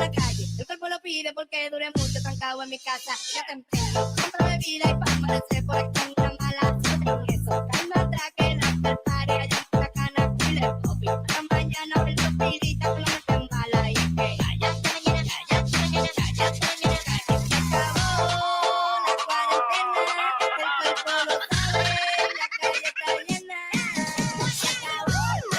la calle. El cuerpo lo pide porque dure mucho trancado en mi casa. Ya temprano, compro bebida y pa' amanecer por aquí en una mala. Con eso, calma atrás que la prepare allá en la cana. Y le copy. Hasta mañana el rapidita con la mente en bala. Y es que cállate mañana, cállate mañana, cállate mañana, cállate. Se acabó la cuarentena. El cuerpo lo sabe, la calle está llena. Se acabó. La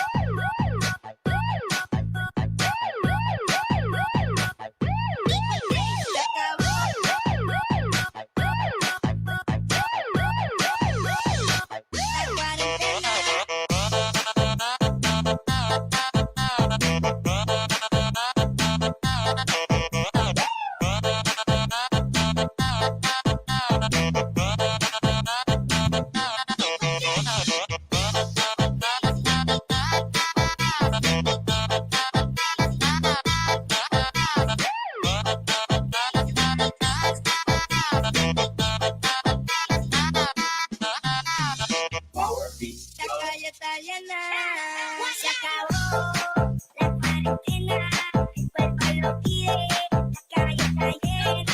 calle está llena, se acabó la cuarentena. El cuerpo lo pide, la calle está llena.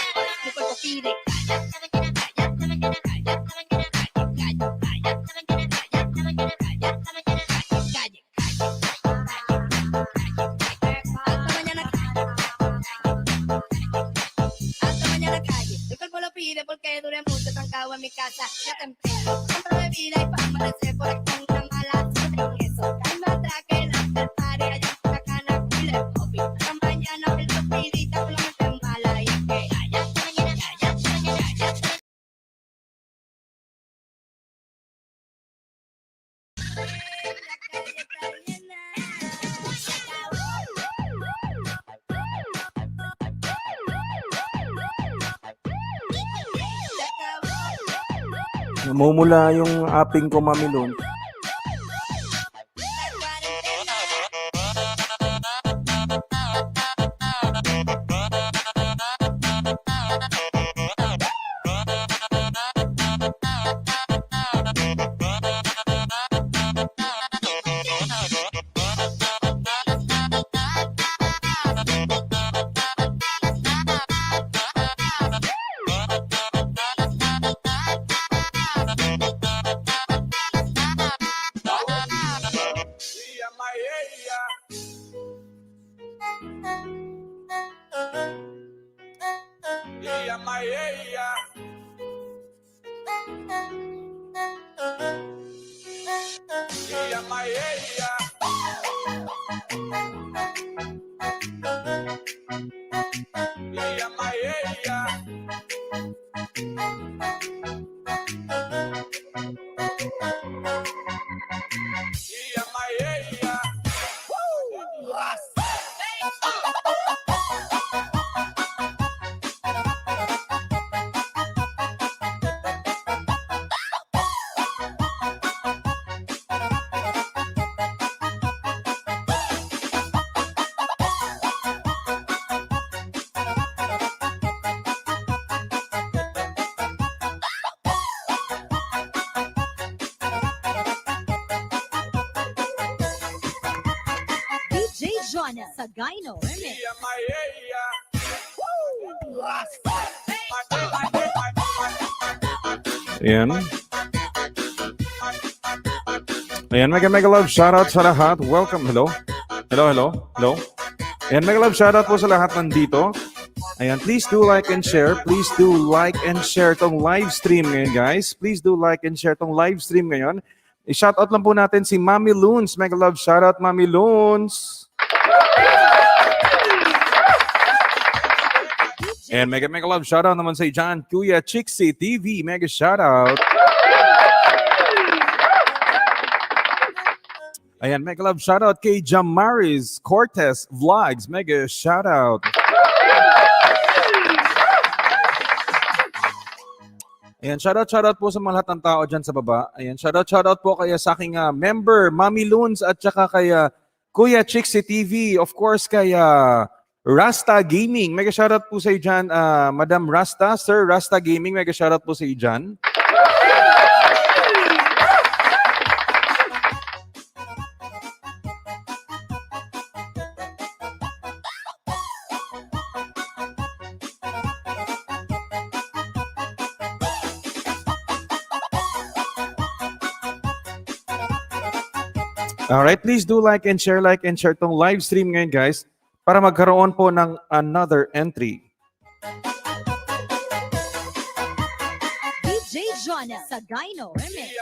El cuerpo pide, cállate mañana, cállate mañana, cállate mañana, cállate mañana, cállate mañana, cállate mañana, calle, hasta mañana calle. El cuerpo lo pide porque dure mucho trancado en mi casa. Ya temprano, compro bebida y pa' amanecer por aquí en una mala. Con eso, calma atrás que la prepare allá en la cana. Y le copy. Hasta mañana el rapidita con la mente en bala. Y es que cállate mañana, cállate mañana, cállate. La calle está llena, se acabó. Se acabó. Namumula yung apping ko, Mami Lun. DJ Jonah Sagayno Remix. Ayan. Ayan, mega love shoutout sa lahat. Welcome. Hello? Hello? Ayan, mega love shoutout po sa lahat nandito. Ayan, please do like and share. Please do like and share tong live stream ngayon, guys. Please do like and share tong live stream ngayon. I-shoutout lang po natin si Mami Loons. Mega love shoutout, Mami Loons. And mega love shoutout naman sa John Kuya Chixie TV. Mega shoutout. Ayan, mega love shoutout kay Jamaris Cortez Vlogs. Mega shoutout. Ayan, shoutout po sa mga lahat ng tao dyan sa baba. Ayan, shoutout po kaya sa aking member, Mami Loons, at saka kaya Kuya Chixie TV. Of course, kaya Rasta Gaming. Mega shoutout po sa iyo dyan, Madam Rasta. Sir Rasta Gaming, mega shoutout po sa iyo dyan. Alright, please do like and share tong live stream ngayon guys para magkaroon po ng another entry. DJ Jonah Sagayno Remix.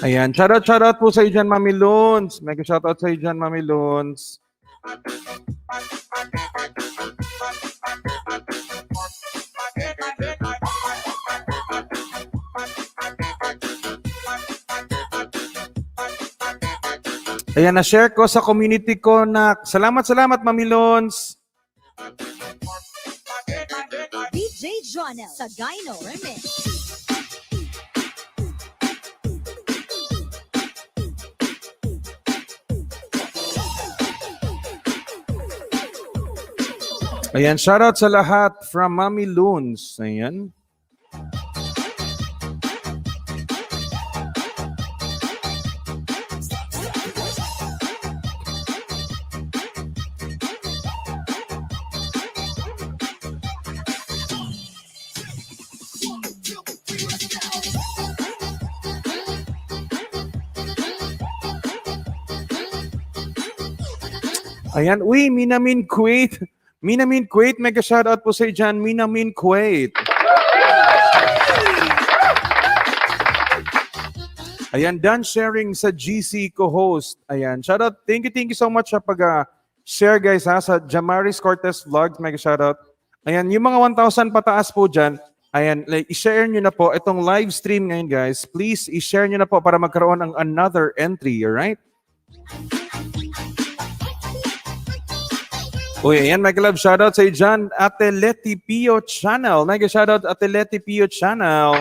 Ayan, shoutout po sa iyo dyan, Mami Loons. Mega shoutout sa iyo dyan, Mami Loons. Ayan, na-share ko sa community ko na salamat, Mami Loons. DJ Jonah Sagayno Remix. Ayan, shoutout sa lahat from Mami Loons. Ayan. Ayan, uy, Minamin Kuwait. Minamin Kuwait, mega shoutout po sa iyo dyan, Minamin Kuwait. Ayan, done sharing sa GC co-host. Ayan, shoutout. Thank you so much sa pag-share guys ha, sa Jamaris Cortez Vlogs, mega shoutout. Ayan, yung mga 1,000 pataas po dyan, ayan, like, i-share nyo na po itong live stream ngayon guys. Please, i-share nyo na po para magkaroon ng another entry, alright? Uy, ayan, mega love shoutout sa iyo dyan, Ate Leti Pio Channel. Mega shoutout, Ate Leti Pio Channel.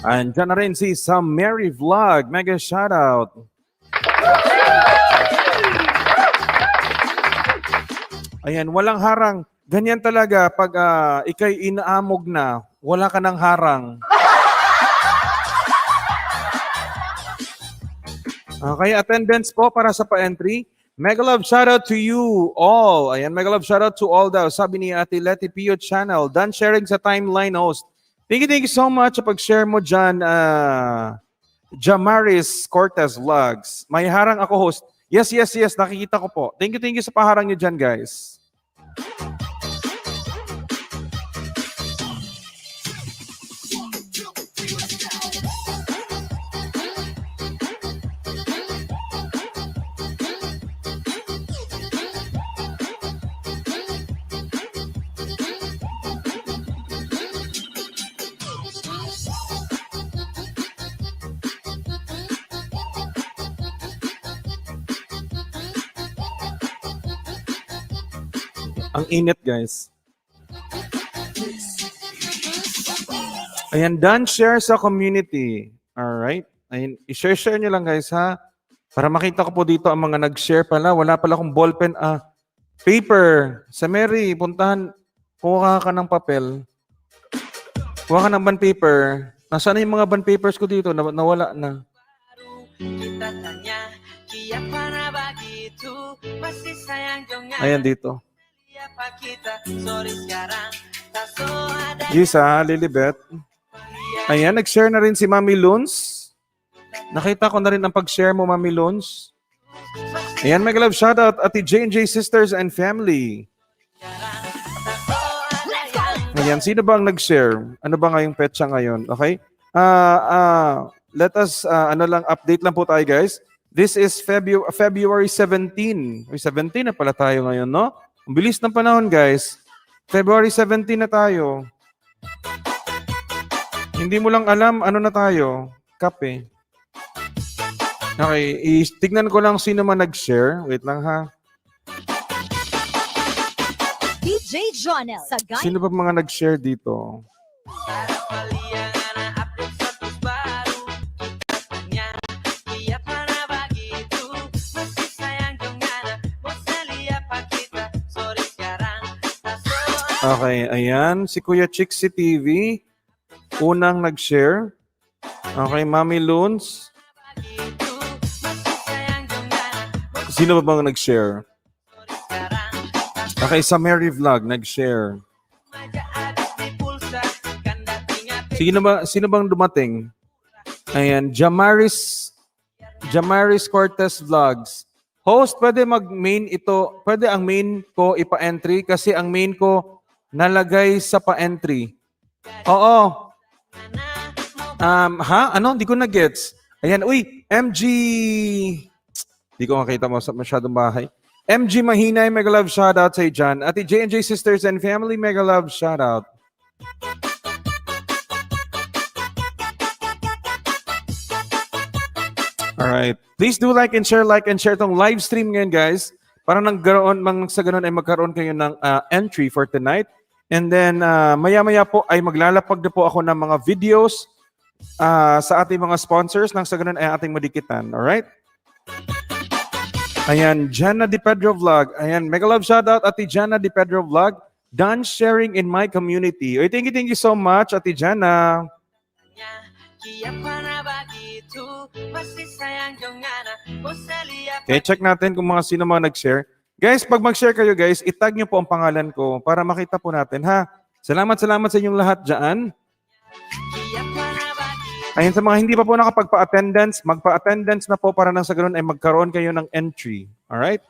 Andyan na rin si Sam Mary Vlog. Mega shoutout. Ayan, walang harang. Ganyan talaga pag ikay inaamog na, wala ka ng harang. Okay, attendance po para sa pa-entry. Mega love shoutout to you all. Ayan, mega love shoutout to all daw. Sabi ni Ate Leti Pio Channel. Done sharing sa timeline host. Thank you so much sa pag-share mo dyan, Jamaris Cortez Vlogs. May harang ako host. Yes, nakikita ko po. Thank you sa paharang nyo dyan, guys. Ang init, guys. Ayan, done share sa community. Alright? Ayan, i-share nyo lang, guys, ha? Para makita ko po dito ang mga nag-share pala. Wala pala akong ballpen. Paper. Sa Mary, puntahan. Kuha ka ng papel. Kuha ka ng bond paper. Nasaan na yung mga bond papers ko dito? Nawala na. Ayan dito. Gisa, Lilibet. Ayan, nag-share na rin si Mami Loons. Nakita ko na rin ang pag-share mo, Mami Loons. Ayan, mega love shoutout, Ate J&J Sisters and Family. Ayan, sino ba ang nag-share? Ano ba ngayong petsa ngayon? Okay? Let us, update lang po tayo, guys. This is February 17. Uy, 17 na pala tayo ngayon, no? Ang bilis ng panahon, guys. February 17 na tayo. Hindi mo lang alam, ano na tayo? Kape. Okay, tignan ko lang sino man nag-share. Wait lang, ha? DJ Jonel Sagayno. Sino ba mga nag-share dito? Okay, ayan. Si Kuya Chixie TV, unang nag-share. Okay, Mami Loons. Sino ba bang nag-share? Okay, sa Mary Vlog, nag-share. Sino bang dumating? Ayan, Jamaris Cortez Vlogs. Host, pwede mag-main ito. Pwede ang main ko ipa-entry kasi ang main ko nalagay sa pa-entry. Oo. Ha? Ano? Hindi ko na-gets. Ayan, uy, MG... Hindi ko makita mo sa masyadong bahay. MG Mahinay, mega love shoutout sa dyan. Ate J&J Sisters and Family, mega love shoutout. Alright. Please do like and share tong live stream ngayon, guys. Para sa ganun ay magkaroon kayo ng entry for tonight. And then, maya-maya po ay maglalapag na po ako ng mga videos sa ating mga sponsors nang sa ganun ay ating madikitan. Alright? Ayan, Jana Di Pedro Vlog. Ayan, mega love shoutout, Ate Jana Di Pedro Vlog. Done sharing in my community. Oy, thank you so much, Ate Jana. Okay, check natin kung sino mga nag-share. Guys, pag mag-share kayo guys, itag nyo po ang pangalan ko para makita po natin ha. Salamat sa inyong lahat dyan. Ayun sa mga hindi pa po nakapagpa-attendance, magpa-attendance na po para nang sa ganun ay magkaroon kayo ng entry. Alright?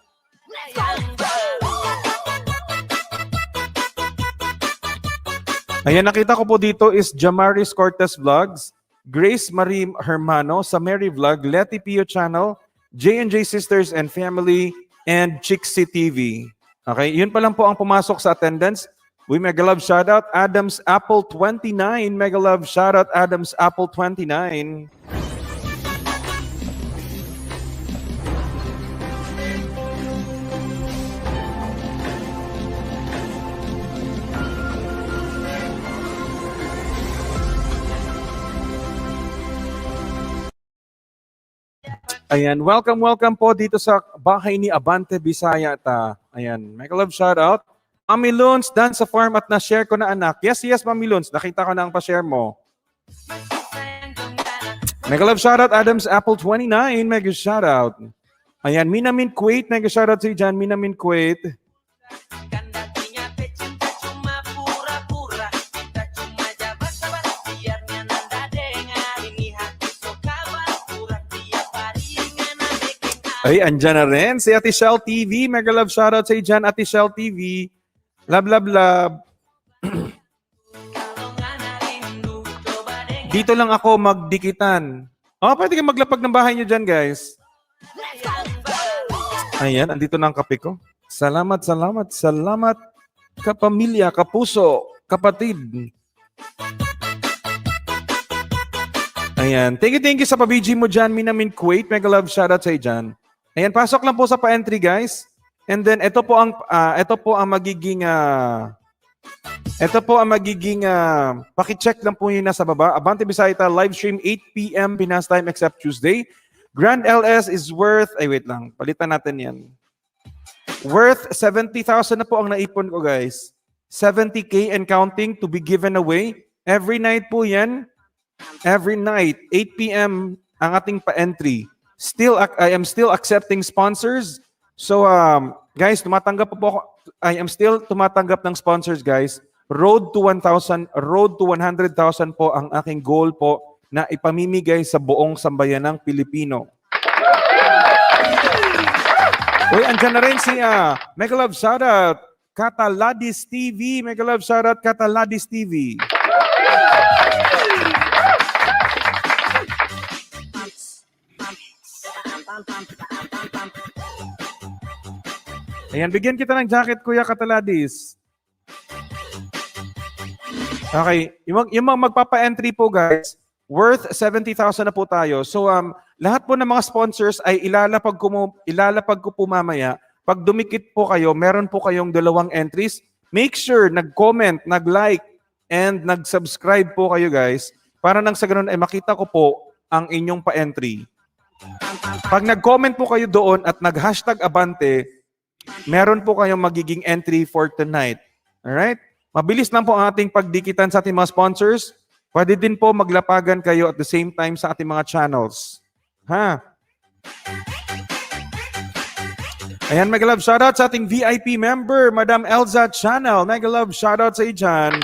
Ayan, nakita ko po dito is Jamaris Cortez Vlogs, Grace Marie Hermano sa Mary Vlog, Letty Pio Channel, J&J Sisters and Family, and Chixie TV. Okay, yun pa lang po ang pumasok sa attendance. We mega love shoutout Adams Apple 29. Mega love shoutout Adams Apple 29. Ayan, welcome po dito sa bahay ni Abante Bisaya ta. Ayan, mega love shoutout. Mami Loons, done sa farm at na-share ko na anak. Yes, Mami Loons, nakita ko na ang pa-share mo. Mega love shoutout Adams Apple 29, mega shoutout. Ayan, Minamin Kuwait, mega shoutout si Jan, Minamin Kuwait. Ay, andyan na rin si Ate Shell TV. Mega love shoutout sa Jan, Ate Shell TV. Love. Dito lang ako magdikitan. Oh, pwede kayo maglapag ng bahay niyo dyan, guys. Ayan, andito na ang kape ko. Salamat, kapamilya, kapuso, kapatid. Ayan, thank you sa pa-BG mo dyan, Minamin Kuwait. Mega love shoutout sa dyan. Ayan, pasok lang po sa pa-entry, guys. And then ito po ang magiging paki-check lang po yun nasa baba. Abante Bisaya live stream 8 PM Pinas time except Tuesday. Grand LS is worth palitan natin 'yan. Worth 70,000 na po ang naipon ko, guys. 70K and counting to be given away. Every night po 'yan. Every night 8 PM ang ating pa-entry. I am still accepting sponsors. So, guys, tumatanggap po ako. I am still tumatanggap ng sponsors, guys. Road to 100,000 po ang aking goal po na ipamimigay sa buong sambayan ng Pilipino. Uy, andyan na rin si mega love shoutout Cataladis TV. Mega love shoutout Cataladis TV. Ayan, bigyan kita ng jacket, Kuya Cataladis. Okay, yung mga magpapa-entry po, guys, worth 70,000 na po tayo. So, lahat po ng mga sponsors ay ilalapag ko po mamaya. Pag dumikit po kayo, meron po kayong 2 entries. Make sure nag-comment, nag-like, and nag-subscribe po kayo, guys, para nang sa ganun ay makita ko po ang inyong pa-entry. Pag nag-comment po kayo doon at nag-hashtag Abante, meron po kayong magiging entry for tonight. Alright? Mabilis lang po ang ating pagdikitan sa ating mga sponsors. Pwede din po maglapagan kayo at the same time sa ating mga channels. Ha? Ayan, mega love shoutout sa ating VIP member, Madam Elza Channel. Mega love shoutout sa iyan.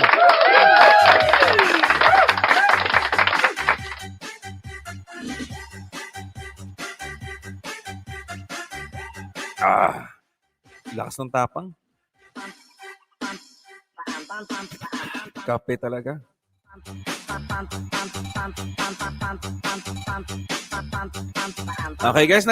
Lakas ng tapang. Kape talaga. Okay guys,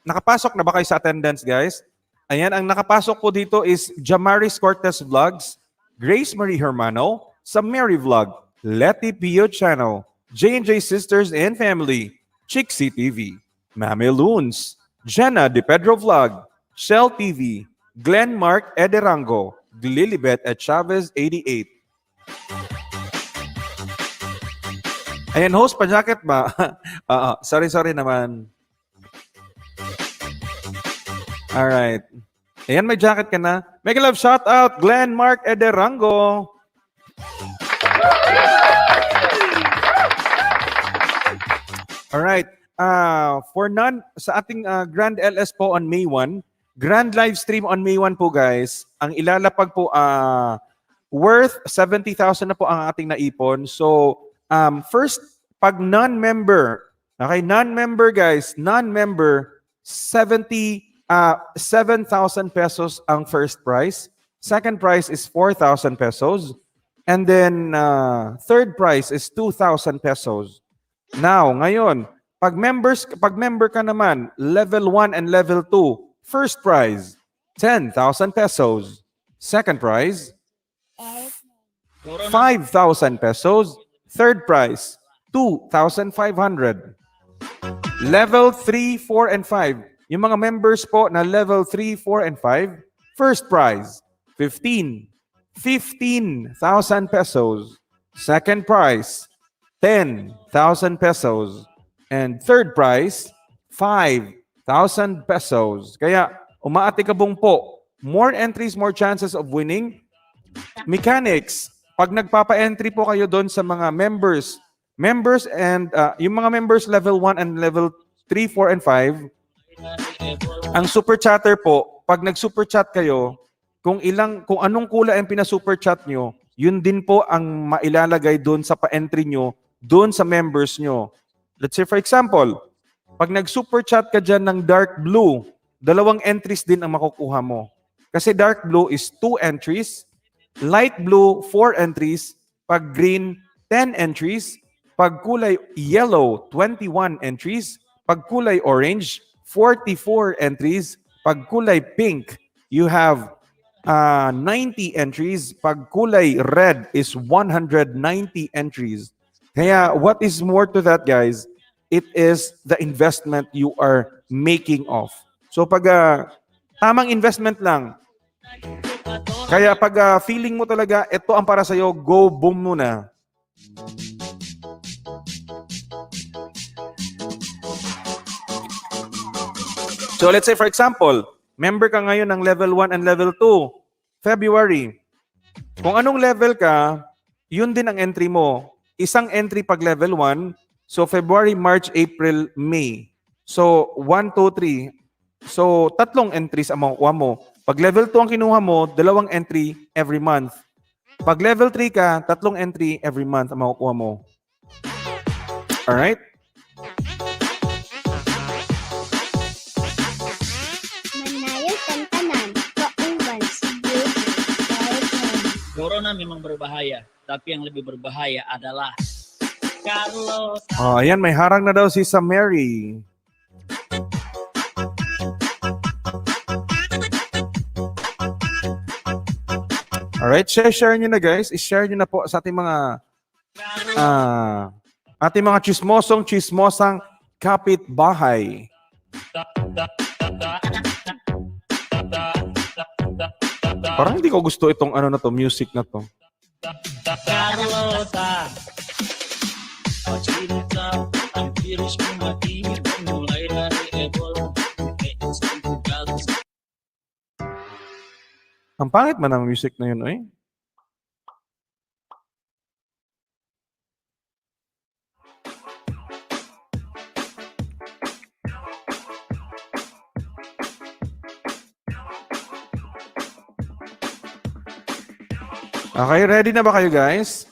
nakapasok na ba kayo sa attendance guys? Ayan, ang nakapasok po dito is Jamaris Cortez Vlogs, Grace Marie Hermano, sa Mary Vlog, Letty Pio Channel, J&J Sisters and Family, Chixie TV, Mami Loons, Jenna De Pedro Vlog, Shell TV, Glenn Mark Ederango, Lilibet at Chavez 88. Ayan, host, pa-jacket ba? Sorry naman. Alright. Ayan, may jacket ka na. Mega love shout out, Glenn Mark Ederango. Alright. For none, sa ating Grand LS po on May 1, Grand live stream on May 1 po guys, ang ilalapag po worth 70,000 na po ang ating naipon. So, first, pag non-member, okay, non-member guys, non-member, 7,000 pesos ang first prize. Second prize is 4,000 pesos. And then, third prize is 2,000 pesos. Now, ngayon, pag member ka naman, level 1 and level 2, first prize, 10,000 pesos. Second prize, 5,000 pesos. Third prize, 2,500. Level 3, 4, and 5. Yung mga members po na level 3, 4, and 5, first prize, 15,000 pesos. Second prize, 10,000 pesos. And third prize, 5,000 pesos. Kaya, umaatikabong po. More entries, more chances of winning. Mechanics, pag nagpapa-entry po kayo doon sa mga members and yung mga members level 1 and level 3, 4, and 5, ang super chatter po, pag nag-super chat kayo, kung anong kulay ang pina-super chat nyo, yun din po ang mailalagay doon sa pa-entry nyo, doon sa members nyo. Let's say for example, pag nag-super chat ka dyan ng dark blue, 2 entries din ang makukuha mo. Kasi dark blue is 2 entries, light blue 4 entries, pag green 10 entries, pag kulay yellow 21 entries, pag kulay orange 44 entries, pag kulay pink you have 90 entries, pag kulay red is 190 entries. Kaya what is more to that guys, it is the investment you are making of. So pag tamang investment lang, kaya pag feeling mo talaga, ito ang para sa'yo, go boom muna. So let's say for example, member ka ngayon ng level 1 and level 2, February. Kung anong level ka, yun din ang entry mo. Isang entry pag level 1, so February, March, April, May. So 1, 2, 3. So 3 entries ang makukuha mo. Pag level 2 ang kinuha mo, 2 entry every month. Pag level 3 ka, 3 entry every month ang makukuha mo. Alright? Manayos ang tanan, kauban, sige, kahit Corona memang berbahaya, tapi yang lebih berbahaya adalah Carlos. Oh, ayan, may harang na daw si Sa Mary. Alright, share nyo na guys. I-share nyo na po sa ating mga chismosang kapitbahay. Parang hindi ko gusto itong music na to. Carlota, kau cerita tentang virus memati mulai dari Ebola. Ang pangit man ang music na yun, eh. Okay, ready na ba kayo guys?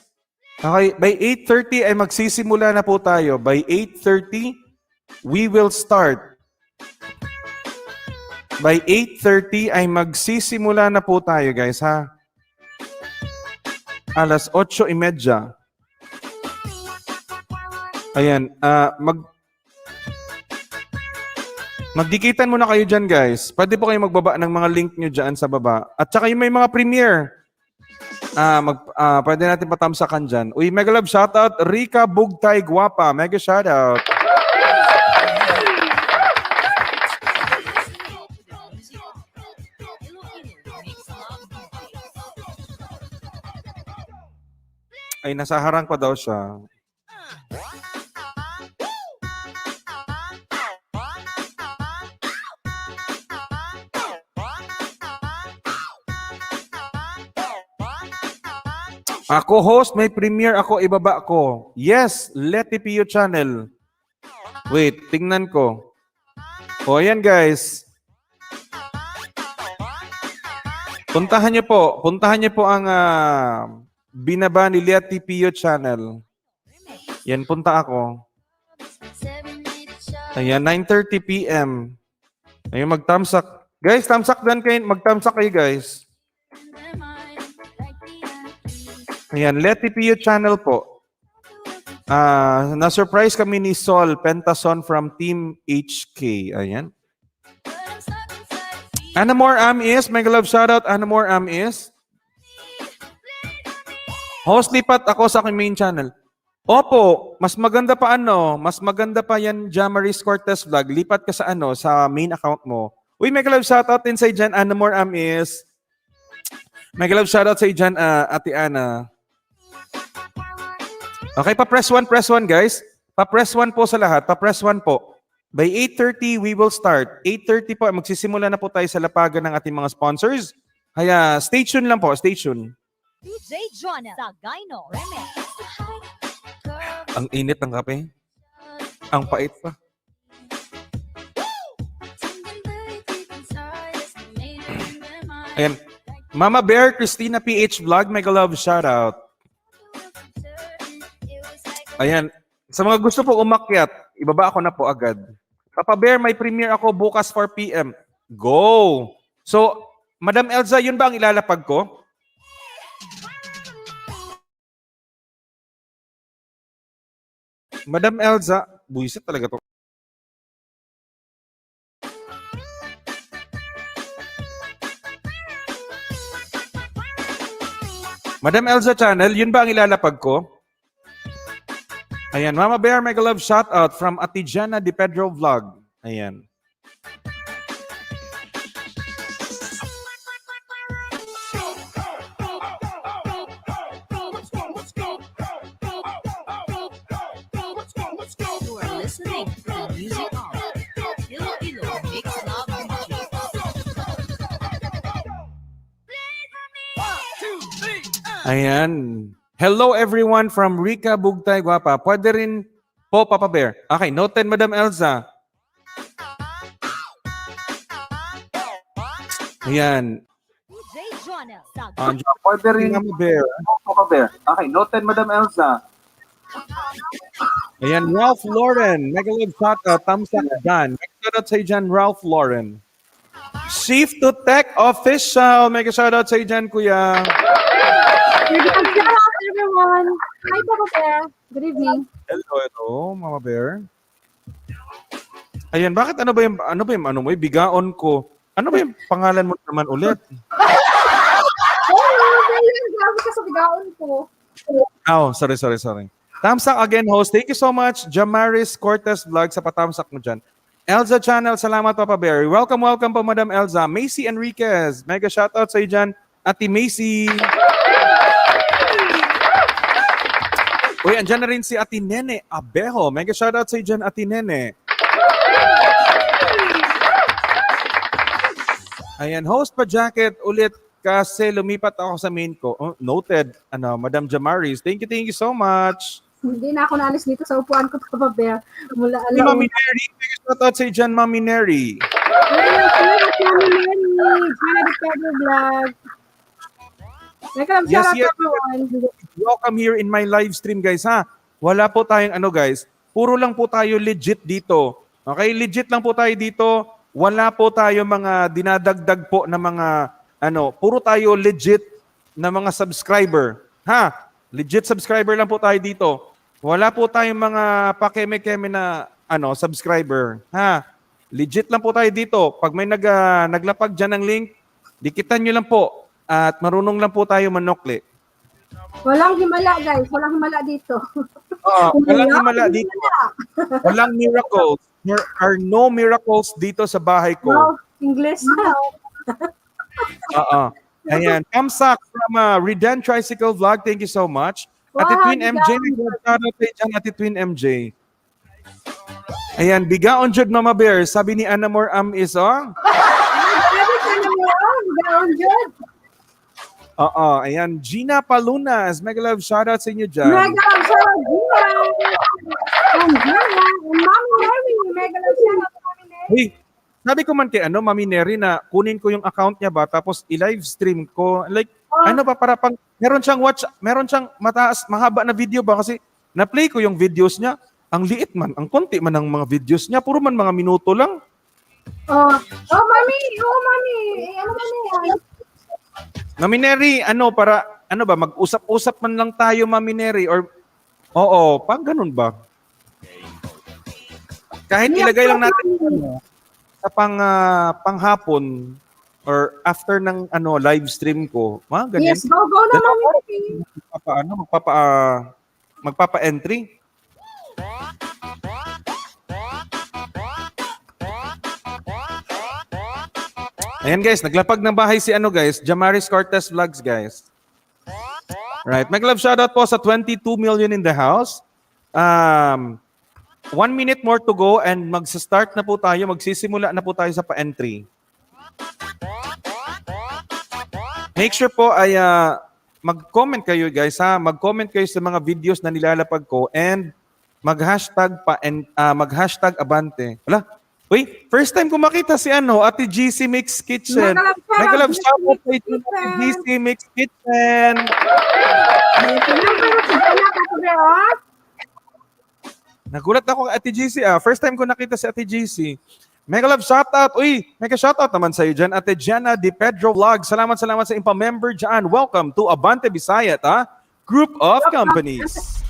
Okay, by 8:30 ay magsisimula na po tayo. By 8:30, we will start. By 8:30 ay magsisimula na po tayo guys ha. Alas 8:30. Ayan, magdikitan muna kayo dyan guys. Pwede po kayo magbaba ng mga link nyo dyan sa baba. At saka yung may mga premiere. Pwede natin patamsakan dyan. Uy, mega love shoutout. Rica Bugtay Guapa. Mega shoutout. Ay, nasa harang pa daw siya. Ako host, may premiere ako, ibaba ko. Yes, Leti Pio channel. Wait, tingnan ko. O, ayan guys. Puntahan niyo po ang binaba ni Leti Pio channel. Yan, punta ako. Ayan, 9:30 p.m. Ayun, mag-thumbsuck. Guys, mag-thumbsuck kayo guys. Ayan, Leti Pio channel po. Na-surprise kami ni Sol Pentason from Team HK. Ayan. Anamore Amis, mega love shoutout. Anamore Amis. Host, lipat ako sa aking main channel. Opo, mas maganda pa mas maganda pa yan Jamaris Cortez vlog. Lipat ka sa sa main account mo. Uy, mega love shoutout din sa dyan, Anamore Amis. Mega love shoutout sa dyan, Ate Ana. Okay, pa-press 1 guys. Pa-press 1 po sa lahat. Pa-press 1 po. By 8:30, we will start. 8:30 po, magsisimula na po tayo sa lapagan ng ating mga sponsors. Kaya, stay tuned lang po. Stay tuned. DJ Jonel Sagayno Remix. Ang init ng kape. Ang pait pa. Ayan. Mama Bear, Christina PH Vlog, mega love shoutout. Ayan. Sa mga gusto po umakyat, ibaba ako na po agad. Papa Bear, may premiere ako bukas 4 p.m. Go! So, Madam Elza, yun ba ang ilalapag ko? Madam Elza, buisit talaga to. Madam Elza channel, yun ba ang ilalapag ko? Ayan, Mama Bear, mega love shoutout from Atijana Di Pedro Vlog. Ayan. You are listening to the music of Iloilo Mix Love DJ. Ayan. Hello everyone from Rica Bugtay Guapa. Pwede rin po, Papa Bear. Okay, noted, Madam Elza. Ayan. DJ Jonel Sagayno. Pwede rin, Mama Bear. Papa Bear. Okay, noted, Madam Elza. Ayan, Ralph Lauren. Mega love shoutout. Thumbs up done. Mega shoutout sa dyan, Ralph Lauren. Shift to Tech Official. Mega shoutout sa dyan, Kuya. Shout out everyone. Hi, Papa Bear. Good evening. Hello, Mama Bear. Ayan, bakit ano ba yung bigaon ko? Ano ba yung pangalan mo naman ulit? Grabe ka sa bigaon ko. Oh, sorry. Tamsak again, host. Thank you so much, Jamaris Cortez Vlog, sa patamsak mo dyan. Elza Channel, salamat Papa Bear. Welcome po, Madam Elza. Macy Enriquez, mega shoutout sa dyan. Ate Macy. Uy, andyan na rin si Ate Nene Abejo. Mega shoutout sa dyan, Ate Nene. Ayan, host pa jacket ulit kasi lumipat ako sa main ko. Oh, noted, Madam Jamaris. Thank you so much. Hindi na ako naalis dito sa upuan ko, Papa Bear. Mula Si Mami Neri. Mega shoutout sa dyan, Mami Neri. Mami Neri. Gina Di Pedro Vlog. Mega love Yes, shout out yes. everyone. Welcome here in my live stream, guys, ha? Wala po tayong ano, guys. Puro lang po tayo legit dito. Okay? Legit lang po tayo dito. Wala po tayo mga dinadagdag po na mga ano, puro tayo legit na mga subscriber. Ha? Legit subscriber lang po tayo dito. Wala po tayong mga pakeme-keme na ano, subscriber. Ha? Legit lang po tayo dito. Pag may naglapag dyan ng link, dikitan nyo lang po. At marunong lang po tayo manokli. Walang himala, guys. Walang himala dito. Walang himala dito. Walang miracles. There are no miracles dito sa bahay ko. Wow, English na. Ayan. Kamsak from Reden Tricycle Vlog. Thank you so much. Wow, Ate Twin MJ. bigaon. Shout out kay dyan, Ate Twin MJ. Ayan. Bigaon jud Mama Bear. Sabi ni Anamor is, oh. Grabe ka na mo. Down good. Ayan. Gina Palunas. Mega love shoutout sa inyo dyan. Mega love shout out. And Mommy Mary. Mega love shout out, Mommy Mary. Hey, sabi ko man kay Mami Neri na kunin ko yung account niya ba tapos i-live stream ko. Like, ano ba para pang meron siyang mataas, mahaba na video ba kasi na-play ko yung videos niya. Ang liit man, ang konti man ng mga videos niya, puro man mga minuto lang. Mami. Ano man yan? Mami Neri, ano ba, mag-usap-usap man lang tayo, Mami Neri, or, pang ganun ba? Kahit ilagay lang natin sa panghapon or after ng live stream ko, mga ganyan. Yes, go na, Mami. Magpapa-entry. Ayan guys, naglapag ng bahay si guys, Jamaris Cortez Vlogs guys. Right, mag-love shoutout po sa 22 million in the house. 1 minute more to go and magsa-start na po tayo, magsisimula na po tayo sa pa-entry. Make sure po ay mag-comment kayo guys ha, mag-comment kayo sa mga videos na nilalapag ko and mag-hashtag mag-hashtag abante. Wala? Uy, first time ko makita si Ate GC Mix Kitchen. Nag-love shoutout kay Ate GC Mix Kitchen. Nagulat ako kay Ate GC First time ko nakita si Ate GC. Mega love shoutout. Uy, mega shoutout naman sa iyo dyan. Ate Jana Di Pedro Vlog. Salamat sa impa-member dyan. Welcome to Abante Bisayat, Group of Companies.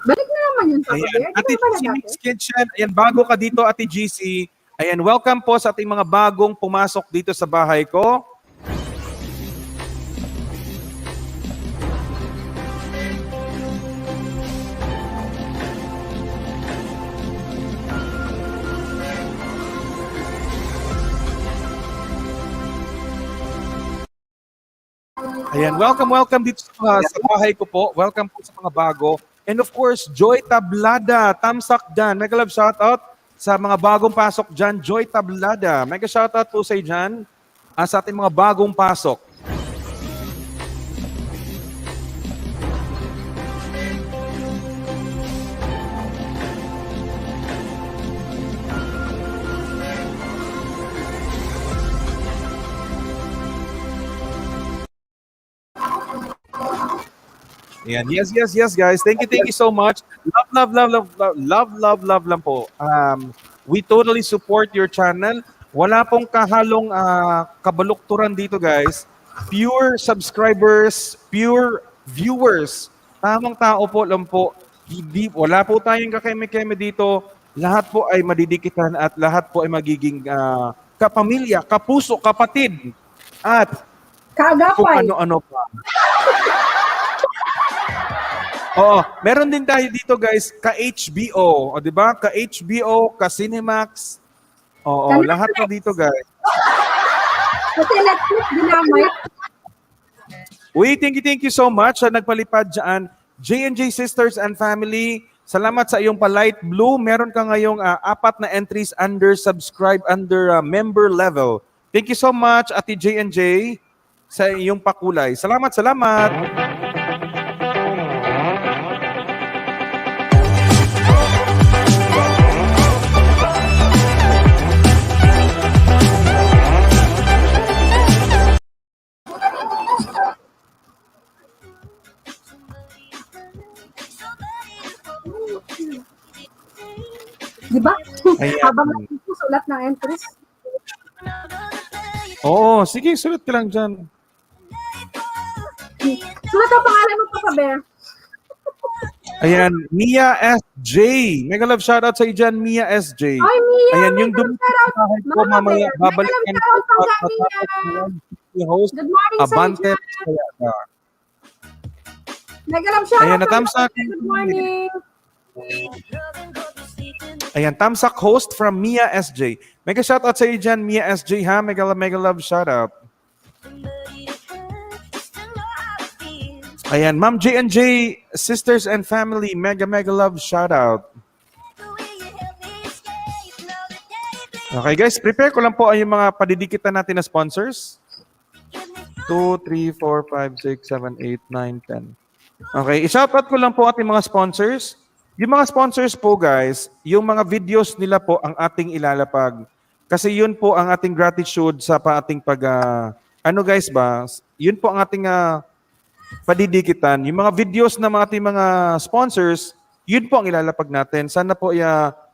Balik na naman yun, Papa Ayan, Bear. Ate GC Mix Kitchen. Ayan, bago ka dito, Ate GC. Ayan, welcome po sa ating mga bagong pumasok dito sa bahay ko. Ayan, welcome dito sa bahay ko po. Welcome po sa mga bago. And of course, Joy Tablada, Tamsak dyan. Mega love shoutout sa mga bagong pasok dyan. Joy Tablada, mega shoutout po sa dyan sa ating mga bagong pasok. Ayan. Yes, guys. Thank you so much. Love lang po. We totally support your channel. Wala pong kahalong kabalukturan dito, guys. Pure subscribers, pure viewers. Tamang tao po lang po. Wala po tayong kakeme-keme dito. Lahat po ay madidikitan at lahat po ay magiging kapamilya, kapuso, kapatid. At kung Kaagapay. ano-ano pa. Meron din tayo dito guys, ka-HBO, 'di ba? Ka-HBO, ka-Cinemax. Lahat po dito guys. Kasi electric dinamay. Uy, thank you so much sa nagpalipad dyan. J&J Sisters and Family, salamat sa iyong pa-light blue. Meron ka ngayong 4 na entries under subscribe, under member level. Thank you so much, Ate J&J. sa iyong pakulay. Salamat, salamat! Di ba? Ayan. Habang sulat ng entries. Oo, sige, sulat ka lang dyan. Sulat ang pangalan mo pa ka, Bear. Ayan, Mia SJ. Mega love shoutout sa iyo dyan, Mia SJ. Ay, Mia, Ayan, yung mega dumating shoutout. sa akin ko Mama mamaya, Bear, mega babalikan love ko shoutout at sa Mia. matapos yung host, Good morning sa Abante iyo. Bisaya. Mega love shoutout. Ayan, sa natamsak. Mia. Good morning. Ayan, tamsak host from Mia SJ. Mega shoutout sa iyo dyan, Mia SJ ha. Mega love shoutout. Ayan, Ma'am J&J, Sisters and Family, mega love shoutout. Okay guys, prepare ko lang po ay yung mga padidikitan natin na sponsors. 2, 3, 4, 5, 6, 7, 8, 9, 10. Okay, i-shoutout ko lang po ating mga sponsors. Yung mga sponsors po guys, yung mga videos nila po ang ating ilalapag. Kasi yun po ang ating gratitude sa ating ano guys ba, yun po ang ating padidikitan. Yung mga videos ng mga ating mga sponsors, yun po ang ilalapag natin. Sana po,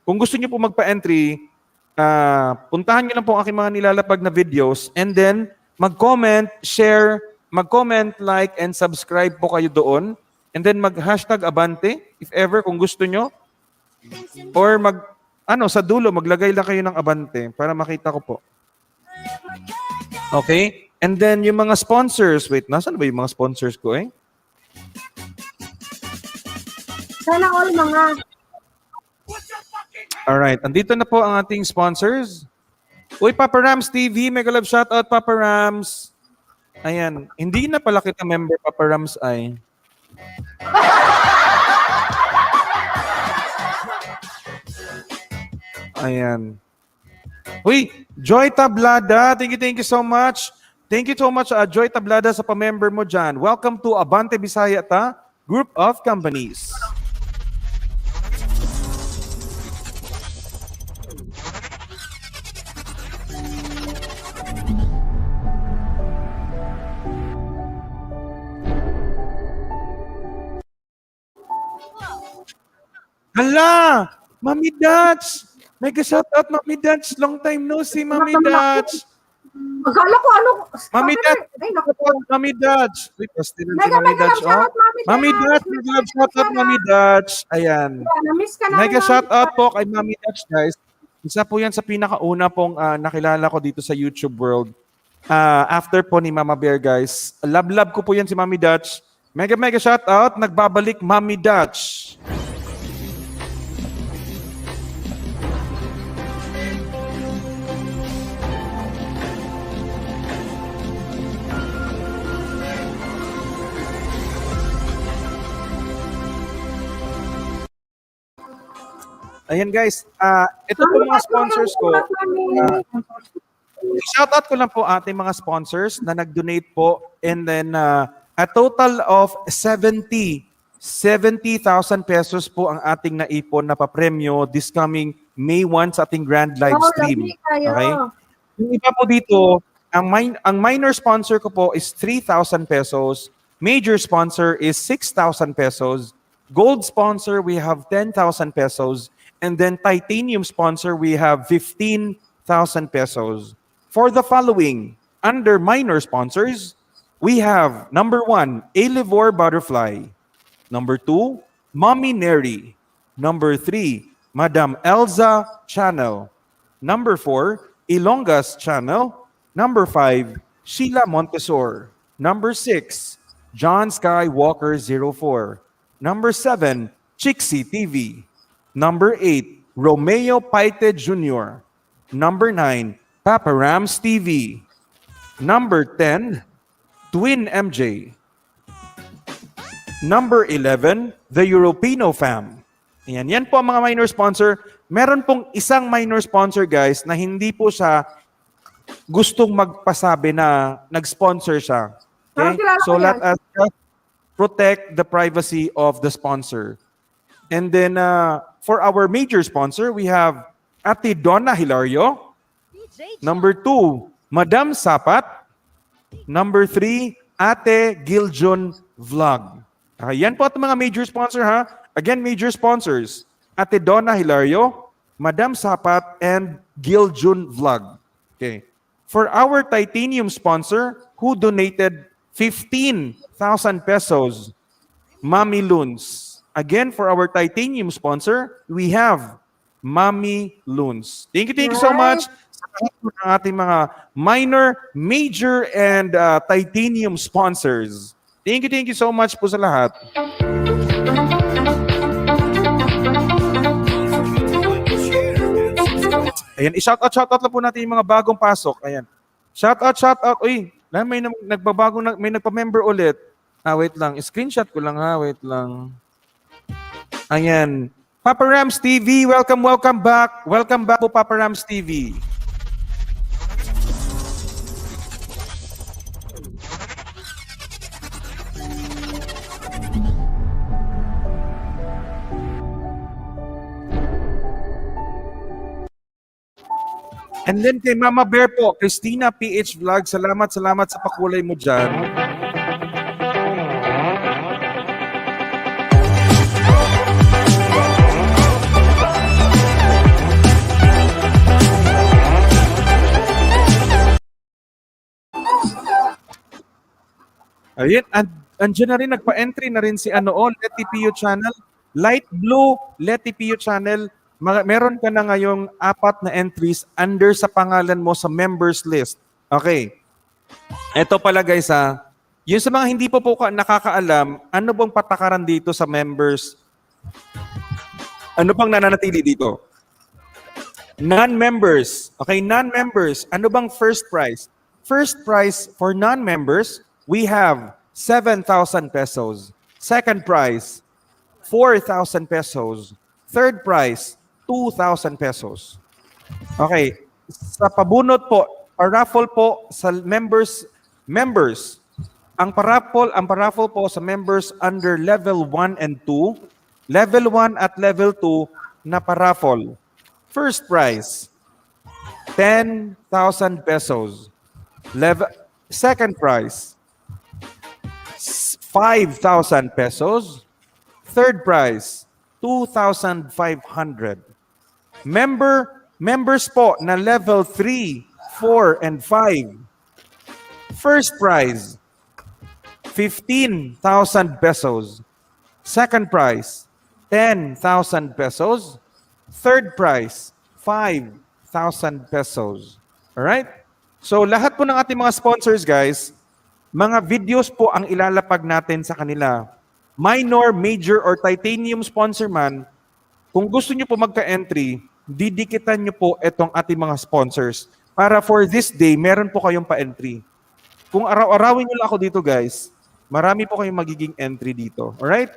kung gusto niyo po magpa-entry, puntahan niyo lang po ang aking mga nilalapag na videos and then mag-comment, share, mag-comment, like, and subscribe po kayo doon. And then mag-hashtag Abante, if ever, kung gusto nyo. Or sa dulo, maglagay lang kayo ng Abante para makita ko po. Okay? And then yung mga sponsors, wait, nasaan ba yung mga sponsors ko eh? Sana all mga. Alright, andito na po ang ating sponsors. Uy, Papa Rams TV, mega love shoutout, Papa Rams. Ayan, hindi na pala kita member, Papa Rams ay. Ayan. Uy, Joy Tablada, thank you so much. Thank you so much, Joy Tablada, sa pa-member mo dyan. Welcome to Abante Bisaya ta, Group of Companies. Hala! Mami Dutch! Mega shoutout, Mami Dutch. Long time no see, Mami Dutch. Akala ko ano. Mami Dutch! Ay, naku po. Mami Dutch! Wait, pastilan si Mega Mami Dutch. love shoutout, Mami Dutch! Mega love shoutout, Mami Dutch. Ayan. Na-miss ka na. Mega shoutout po kay Mami Dutch, guys. Isa po yan sa pinakauna pong nakilala ko dito sa YouTube world. After po ni Mama Bear, guys. Love ko po yan si Mami Dutch. Mega shoutout. Nagbabalik, Mami Dutch. Ayan guys, ito po mga sponsors ko. Shoutout ko lang po ating mga sponsors na nag-donate po and then a total of 70,000 pesos po ang ating naipon na papremyo this coming May 1 sa ating grand live stream. Okay? Yung iba po dito, ang minor sponsor ko po is 3,000 pesos. Major sponsor is 6,000 pesos. Gold sponsor, we have 10,000 pesos. And then titanium sponsor, we have 15,000 pesos. For the following, under minor sponsors, we have number 1, Alivor Butterfly. Number 2, Mommy Neri. Number 3, Madam Elza Channel. Number 4, Ilongas Channel. Number 5, Sheila Montesor. Number 6, John Skywalker 04. Number 7, Chixie TV. Number 8, Romeo Paite Jr. Number 9, Papa Rams TV. Number 10, Twin MJ. Number 11, The Europino Fam. Yan po ang mga minor sponsor. Meron pong isang minor sponsor guys na hindi po siya gustong magpasabi na nag-sponsor siya. Parang Okay? kilala So ko yan. let us just protect the privacy of the sponsor. And then for our major sponsor, we have Ate Donna Hilario. Number 2, Madam Sapat. Number 3, Ate Giljun Vlog. Yan po at mga major sponsor ha. Again, major sponsors. Ate Donna Hilario, Madam Sapat, and Giljun Vlog. Okay. For our titanium sponsor, who donated 15,000 pesos, Mami Loons. Again, for our titanium sponsor, we have Mami Loons. Thank you so much sa lahat po ng ating mga minor, major, and titanium sponsors. Thank you so much po sa lahat. Ayan, i-shout out lang po natin yung mga bagong pasok. Ayan. Shout out. Uy, may nagbabagong, may nagpa-member ulit. Wait lang. Screenshot ko lang ha. Wait lang. Ayan. Papa Rams TV, welcome back. Welcome back po, Papa Rams TV. And then kay Mama Bear po, Christina PH Vlog, salamat sa pakulay mo dyan. Ayun, andyan na rin, nagpa-entry na rin si Letty Pio Channel. Light Blue, Letty Pio Channel. Meron ka na ngayong 4 na entries under sa pangalan mo sa members list. Okay. Ito pala guys yung sa mga hindi po nakakaalam, ano bang patakaran dito sa members? Ano bang nananatili dito? Non-members. Okay, non-members. Ano bang first prize? First prize for non-members, we have 7,000 pesos. Second prize, 4,000 pesos. Third prize, 2,000 pesos. Okay. Sa pabunot po, paraffle po sa members. Ang paraffle po sa members under level 1 and 2. Level 1 at level 2 na paraffle. First prize, 10,000 pesos. Second prize, 5,000 pesos. Third prize, 2,500. Members po na level 3, 4, and 5. First prize, 15,000 pesos. Second prize, 10,000 pesos. Third prize, 5,000 pesos. Alright? So lahat po ng ating mga sponsors guys, mga videos po ang ilalapag natin sa kanila. Minor, major, or titanium sponsor man, kung gusto nyo po magka-entry, didikitan nyo po itong ating mga sponsors para for this day, meron po kayong pa-entry. Kung araw-arawin nyo lang ako dito guys, marami po kayong magiging entry dito. Alright?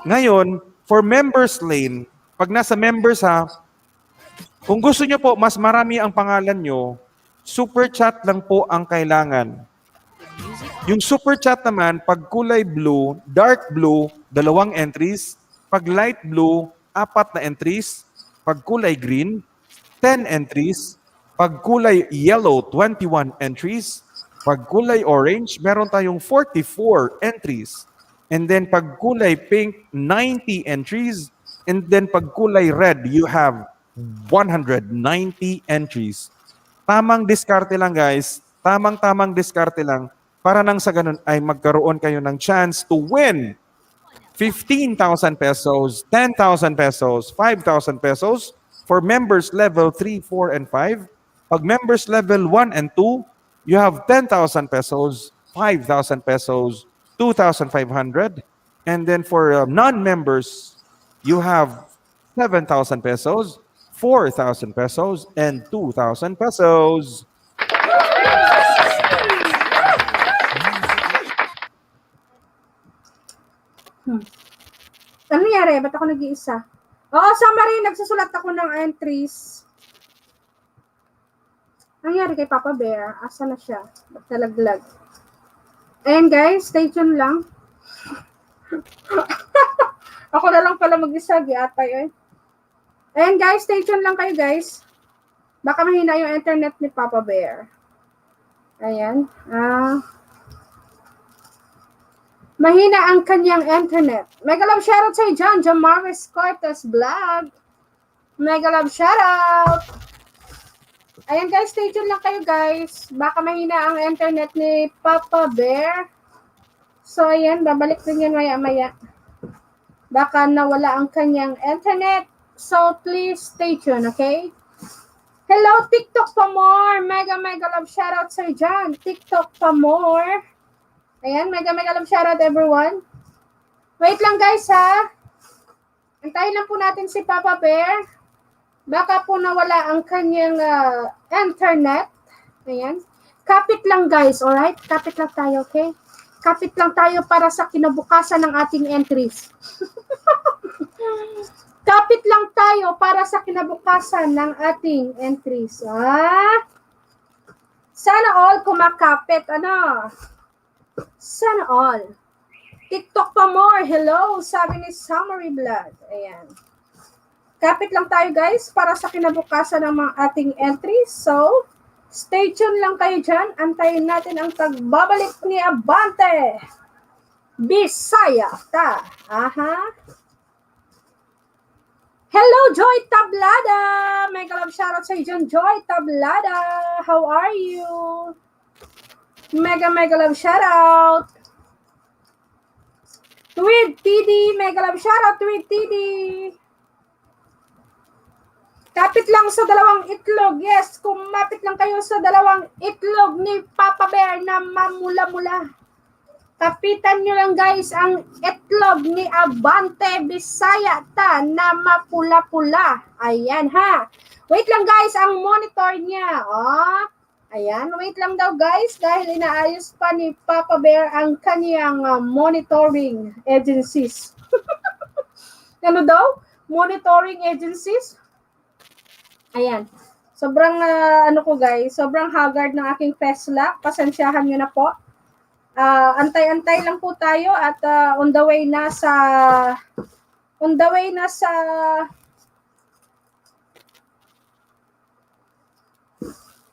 Ngayon, for members lane, pag nasa members kung gusto nyo po, mas marami ang pangalan nyo, super chat lang po ang kailangan. Yung super chat naman, pag kulay blue, dark blue, 2 entries. Pag light blue, 4 na entries. Pag kulay green, 10 entries. Pag kulay yellow, 21 entries. Pag kulay orange, meron tayong 44 entries. And then pag kulay pink, 90 entries. And then pag kulay red, you have 190 entries. Tamang diskarte lang guys. Tamang diskarte lang. Para nang sa ganun ay magkaroon kayo ng chance to win 15,000 pesos, 10,000 pesos, 5,000 pesos for members level 3, 4, and 5. Pag members level 1 and 2, you have 10,000 pesos, 5,000 pesos, 2,500. And then for non-members, you have 7,000 pesos, 4,000 pesos, and 2,000 pesos. Ano nangyari? Ba't ako nag-iisa? Oo, summary. Nagsusulat ako ng entries. Nangyari kay Papa Bear? Asa na siya? Ba't nalaglag? Ayan guys, stay tuned lang. Ako na lang pala mag-isa, giatay eh. Ayan guys, stay tuned lang kayo guys. Baka mahina yung internet ni Papa Bear. Ayan. Mahina ang kanyang internet. Mega love shoutout sa John Jamaris Cortez Vlog. Mega love shoutout. Ayan guys, stay tuned lang kayo guys. Baka mahina ang internet ni Papa Bear. So ayan, babalik din yan maya-maya. Baka nawala ang kanyang internet. So please stay tuned, okay? Hello, TikTok pa more. Mega love shoutout sa dyan. TikTok pa more. Ayan, mega love shoutout everyone. Wait lang guys ha. Antayin lang po natin si Papa Bear. Baka po nawala ang kanyang internet. Ayan. Kapit lang guys, alright? Kapit lang tayo, okay? Kapit lang tayo para sa kinabukasan ng ating entries. Kapit lang tayo para sa kinabukasan ng ating entries. Sana all kumakapit. Ano? Sana all. TikTok pa more. Hello, sabi ni Summary Blood. Ayan. Kapit lang tayo guys para sa kinabukasan ng mga ating entries. So, stay tuned lang kayo dyan. Antayin natin ang pagbabalik ni Abante. Bisaya ta. Aha. Hello, Joy Tablada. Mega love shoutout sa iyo, Joy Tablada. How are you? Mega love shoutout. Tweed TD. Mega love shoutout, Tweed TD. Kapit lang sa dalawang itlog. Yes, kumapit lang kayo sa dalawang itlog ni Papa Bear na mamula-mula. Kapitan nyo lang guys ang itlog ni Abante Bisaya ta na mapula-pula. Ayan ha. Wait lang guys, ang monitor niya. Ayan, wait lang daw guys dahil inaayos pa ni Papa Bear ang kaniyang monitoring agencies. Ano daw? Monitoring agencies? Ayan. Sobrang ano ko guys, sobrang haggard ng aking Tesla. Pasensyahan nyo na po. Antay-antay lang po tayo at on the way na sa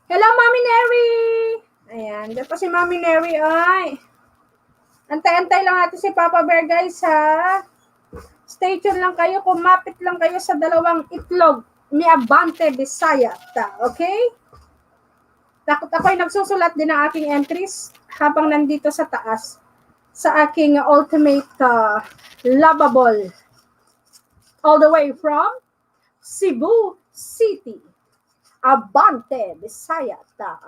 Hello, Mami Neri! Ayan, dyan pa si Mami Neri. Ay. Antay-antay lang natin si Papa Bear guys ha. Stay tuned lang kayo, kumapit lang kayo sa dalawang itlog ni Abante Bisaya ta, okay? Takot ako ay nagsusulat din ng aking entries habang nandito sa taas sa aking ultimate lovable all the way from Cebu City. Abante Bisaya ta.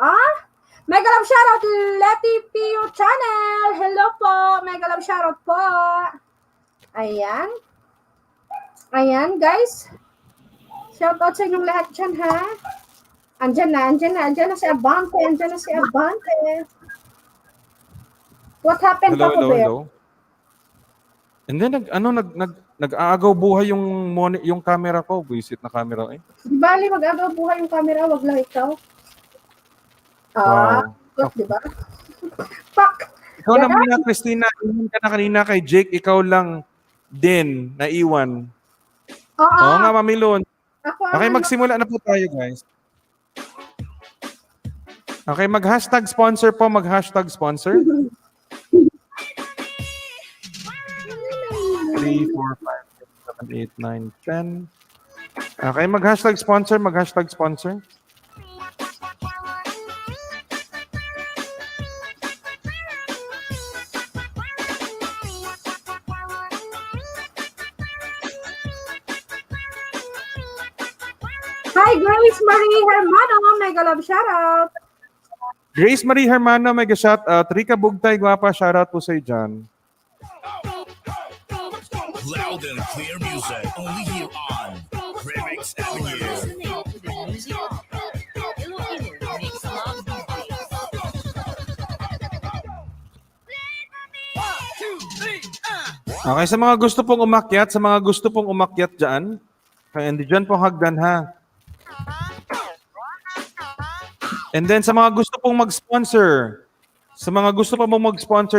Mega love shoutout Letty Pio Channel. Hello po. Mega love shoutout po. Ayan. Ayan guys. Shoutout sa inyong lahat dyan ha. Andyan na si Abante. What happened, Hello, Papa Bear? hello. And then nag-aagaw buhay yung camera ko. Visit na camera eh. Di bali, mag-agaw buhay yung camera, wag lang ikaw. Wow. Di ba? Fuck! Ikaw naman na, Christina. Iwan ka na kanina kay Jake. Ikaw lang din naiwan. Oo nga, Mamilon. Okay, magsimula na po tayo, guys. Okay, mag-hashtag sponsor po. Mag-hashtag sponsor. 3, 4, 5, 6, 7, 8, 9, 10. Okay, mag-hashtag sponsor. Mag-hashtag sponsor. Hi, Grace Marie Hermano. Mega love shoutout. Grace Marie Hermano, mega shout out. Rika Bugtay, guwapa, shout out po sa iyo dyan. Loud and clear music only here on Remix Avenue. Listening to the music of Iloilo Mix Love DJ. Okay, sa mga gusto pong umakyat dyan, and dyan po hagdan ha. And then sa mga gusto pong mag-sponsor,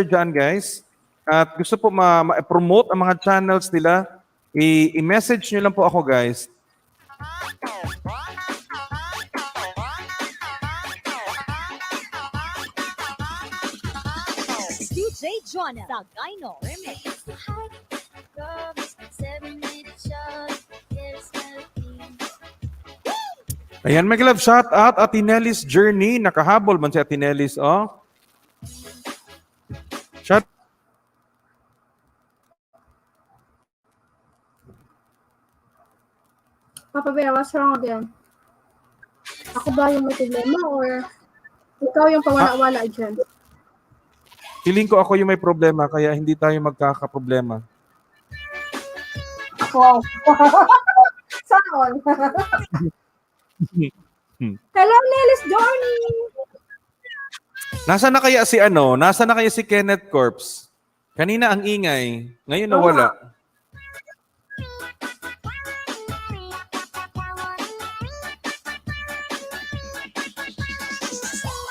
dyan guys, at gusto po ma-promote ang mga channels nila, i-message nyo lang po ako guys. DJ Jonah Sagayno Remix. Ayan, may love shout out Atinelis Journey. Nakahabol man si Atinelis, oh. Shout Papa Bear, what's wrong again? Ako ba yung may problema or ikaw yung pawala-wala dyan? Feeling ko ako yung may problema, kaya hindi tayo magkakaproblema. Wow. Sana all. Hello, Nelis Journey! Nasaan na kaya si Kenneth Corps? Kanina ang ingay, ngayon nawala.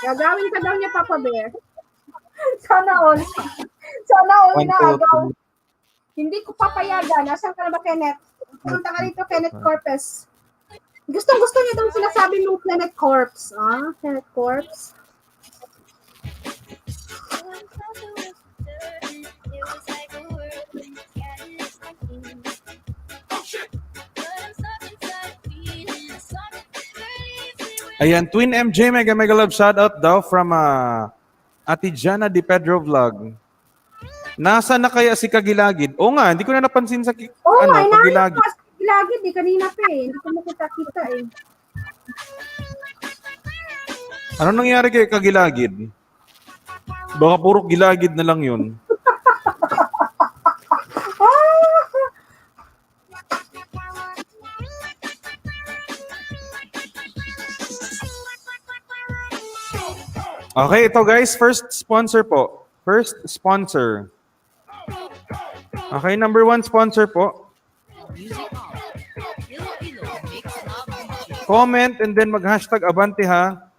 Gagawin ka daw niya, Papa Bear. Sana all. Sana all na agaw. Hindi ko papayagan. Nasaan ka na ba, Kenneth? Punta ka rito, Kenneth Corpus. Gusto niya daw sinasabi mong Kenneth Corpus. Ah, Kenneth Corpus. Ayan, Twin MJ, mega love shoutout daw from Ate Jana Di Pedro Vlog. Nasa na kaya si Kagilagid? Oo nga, hindi ko na napansin sa Oo, Kagilagid. Kagilagid eh, kanina pa eh. Hindi ko makita-kita eh. Ano nangyari kay Kagilagid? Baka puro gilagid na lang yun. Okay, ito guys, first sponsor po. First sponsor. Okay, number 1 sponsor po. Music on. Iloilo Mix Club DJ. Comment and then mag-hashtag Abante ha.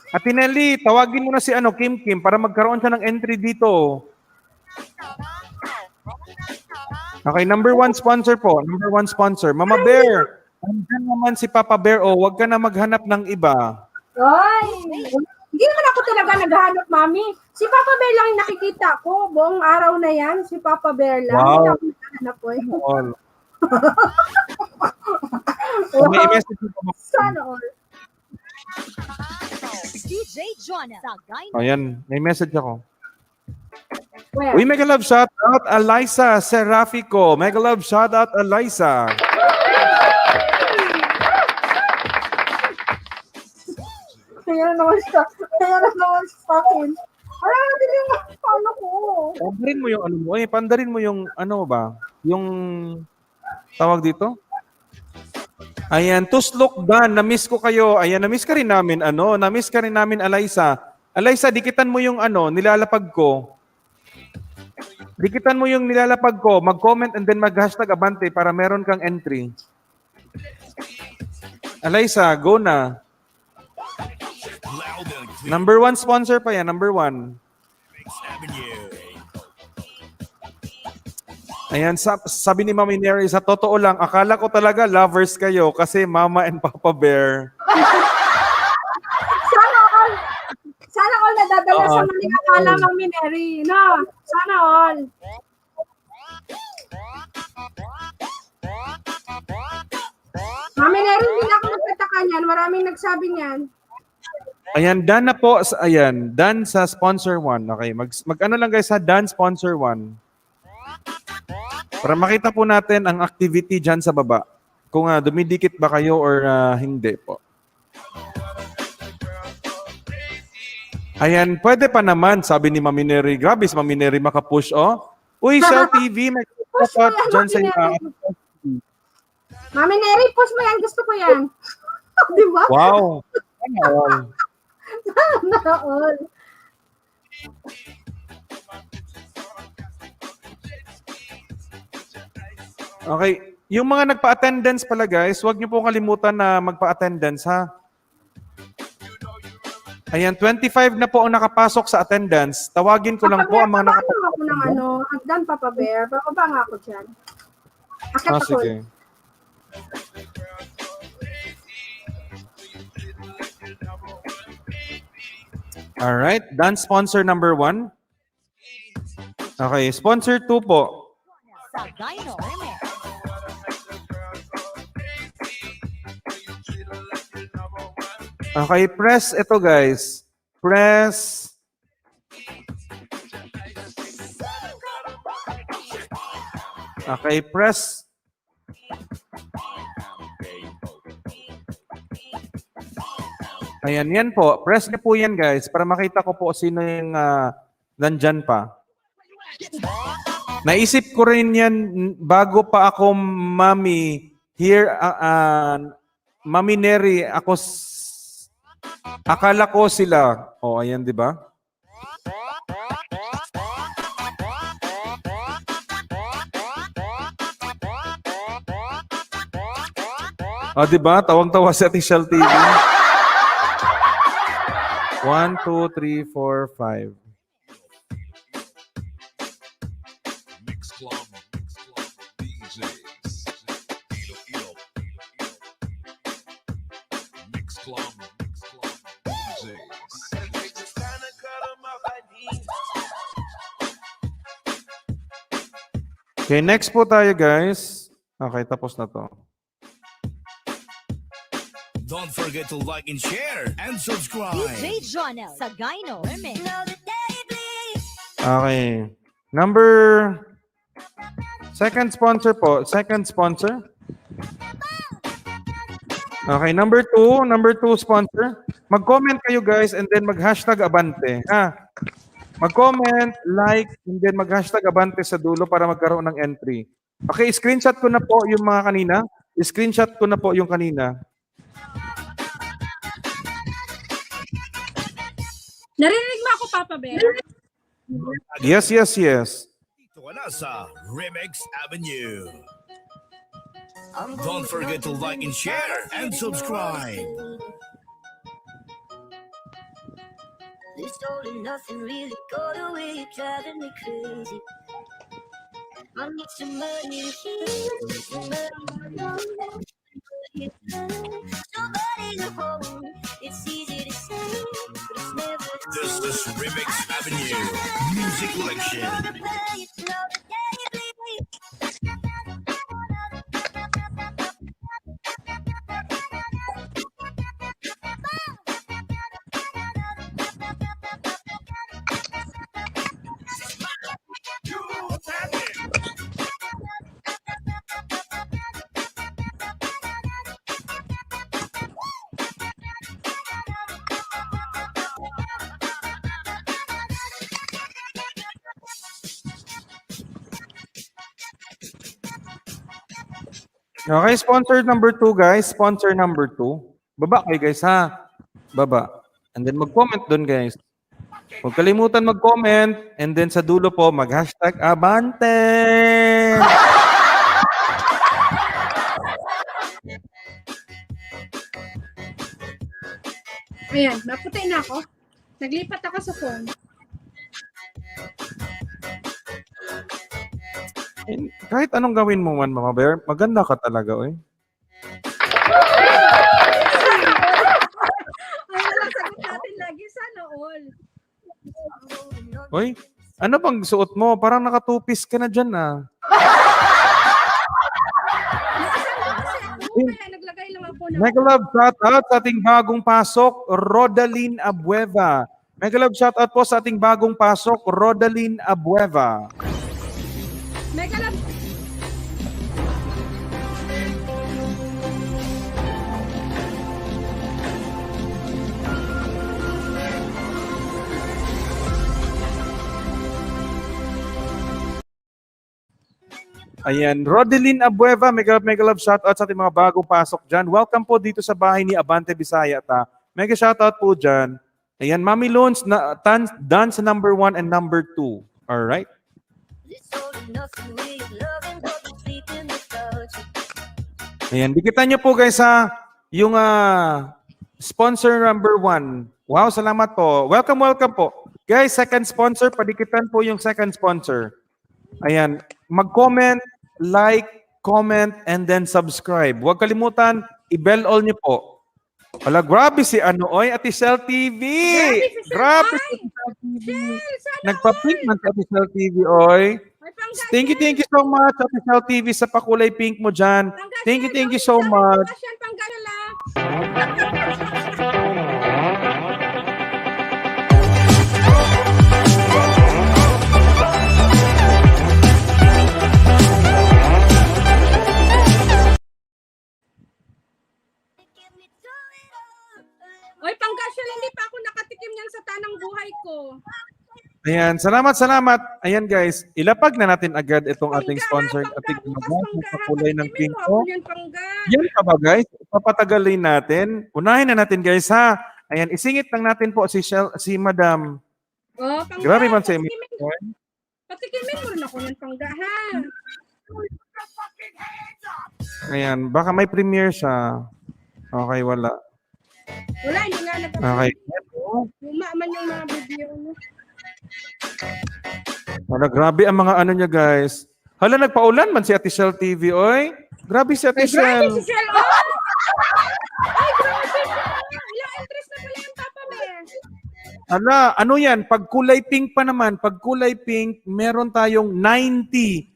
Atinelli, tawagin mo na si Kim para magkaroon siya ng entry dito. Okay, number 1 sponsor po. Number 1 sponsor. Mama Bear. Nandiyan naman si Papa Bear. Oh, wag ka na maghanap ng iba. Ay! Hindi naman ako talaga naghahanap, Mami. Si Papa Bear lang yung nakikita ko. Buong araw na yan, si Papa Bear lang. Wow. Hindi ako naghahanap po eh. All. May message ko. Sana all. DJ Jonah Sagayno. Ayan, may message ako. Where? Uy, mega love shout out Eliza Serafico. Mega love shout out Eliza. Kaya naman siya. Kaya naman sa akin. Wala na din yung ano ko. Pandarin mo yung ano mo. Pandarin mo yung ano ba? Yung tawag dito? Ayan, Tuslok Dan, na-miss ko kayo. Ayan, na-miss ka rin namin, na-miss ka rin namin, Eliza. Eliza, dikitan mo yung nilalapag ko. Dikitan mo yung nilalapag ko. Mag-comment and then mag-hashtag Abante para meron kang entry. Eliza, go na. Loud and clear. Number 1 sponsor pa yan, number 1. Avenue. Ayan, sabi ni Mami Neri, sa totoo lang, akala ko talaga lovers kayo kasi Mama and Papa Bear. Sana all nadadala sa mga akala ng Mineri. No, sana all. Mami Neri, hindi na ako nagtataka niyan. Maraming nagsabi niyan. Ayan, done na po. Ayan, done sa sponsor 1. Okay, mag-ano lang guys sa done sponsor 1. Para makita po natin ang activity dyan sa baba. Kung dumidikit ba kayo or hindi po. Ayan, pwede pa naman, sabi ni Mami Neri. Grabe si Mami Neri makapush, oh. Uy, Shell TV, may Push mo kapot yan, dyan sa Mami iyo. Neri. Mami Neri, push mo yan. Gusto ko yan. Di ba? Wow. Wow. Sana all. Okay, yung mga nagpa-attendance pala guys, huwag niyo po kalimutan na magpa-attendance ha. Ayan, 25 na po ang nakapasok sa attendance. Tawagin ko lang po ang mga nakapasok. Ako ng hagdan, Papa Bear. Bababa nga ako dyan. Akit ako. sige. Alright, dance sponsor number 1. Okay, sponsor 2 po. Sa Dino Remix. Okay, press ito guys. Press. Okay, press. Ayan, yan po. Press niyo po yan guys para makita ko po sino yung nandyan pa. Naisip ko rin yan bago pa ako Mami here, Mami Neri, akala ko sila. O, ayan, di ba? O, di ba? Tawang-tawa si Official TV. 1, 2, 3, 4, 5. Mix Club DJs. Ilo. Mix Club DJs. Okay, next po tayo guys. Okay, tapos na to. Don't forget to like and share and subscribe. DJ Jonel sa Dino Remix. Okay. Number... Second sponsor po. Second sponsor. Okay, number 2. Number 2 sponsor. Mag-comment kayo guys and then mag-hashtag Abante. Mag-comment, like, and then mag-hashtag Abante sa dulo para magkaroon ng entry. Okay, screenshot ko na po yung mga kanina. Screenshot ko na po yung kanina. Narinig mo ako, Papa Bear? Yes. Dito ka na sa Remix Avenue. Don't forget to like and share and subscribe. This all and nothing really got away, you're driving me crazy. I need some money to somebody to hold. It's easy to say, but it's never This is Remix Avenue Music Collection. Okay, sponsor number 2 guys. Sponsor number 2. Baba kayo guys ha. Baba. And then mag-comment dun guys. Huwag kalimutan mag-comment. And then sa dulo po, mag-hashtag Abante! Ayan, naputi na ako. Naglipat ako sa phone. Kahit anong gawin mo man, Mama Bear, maganda ka talaga, oy. Ay, sagot natin lagi. Sana all. Oy, ano bang suot mo? Parang nakatupis ka na dyan, ah. Kaya naglagay lang ako na. Mega love shoutout sa ating bagong pasok, Rodaline Abueva. Mega love shoutout po sa ating bagong pasok, Rodaline Abueva. Mega love. Ayan, Rodeline Abueva, mega love shoutout sa ating mga bagong pasok dyan. Welcome po dito sa bahay ni Abante Bisaya ta. Mega shoutout po dyan. Ayan, Mami Loans, dance number 1 and number 2. Alright? Ayan, dikitan nyo po guys ha, yung sponsor number 1. Wow, salamat po. Welcome, welcome po. Guys, second sponsor, padikitan po yung second sponsor. Ayan, mag-comment, like, comment, and then subscribe. Huwag kalimutan, i-bell all niyo po. Wala, grabe si ano, oy, Ate Shell TV! Grabe si Ate Shell TV! Nagpa-pink man si Ate Shell TV, oy. Thank you so much, Ate Shell TV, sa pakulay pink mo dyan. Thank you so much. Oy, panggasyal, hindi pa ako nakatikim niyan sa tanang buhay ko. Ayan, salamat. Ayan guys, ilapag na natin agad itong ating sponsored ating pakulay ng pink ko. Yan pa ba guys? Papatagalin natin. Unahin na natin guys ha. Ayan, isingit lang natin po si Madam. Oh, pangga. Grabe man sa Patikimin mo rin ako ng pangga ha. Ayan, baka may premiere siya. Okay, wala. Wala, hindi nga nagpapalala. Okay. Luma man yung mga video mo. Wala, grabe ang mga ano niya guys. Hala, nagpaulan man si Ate Shell TV, oy. Grabe si Ate Shell. Grabe si Shell, oh! Ay, grabe siya. Ilang entries na pala yung Papa Bear. Hala, ano yan? Pag kulay pink pa naman, pag kulay pink, meron tayong 90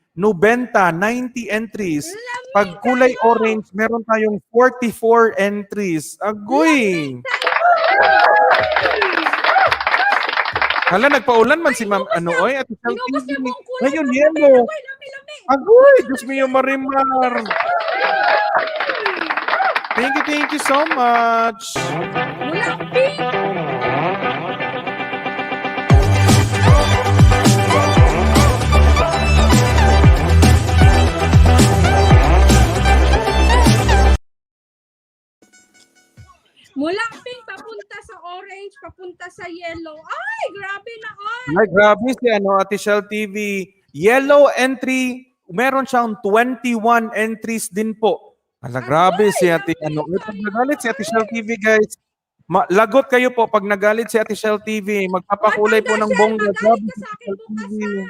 entries. Pag kulay orange, meron tayong 44 entries. Agoy! Hala, nagpaulan man si Ma'am ano, oy, Ate Shell TV. Ngayon, yellow. Agoy, Diyos mio, Marimar. Thank you so much. Walang pink. Mula pink, papunta sa orange, papunta sa yellow. Ay, grabe na ay. Ay, grabe si ano, Ate Shell TV. Yellow entry, meron siyang 21 entries din po. Ala, grabe si Ate ano. Pag nagalit si Ate Shell TV, guys, lagot kayo po pag nagalit si Ate Shell TV. Magpapakulay po ng bongga. Grabe si Ate Shell TV.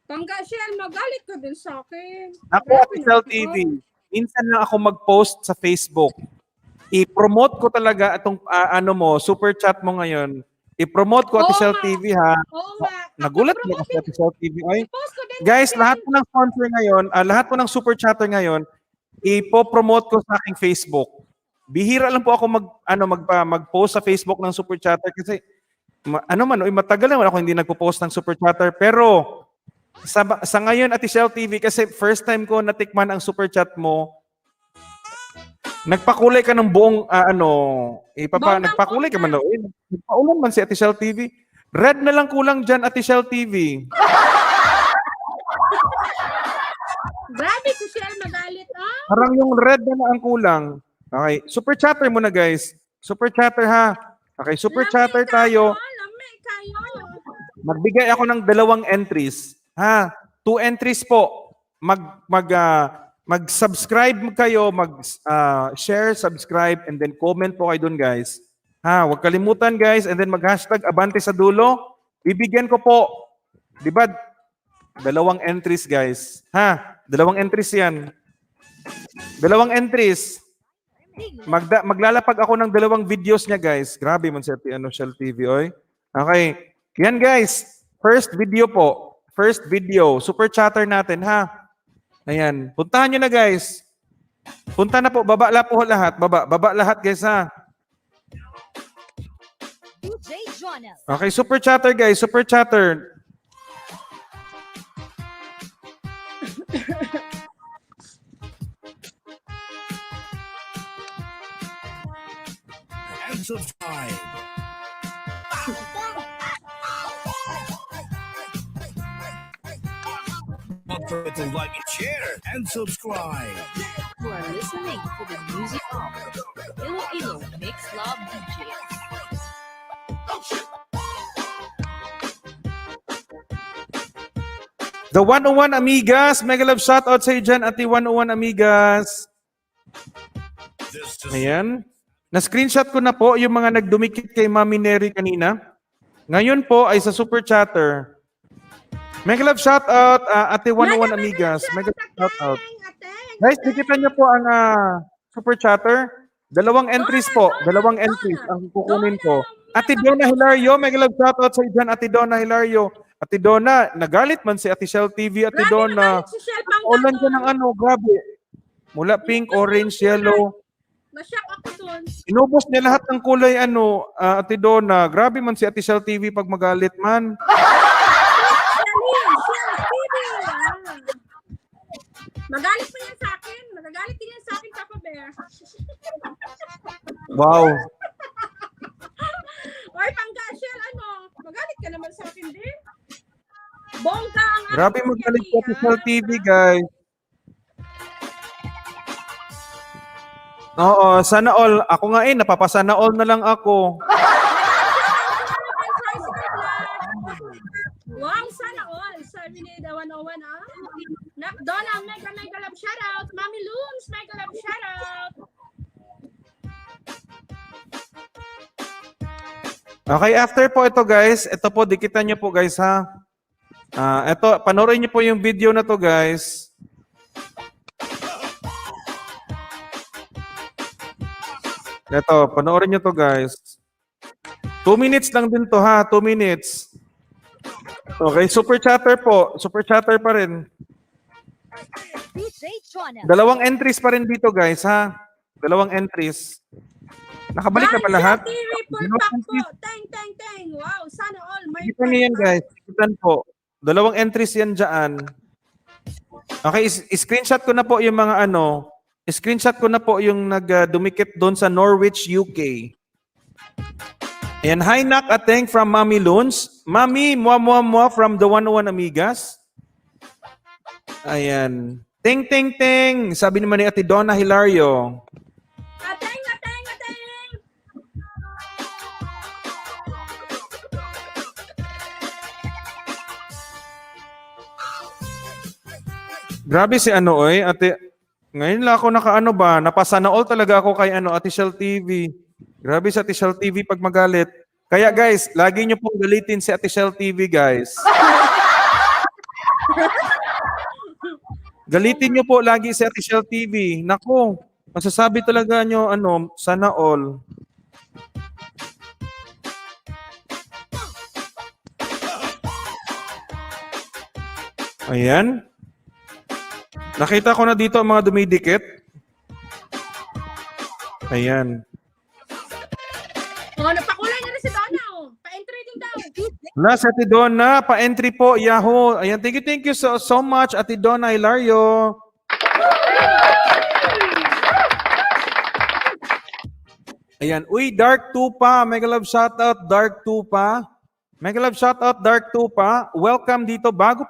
Pangga Shell, magalit ka din sa akin. Ako, Ate Shell TV, minsan lang ako mag-post sa Facebook. I-promote ko talaga itong ano mo, super chat mo ngayon. I-promote ko Ate Oo Shell nga. TV ha. Oo nga. Nagulat mo kasi Ate Shell TV. Ay, I-post ko din. guys, lahat po ng sponsor ngayon, lahat po ng super chatter ngayon, ipo-promote ko sa aking Facebook. Bihira lang po ako mag-post sa Facebook ng super chatter kasi matagal naman ako hindi nagpo-post ng super chatter, pero sa ngayon, Ate Shell TV, kasi first time ko natikman ang super chat mo, nagpakulay ka ng buong, nagpakulay ka man daw. Nagpaulan man si Ate Shell TV. Red na lang kulang dyan, Ate Shell TV. Grabe si Shell, magalit, ah. Parang yung red na ang kulang. Okay, super chatter muna guys. Super chatter ha. Okay, super chatter tayo. Lami kayo. Magbigay ako ng 2 entries. Ha, 2 entries po. Mag-subscribe kayo, share, subscribe, and then comment po kayo dun, guys. Ha, huwag kalimutan, guys, and then mag-hashtag Abante sa dulo. Bibigyan ko po, di ba, 2 entries, guys. Ha, 2 entries yan. 2 entries. Maglalapag ako ng 2 videos niya, guys. Grabe man si Shell TV, oy. Okay. Yan, guys. First video po. First video, super chatter natin, ha? Ayan, puntahan nyo na, guys. Punta na po, baba po lahat. Baba lahat, guys, ha? DJ Jonel. Okay, super chatter, guys. Super chatter. And subscribe. Don't forget to like and share and subscribe. You are listening to the music of Love DJs. The 101 Amigas, mega love shoutout sa iyo dyan, Ate 101 Amigas. This is Ayan. Na-screenshot ko na po yung mga nagdumikit kay Mami Neri kanina. Ngayon po ay sa Super Chatter. Mega love shoutout, Ate 101 Amigas. Mega love shoutout. Guys, dikitan niyo po ang Super Chatter. Dalawang entries po. Dalawang entries ang kukunin ko. Ate Donna Hilario, mega love shoutout sa iyo dyan, Ate Donna Hilario. Ate Donna, nagalit man si Ate Shell TV, Ate Donna. Ulan ka ng ano, grabe. Mula pink, orange, yellow. Nasyak ako dun. Inubos niya lahat ng kulay, Ate Donna. Grabe man si Ate Shell TV pag magalit man. Magalit pa yan sa akin. Magagalit din yan sa akin, Papa Bear. Wow. Oy, Pangga-Shell, magalit ka naman sa akin din. Bongga ang Grabe magalit si Ate Shell TV, guys. Oo, sana all. Ako nga napapasana all na lang ako. Wow, sana all. Sabi ni The 101, Donna, mega love shoutout. Mami Loons, mega love shoutout. Okay, after po ito, guys. Ito po, dikitan nyo po, guys, ha. Ito, panoorin nyo po yung video na to, guys. Ito, panoorin nyo to, guys. 2 minutes lang din to, ha. 2 minutes. Okay, super chatter po. Super chatter pa rin. DJ Jonah. Dalawang entries pa rin dito, guys, ha. Dalawang entries. Nakabalik na ba lahat? Full pack po. Teng. Wow, sana all. May Dito niyo yan, guys. Dikitan po. Dalawang entries yan dyan. Okay, screenshot ko na po yung mga screenshot ko na po yung nagdumikit doon sa Norwich, UK. Ayan, hi Nak Ateng from Mami Loons. Mami, mua from the 101 Amigas. Ayan. Ting. Sabi naman ni Ate Donna Hilario. Ateng. Grabe si Ate. Ngayon lang ako napasana all talaga ako kay Ate Shell TV. Grabe si Ate Shell TV pag magalit. Kaya guys, lagi niyo pong galitin si Ate Shell TV, guys. Galitin niyo po lagi si Ate Shell TV. Nako, masasabi talaga niyo sana all. Ayan. Nakita ko na dito ang mga dumidikit. Ayan. Napakulay na rin si Donna. Pa-entry din daw. Last, Ate Donna, pa-entry po, Yahoo. Ayan, thank you so much, Ate Donna Hilario. Ayan, uy, Dark Tupa, mega love shoutout, Dark Tupa. Mega love shoutout, Dark Tupa. Welcome dito, bago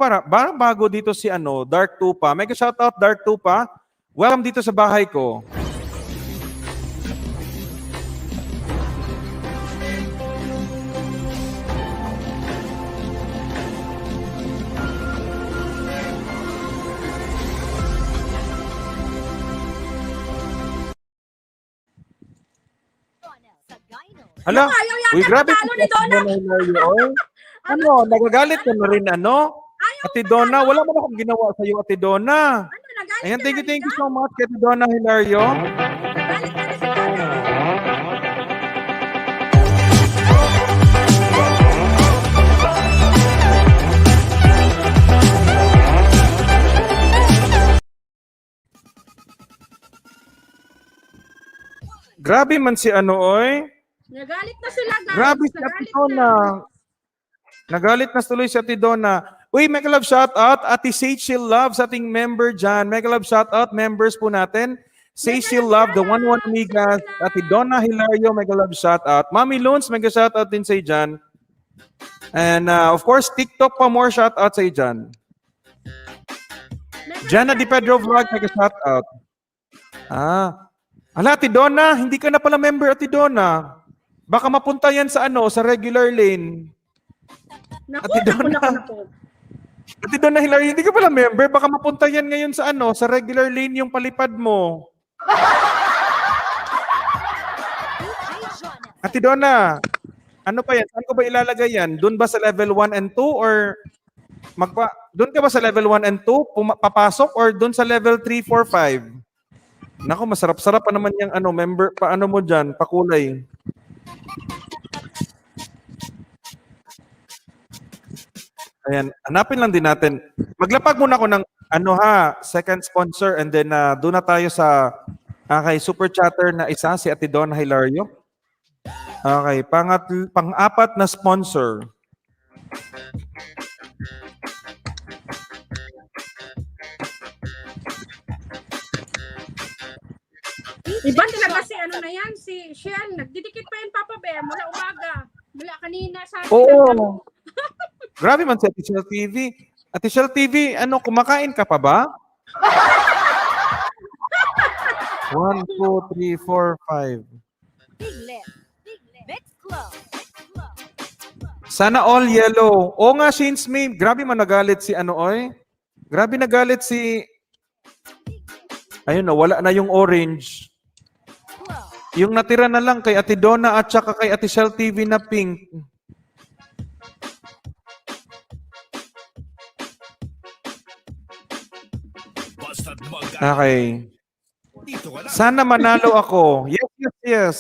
dito si Dark Tupa. Mega shoutout, Dark Tupa. Welcome dito sa bahay ko. Hala, Ayaw yata uy, grabe matalo ni Donna. Nagagalit ka na rin, Ate Donna, wala man akong ginawa sa iyo, Ate Donna. Nagalit Ayan, ka na thank you rin so much, Ate Donna Hilario. Nagalit ka na si Donna. Grabe man si oy. Nagalit na sila, guys. Grabe si Ate Donna. Nagalit na tuloy si Ate Donna. Uy, mega love shoutout, Ate Sage Love sa ating member dyan. Mega love shoutout, members po natin. Sage Love, the 101 Amigas, Ate Donna Hilario, mega love shoutout. Mami Loons, mega shoutout din sa dyan. And of course, TikTok pa more shoutout sa dyan. Jana Di Pedro Vlog, mega shoutout. Ala, Ate Donna, hindi ka na pala member, Ate Donna. Baka mapunta yan sa sa regular lane. Naku, Ate naku, Donna. naku. Ate Donna Hilary, hindi ka pala member. Baka mapunta yan ngayon sa sa regular lane yung palipad mo. Ate Donna, ano pa yan? Saan ko ba ilalagay yan? Doon ba sa level 1 and 2 or doon ka ba sa level 1 and 2 papasok or doon sa level 3, 4, 5? Nako, masarap-sarap pa naman yung member, paano mo dyan, pakulay. Ayan, hanapin lang din natin. Maglapag muna ako ng second sponsor and then doon na tayo sa kay super chatter na isa, si Ate Donna Hilario. Okay, pang-apat na sponsor. Iba talaga si na yan, si Shell. Nagdidikit pa yung Papa Bear mula umaga. Mula kanina sa akin. Oo. Grabe man si Ate Shell TV. Ate Shell TV, kumakain ka pa ba? 1, 2, 3, 4, 5. Piglet. Mix Club. Sana all yellow. Oo nga, Shane's May. Grabe man nagalit si oy. Grabe nagalit si... Ayun na, wala na yung orange. Yung natira na lang kay Ate Donna at saka kay Ate Shell TV na pink. Basta't mag- Okay. Dito ka lang. Sana manalo ako. Yes, yes, yes.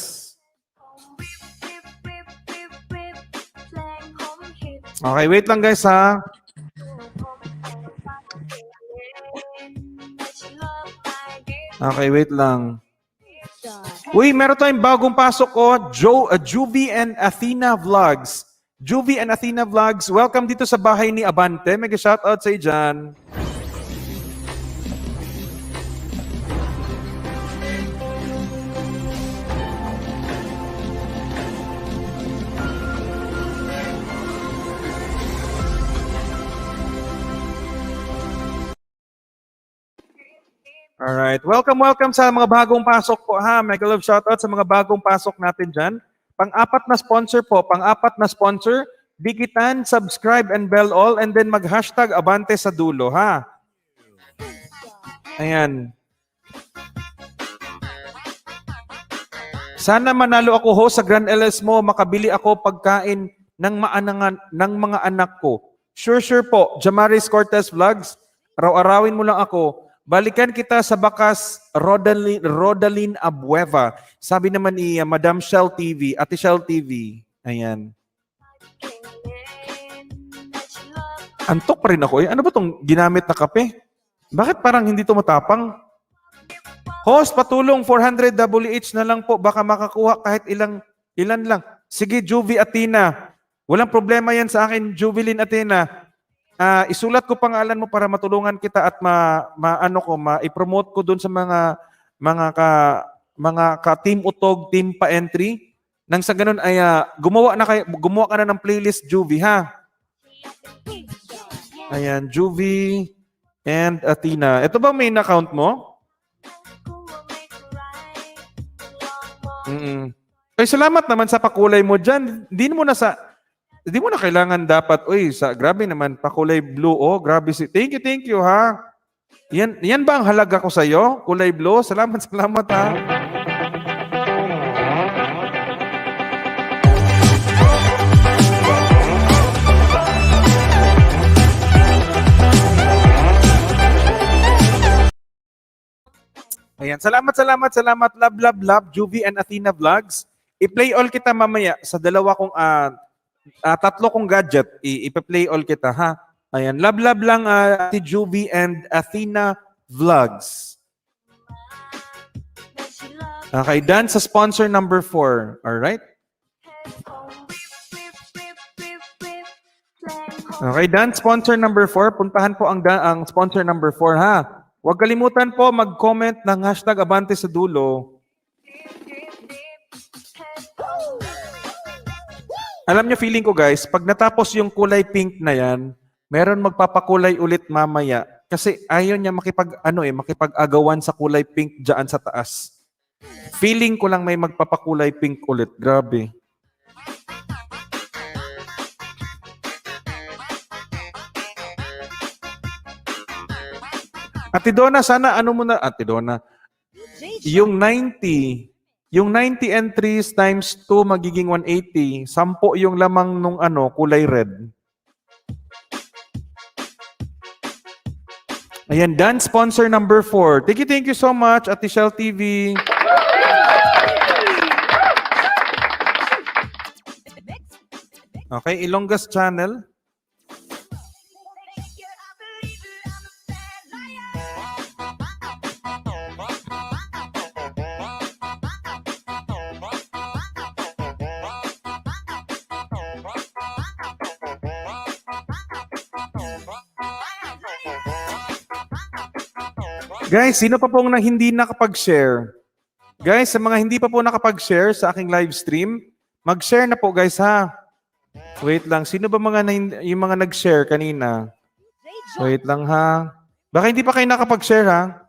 Okay, wait lang guys ha. Okay, wait lang. Uy, meron tayong bagong pasok Juvie and Athena Vlogs. Juvie and Athena Vlogs, welcome dito sa bahay ni Abante. Mega shoutout sa dyan. Alright. Welcome sa mga bagong pasok po ha. Mega love shoutout sa mga bagong pasok natin dyan. Pang-apat na sponsor, dikitan, subscribe, and bell all, and then mag-hashtag Abante sa dulo ha. Ayan. Sana manalo ako ho sa Grand LS mo, makabili ako pagkain ng mga anak ko. Sure po. Jamaris Cortez Vlogs, araw-arawin mo lang ako. Balikan kita sa bakas Rodalyn Abueva. Sabi naman ni Madam Shell TV, Ate Shell TV. Ayan. Antok pa rin ako. Ano ba itong ginamit na kape? Bakit parang hindi ito matapang? Host, patulong 400 WH na lang po. Baka makakuha kahit ilan lang. Sige, Juvie Athena. Walang problema yan sa akin, Juvilin Athena. Isulat ko pangalan mo para matulungan kita at ma-promote ko doon sa mga ka-team utog, team pa-entry. Nang sa ganun ay gumawa ka na ng playlist, Juvie, ha? Ayan, Juvie and Athena. Ito ba main account mo? Ay, salamat naman sa pakulay mo dyan. Hindi mo na kailangan dapat, grabe naman, pakulay blue, grabe thank you, ha? Yan ba ang halaga ko sa'yo? Kulay blue? Salamat, ha? Ayan, salamat, love, Juvie and Athena Vlogs. I-play all kita mamaya sa tatlo kong gadget, ipa-play all kita, ha? Ayan, love lang Ate Juvie and Athena Vlogs. Okay, done sa sponsor number 4. Alright? Okay, done. Sponsor number 4. Puntahan po ang sponsor number 4, ha? Huwag kalimutan po mag-comment ng hashtag Abante sa dulo. Alam nyo, feeling ko guys, pag natapos yung kulay pink na yan, meron magpapakulay ulit mamaya. Kasi ayaw niya makipag-agawan sa kulay pink dyan sa taas. Feeling ko lang may magpapakulay pink ulit. Grabe. Ate Donna, sana ano mo na, Ate Donna, yung 90 entries times 2 magiging 180. 10 yung lamang nung kulay red. Ayan, dance sponsor number 4. Thank you so much, Ate Shell TV. Okay, Ilonggas Channel. Guys, sino pa pong hindi nakapag-share? Guys, sa mga hindi pa po nakapag-share sa aking live stream, mag-share na po guys ha. Wait lang, sino ba yung mga nag-share kanina? Wait lang ha. Baka hindi pa kayo nakapag-share ha?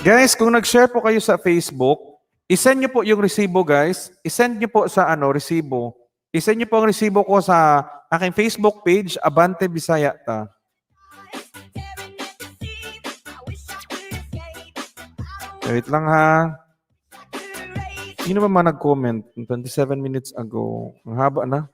Guys, kung nag-share po kayo sa Facebook, isend nyo po yung resibo guys. Isend nyo po sa resibo. Isend nyo po ang resibo ko sa aking Facebook page, Abante Bisaya Ta. Wait lang ha. Sino ba man nag-comment 27 minutes ago? Ang haba na.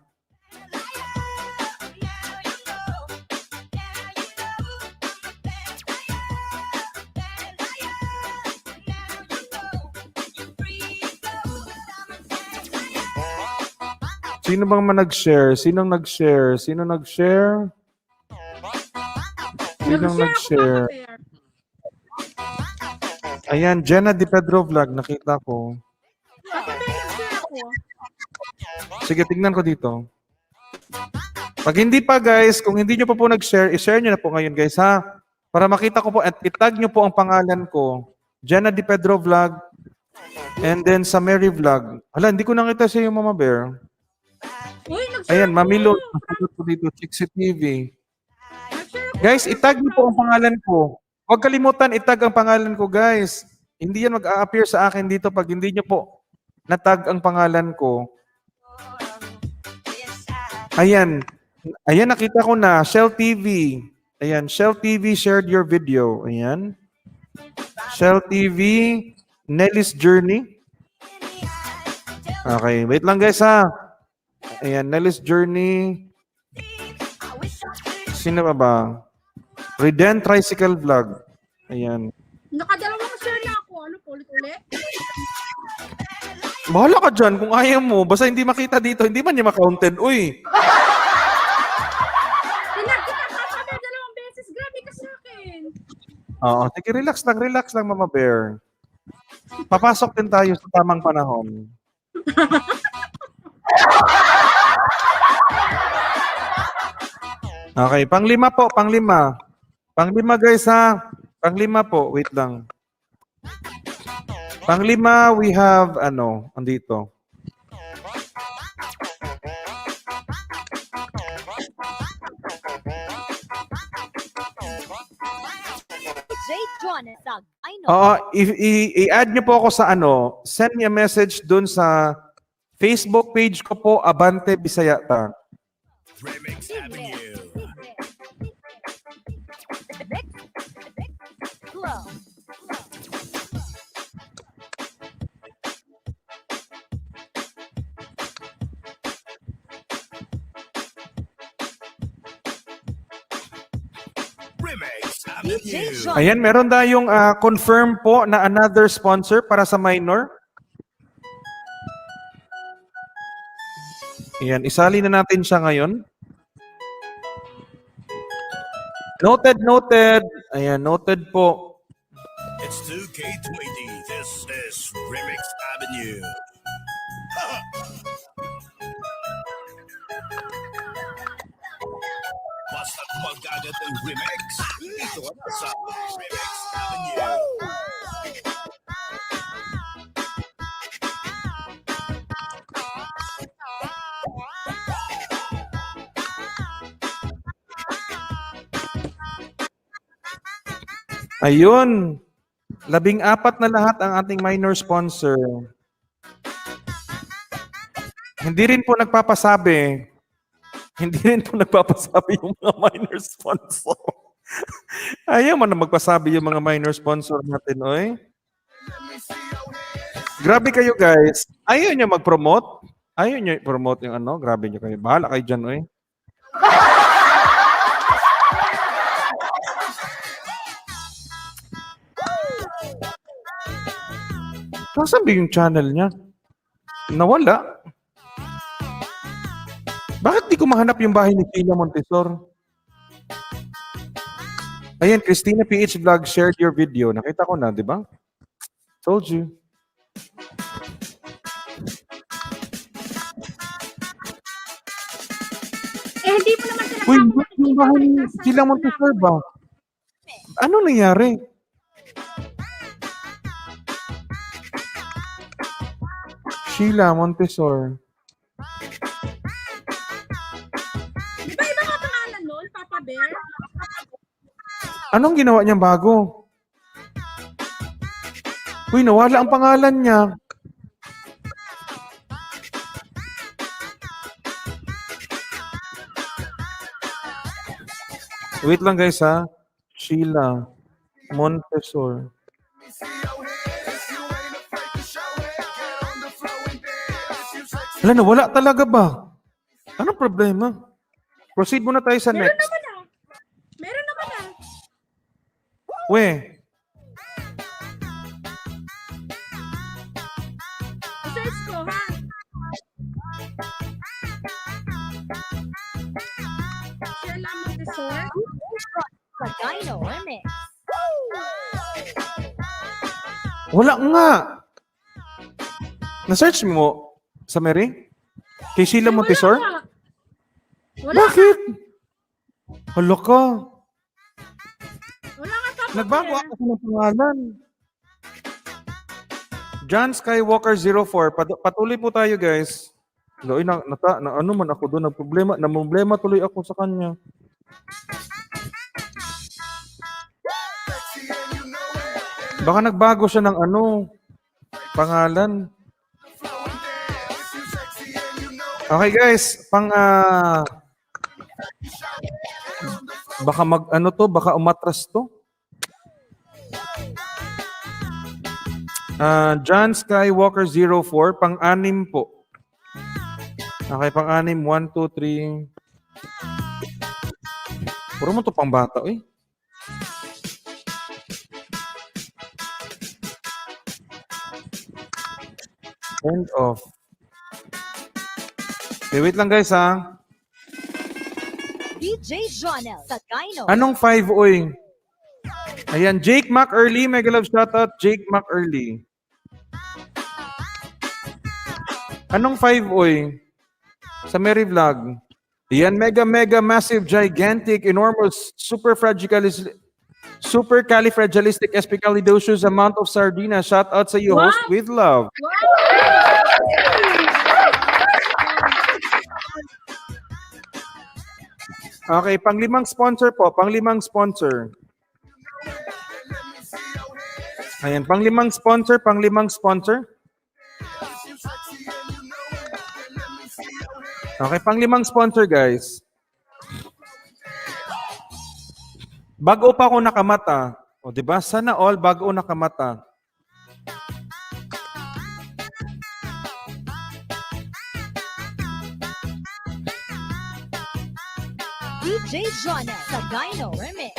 Sino bang nag-share? Sinong nag-share? Sino nag-share? Sinong nag-share? Ayan, Jenna Di Pedro Vlog. Nakita ko. Sige, tignan ko dito. Pag hindi pa guys, kung hindi nyo pa po nag-share, i-share nyo na po ngayon guys ha. Para makita ko po at itag nyo po ang pangalan ko. Jenna Di Pedro Vlog. And then sa Mary Vlog. Hala, hindi ko nakita siya yung Mama Bear. Ayan, Mamilo. Ko dito, Chixie TV. Guys, itag niyo po ang pangalan ko. Huwag kalimutan, itag ang pangalan ko, guys. Hindi yan mag-a-appear sa akin dito pag hindi niyo po natag ang pangalan ko. Ayan. Ayan, nakita ko na. Shell TV. Ayan, Shell TV shared your video. Ayan. Shell TV, Nelly's Journey. Okay, wait lang guys ha. Ayan, Nelly's Journey. Sino ba? Reden Tricycle Vlog. Ayan. Nakadalawang share na ako. Ano po, ulit-ulit? Bahala ka dyan kung ayaw mo. Basta hindi makita dito, hindi man niya ma-counted. Uy! Pinagkita ka sabi dalawang beses. Grabe ka sa akin. Oo, sige, relax lang, Mama Bear. Papasok din tayo sa tamang panahon. Okay, panglima po, panglima. Panglima guys ha. Panglima po, wait lang. Panglima, we have, andito. Oo, i-add nyo po ako sa send me a message dun sa Facebook page ko po, Abante Bisaya Ta. Remix Avenue. Remix Avenue. Ayan, meron tayong confirm po na another sponsor para sa minor. Ayan, isali na natin siya ngayon. Noted. Ayan, noted po. It's 2K20. This is Remix Avenue. Basta kumagana. Agatin Remix. Dito na sa Remix Avenue. Ayun. 14 na lahat ang ating minor sponsor. Hindi rin po nagpapasabi. Hindi rin po nagpapasabi yung mga minor sponsor. Ayaw man na magpasabi yung mga minor sponsor natin, oy. Grabe kayo, guys. Ayaw nyo mag-promote. Ayaw nyo promote yung ano. Grabe nyo kayo. Bahala kayo dyan, oy. Kasabi yung channel niya. Nawala. Bakit di ko mahanap yung bahay ni Tina Montesor? Ayan, Christina PH Vlog shared your video. Nakita ko na, di ba? Told you. Hindi mo naman sila Uy, yung bahay ni Tina Montesor ba? Ano nangyari? Sheila Montesor. Di ba iba nga pangalan nun, Papa Bear? Anong ginawa niyang bago? Uy, nawala ang pangalan niya. Wait lang guys ha. Sheila Montesor. Hala, nawala talaga ba? Anong problema? Proceed muna tayo sa Meron next. naman ah. Meron naman ah. We, Search ko ha. Sheila Montesor. Sagino Remix. wala nga. Na-search mo sa Mary? Kay Sheila Montesor? Wala. Bakit? Hala ka. Wala nga Papa Nagbago Bear. ako ng pangalan. John Skywalker 04. Patuloy po tayo, guys. Loy, ano man ako doon. Na-problema tuloy ako sa kanya. Baka nagbago siya ng ano, pangalan. Okay, guys. Baka baka umatras to. John Skywalker 04, pang-anim po. Okay, pang-anim, 1, 2, 3. Puro mo to pang bata, eh. End of. Okay, wait lang guys ha. DJ Jonel Sagino. Anong 5, oy? Ayan, Jake McEarly. Mega love shoutout, Jake McEarly. Anong 5, oy? Sa Mary Vlog. Ayan, mega, massive, gigantic, enormous, supercalifragilisticexpialidocious amount of sardina. Shoutout sa iyo, host with love. Okay, pang-limang sponsor po. Pang-limang sponsor. Ayan, pang-limang sponsor. Okay, pang-limang sponsor, guys. Bago pa ako nakamata. O, di ba? Sana all bago nakamata. DJ Jonel Sagino Remix.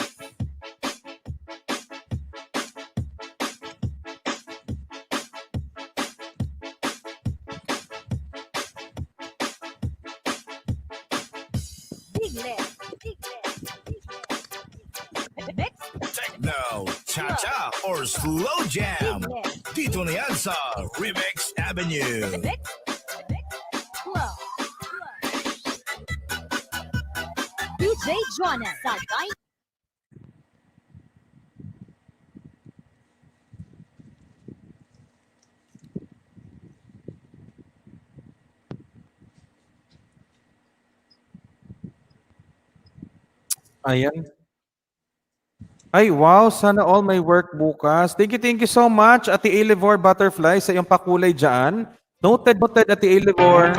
Big Lip. Mix. Techno, cha-cha, or slow jam. Big Lip. Dito na yan sa Remix Avenue. Mix. Flow. DJ DJ Joanna Sagay. Ayan. Ay, wow. Sana all may work bukas. Thank you so much, Ate Elivor Butterfly, sa iyong pakulay dyan. Noted, Ate Elivor.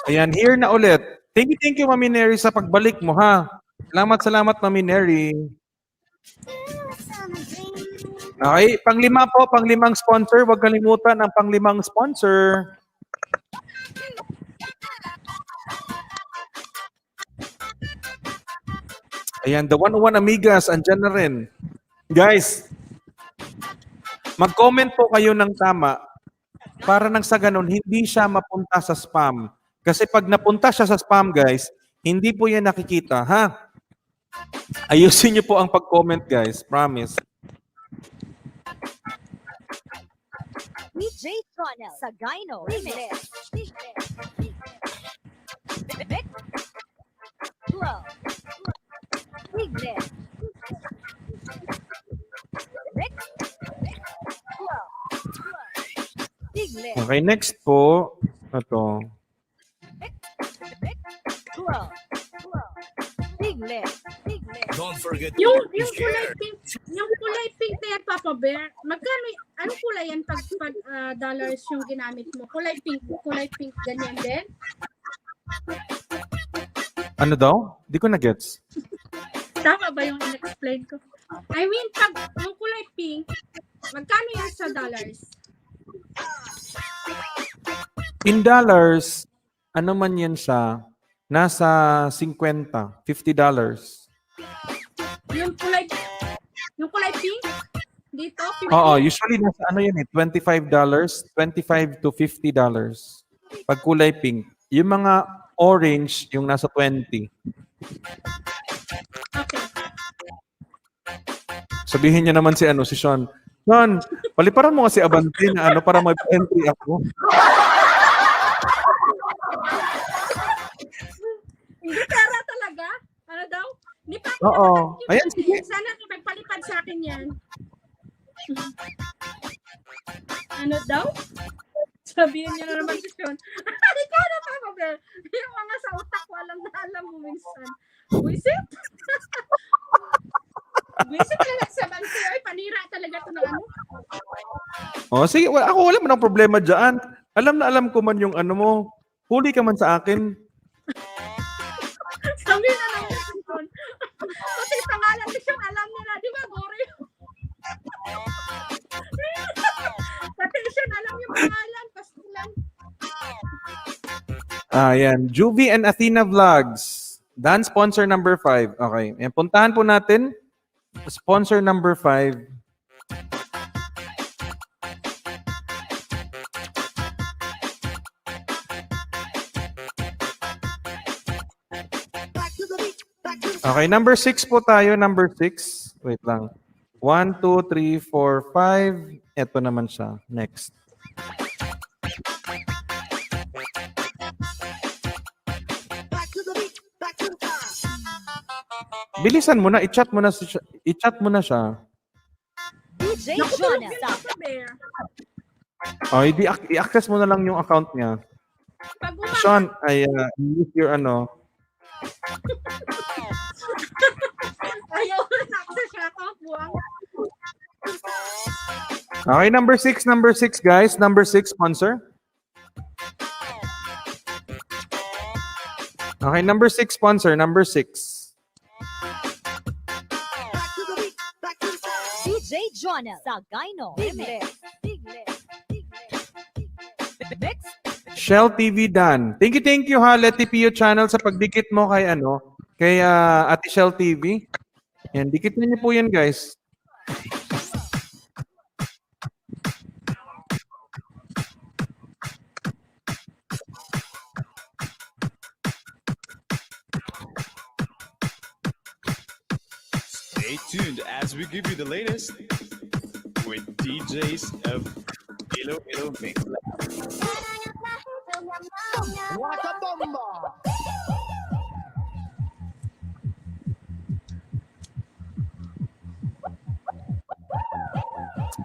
Ayan, here na ulit. Thank you, Mami Neri, sa pagbalik mo, ha? Salamat, Mami Neri. Okay, panglimang sponsor. Huwag kalimutan ang panglimang sponsor. Ayan, the 101 Amigas, andyan na rin. Guys, mag-comment po kayo ng tama para nang sa ganun, hindi siya mapunta sa spam. Kasi pag napunta siya sa spam, guys, hindi po yan nakikita, ha? Ayusin niyo po ang pag-comment, guys. Promise. DJ Joanna Sagayno. Remix. Flow. Remix. Okay, next po. Ito. Don't forget to Yung share. kulay pink na yan, Papa Bear, magkano, anong kulay yan pag dollars yung ginamit mo? Kulay pink, ganyan din? Ano daw? Di ko na-gets. Tama ba yung in-explain ko? I mean, pag yung kulay pink, magkano yan sa dollars? In dollars, ano man yan siya, nasa 50, $50. Yung kulay pink? Dito? 50? Oo, usually nasa ano yan eh, $25, $25 to $50. Pag kulay pink. Yung mga orange, yung nasa 20. Okay. Sabihin niya naman si Sean, Sean, paliparan mo kasi Abante na para mag-entry ako. Hindi pera talaga? Ano daw? Hindi pa ako Oo. nakapag-give Ayan, kasi. sige. Sana magpalipad sa akin yan. Ano daw? Sabihin niya na naman si Sean. Ikaw na pa, Mabel. Yung mga sa utak ko, alam na alam mo minsan. Wisit? Wisit talaga sa bansi. Ay, panira talaga ito ng ano. Oh, sige, ako wala man ang problema diyan. Alam na alam ko man yung ano mo. Huli ka man sa akin. Sabi na lang si Sean. Kasi pangalan ni Sean, alam nila. Di ba, Gori? Pati Sean, alam yung pangalan. Pastulan. Yan. Juvie and Athena Vlogs. Dance sponsor number 5. Okay. Yan, puntahan po natin. Sponsor number 5. Okay, number 6 po tayo. Number 6. Wait lang. 1, 2, 3, 4, 5. Ito naman siya. Next. Bilisan mo na, i-chat mo na siya. DJ Naku, tulog Joanna yun, Sagay. Papa Bear. Oh, i-access mo na lang yung account niya. Pag Sean, use your ayaw na ako siya ako, buwang. Okay, number 6, guys. Number 6, sponsor. Okay, number 6, sponsor. Number 6. DJ Joanna Sagayno. Remix. Shell TV Dan. Thank you ha, Letty Pio Channel sa pagdikit mo kay kay Ate Shell TV. Yan, dikit niyo po yan, guys. Stay tuned as we give you the latest with DJs of Iloilo Mix Lab.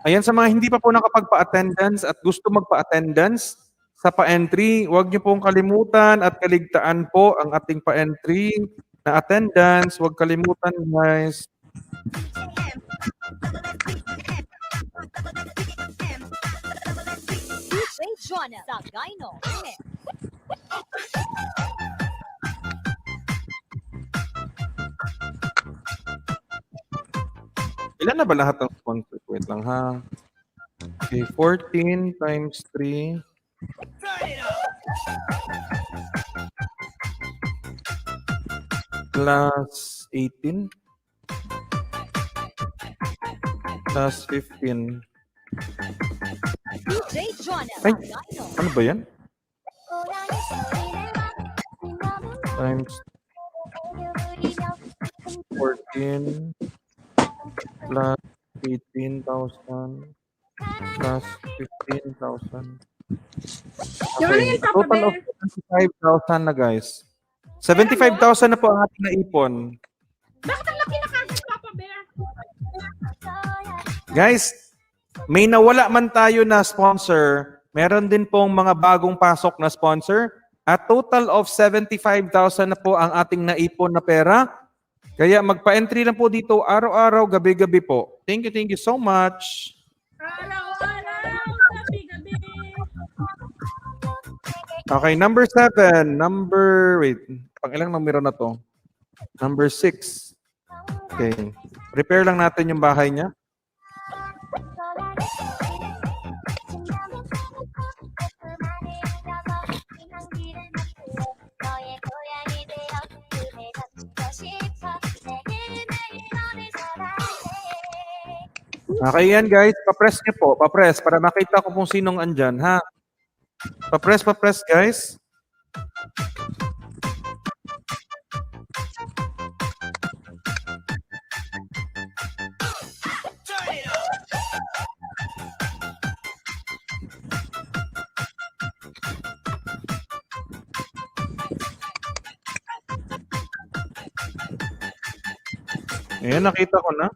Ayan, sa mga hindi pa po nakapagpa-attendance at gusto magpa-attendance sa pa-entry, huwag niyo pong kalimutan at kaligtaan po ang ating pa-entry na attendance. Huwag kalimutan, guys. DJ Jonah Sagayno. Ilan na ba lahat ng sponsor? Wait lang ha. Okay, 14 times 3. Plus 18. Plus 15. DJ Jonah Ay, Sagayno. ano ba yan? Times 14 plus 18,000 plus 15,000. Yung ano yun, Papa Total Bear? of 75,000 na, guys. 75,000 na po ang ating naipon. Bakit ang laki na kagad, Papa Bear? Guys, may nawala man tayo na sponsor, meron din pong mga bagong pasok na sponsor. At total of 75,000 na po ang ating naipon na pera. Kaya magpa-entry lang po dito araw-araw, gabi-gabi po. Thank you so much. Araw-araw, gabi-gabi. Okay, number 7. Wait, pang ilang numero na to? Number 6. Okay. Repair lang natin yung bahay niya. Okay yan, guys. Pa-press niyo po. Pa-press para makita ko kung sinong andyan, ha? Pa-press, guys. Ayan, nakita ko na.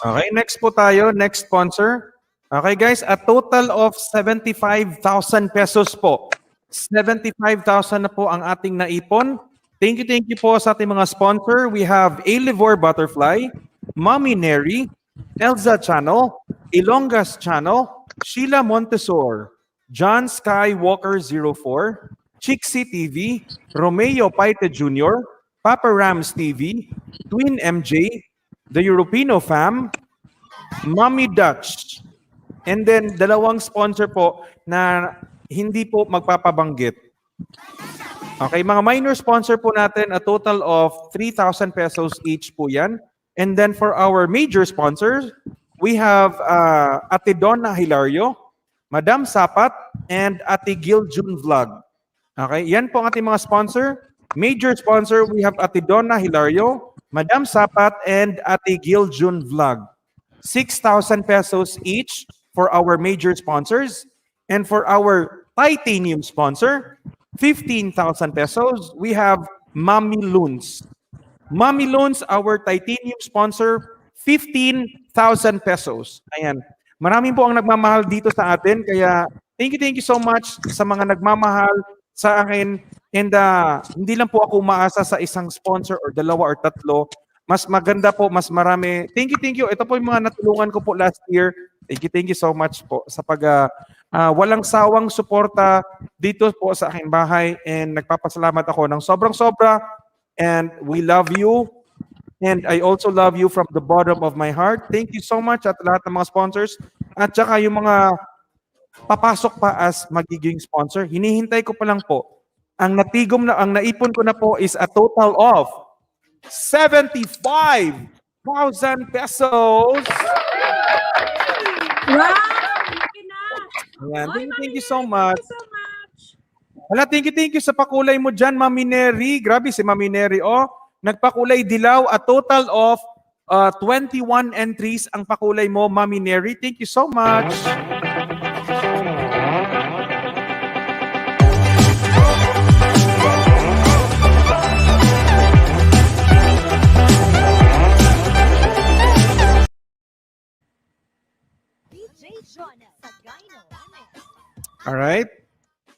Okay, next po tayo. Next sponsor. Okay guys, a total of 75,000 pesos po. 75,000 na po ang ating naipon. Thank you po sa ating mga sponsor. We have Alivor Butterfly, Mommy Neri, Elza Channel, Ilongas Channel, Sheila Montesor, John Skywalker 04, Chixie TV, Romeo Paite Jr., Papa Rams TV, Twin MJ, The Europino Fam, Mommy Dutch, and then dalawang sponsor po na hindi po magpapabanggit. Okay, mga minor sponsor po natin, a total of 3,000 pesos each po yan. And then for our major sponsors, we have Ate Donna Hilario, Madam Sapat, and Ate Gil June Vlog. Okay, yan po ang ating mga sponsor. Major sponsor, we have Ate Donna Hilario, Madam Sapat, and Ate Gil June Vlog. 6,000 pesos each for our major sponsors. And for our titanium sponsor, 15,000 pesos, we have Mami Loons. Mami Loons, our titanium sponsor, 15,000 pesos. Ayan. Maraming po ang nagmamahal dito sa atin. Kaya thank you so much sa mga nagmamahal sa akin. And hindi lang po ako umaasa sa isang sponsor or dalawa or tatlo. Mas maganda po, mas marami. Thank you. Ito po yung mga natulungan ko po last year. Thank you so much po sa walang sawang suporta dito po sa aking bahay, and nagpapasalamat ako ng sobrang-sobra, and we love you, and I also love you from the bottom of my heart. Thank you so much at lahat ng mga sponsors, at saka yung mga papasok pa as magiging sponsor. Hinihintay ko pa lang po. Ang naipon ko na po is a total of 75,000 pesos. Wow! Laki na! Ayan, Oy, thank you Mami so Neri, much. Thank you so much! Hala, thank you sa pakulay mo dyan, Mami Neri. Grabe si Mami Neri. Oh, nagpakulay dilaw, a total of 21 entries ang pakulay mo, Mami Neri. Thank you so much. DJ Jonah Sagayno. Alright.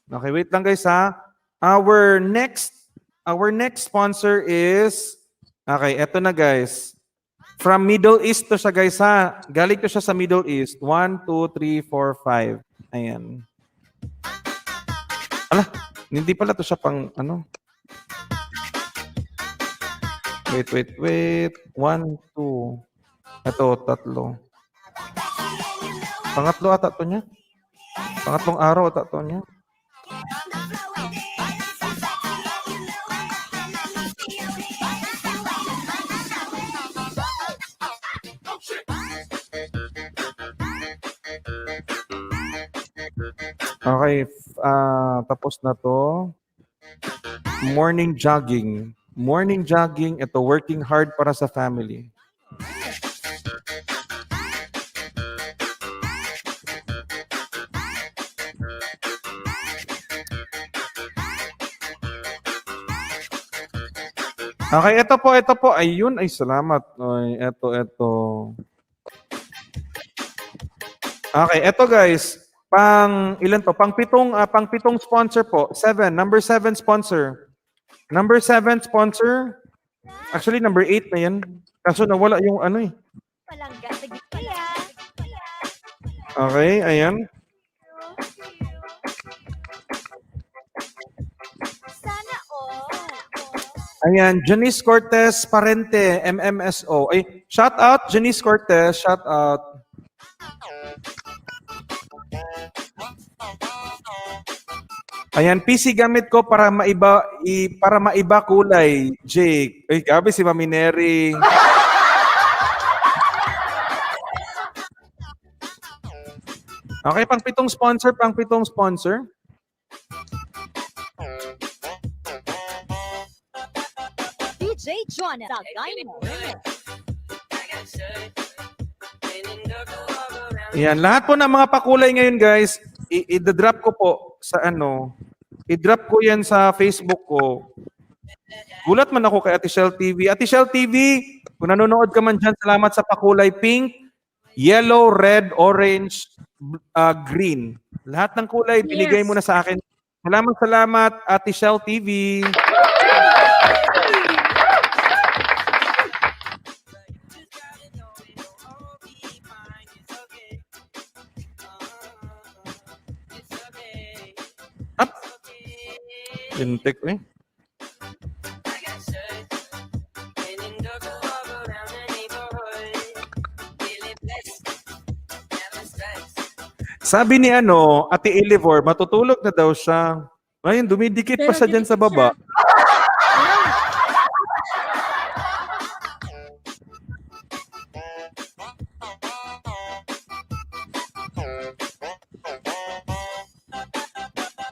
Okay, wait lang guys ha. Our next sponsor is, okay, eto na guys. From Middle East to siya guys ha. Galing to siya sa Middle East. 1, 2, 3, 4, 5. Ayan. Ala, hindi pala to siya pang ano. Wait. 1, 2. Ito, 3. Pangatlo ata to niya. Pangatlong araw ata to niya. Okay, tapos na to. Morning jogging. Morning jogging, ito working hard para sa family. Okay, ito po. Ayun, ay salamat. Ay, ito. Okay, ito guys. Ilan to? Pang pitong sponsor po. 7. Number 7 sponsor. Number 7 sponsor. Actually, number 8 na yan. Kaso nawala yung ano eh. Palangga sa gitya. Okay, ayan. Sana all. Ayan, Janice Cortez Parente, MMSO. Ay, shout out, Janice Cortez. Shout out. Ayan, PC gamit ko para maiba kulay, Jake. Ay, gabi si Mami Neri. Okay, pang pitong sponsor. DJ Jonah Sagayno. Ayan, lahat po ng mga pakulay ngayon, guys, i-drop ko po sa i-drop ko yan sa Facebook ko. Gulat man ako kay Ate Shell TV. Ate Shell TV, kung nanonood ka man dyan, salamat sa pakulay pink, yellow, red, orange, green. Lahat ng kulay, binigay mo na sa akin. Salamat, Ate Shell TV. Up. Lintik eh. Sabi ni Ate Elivor, matutulog na daw siya. Ngayon, dumidikit pa siya dyan sa baba.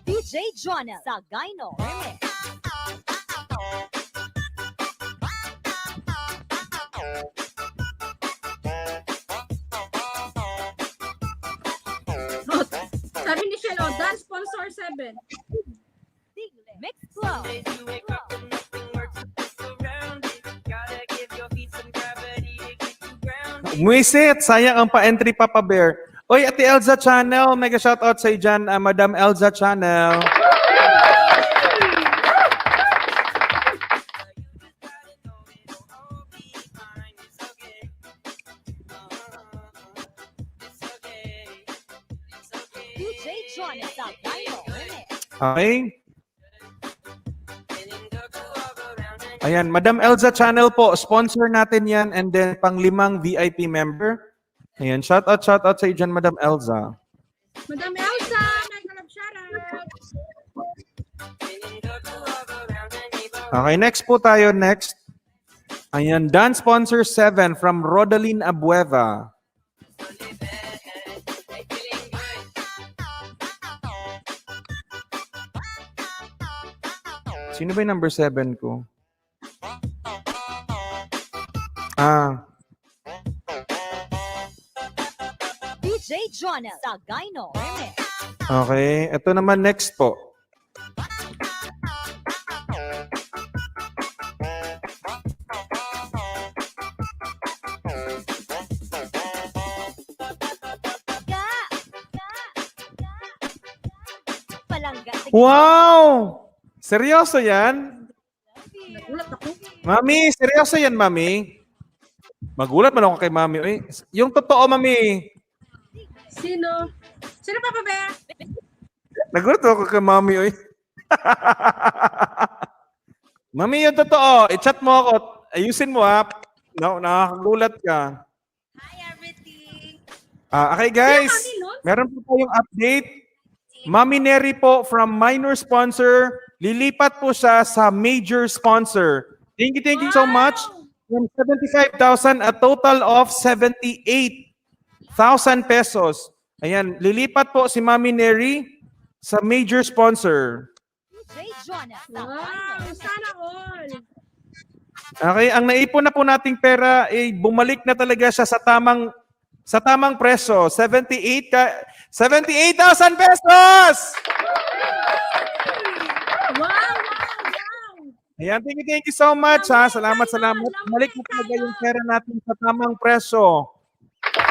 DJ Jonah Sagayno. Sabi ni Shelo, dance sponsor 7. Mix Flow. Mwisit, sayang ang pa-entry Papa Bear. Oy, Ate Elza Channel, mega shoutout sa dyan, Madam Elza Channel. DJ Jonah Sagayno. Okay? Ayan, Madam Elza Channel po, sponsor natin yan and then pang 5 VIP member. Ayan, shout out sa dyan, Madam Elza. Madam Elsa, mega love shoutout. Okay, next po tayo. Next. Ayan, dance sponsor 7 from Rodaline Abueva. Sino ba yung number 7 ko? DJ Jonah Sagayno Remix. Okay. Ito naman next po. Palangga. Wow! Seryoso yan? Nagulat ako. Mami, seryoso yan, Mami? Magulat man ako kay Mami. Uy, yung totoo, Mami. Sino? Sino pa ba? Nagulat ako kay Mami, uy. Mami, yung totoo. I-chat mo ako. Ayusin mo, ha. No, nakakagulat ka. Hi, everything. Okay, guys. Meron po tayong update. Mami Neri po from minor sponsor. Lilipat po siya sa major sponsor. Thank you so much. From 75,000, a total of 78,000 pesos. Ayan, lilipat po si Mami Neri sa major sponsor. DJ Jonah Wow, Sagayno. sana all. Okay, ang naipon na po nating pera ay bumalik na talaga siya sa tamang presyo. 78,000 pesos! Wow. Ayan, thank you so much, ha. Salamat. Bumalik na talaga yung pera natin sa tamang presyo. Ang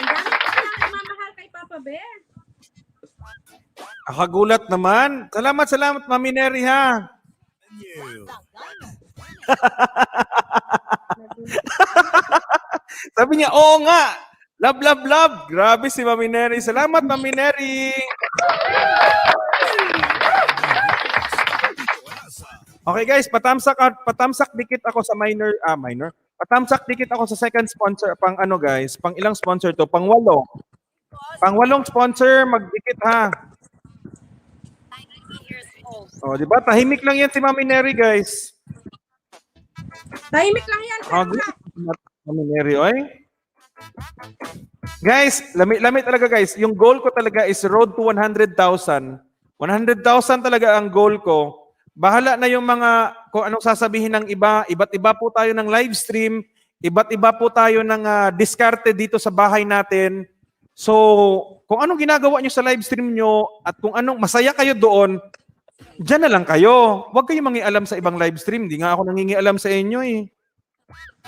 dami pa lang nagmamahal kay Papa Bear. Akagulat naman. Salamat, Mami Neri, ha. You. Sabi niya, oo nga. Love. Grabe si Mami Neri. Salamat, Mami Neri. Okay guys, patamsak dikit ako sa minor. Patamsak dikit ako sa second sponsor. Pang ilang sponsor to? Pang 8. Pang 8 sponsor, magdikit ha. Oh, di ba? Tahimik lang yan si Mami Neri, guys. Tahimik lang yan. Mami Neri, oy. Guys, lami talaga guys. Yung goal ko talaga is road to 100,000. 100,000 talaga ang goal ko. Bahala na yung mga kung anong sasabihin ng iba. Iba't iba po tayo ng live stream. Iba't iba po tayo ng diskarte dito sa bahay natin. So, kung anong ginagawa nyo sa live stream nyo at kung anong masaya kayo doon, dyan na lang kayo. Huwag kayong mangialam sa ibang live stream. Di nga ako nangingialam sa inyo eh.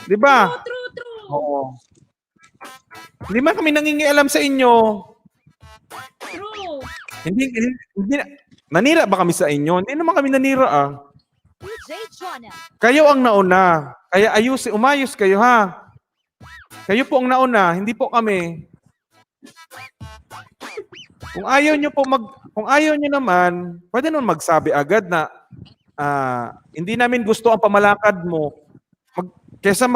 Di ba? True. Oo. Hindi man kami nangingialam sa inyo. True. Hindi nanira ba kami sa inyo? Hindi naman kami nanira ah. DJ Jonah. Kayo ang nauna. Kaya umayos kayo ha. Kayo po ang nauna, hindi po kami. Kung ayaw nyo naman, pwede naman magsabi agad na hindi namin gusto ang pamalakad mo. Kesa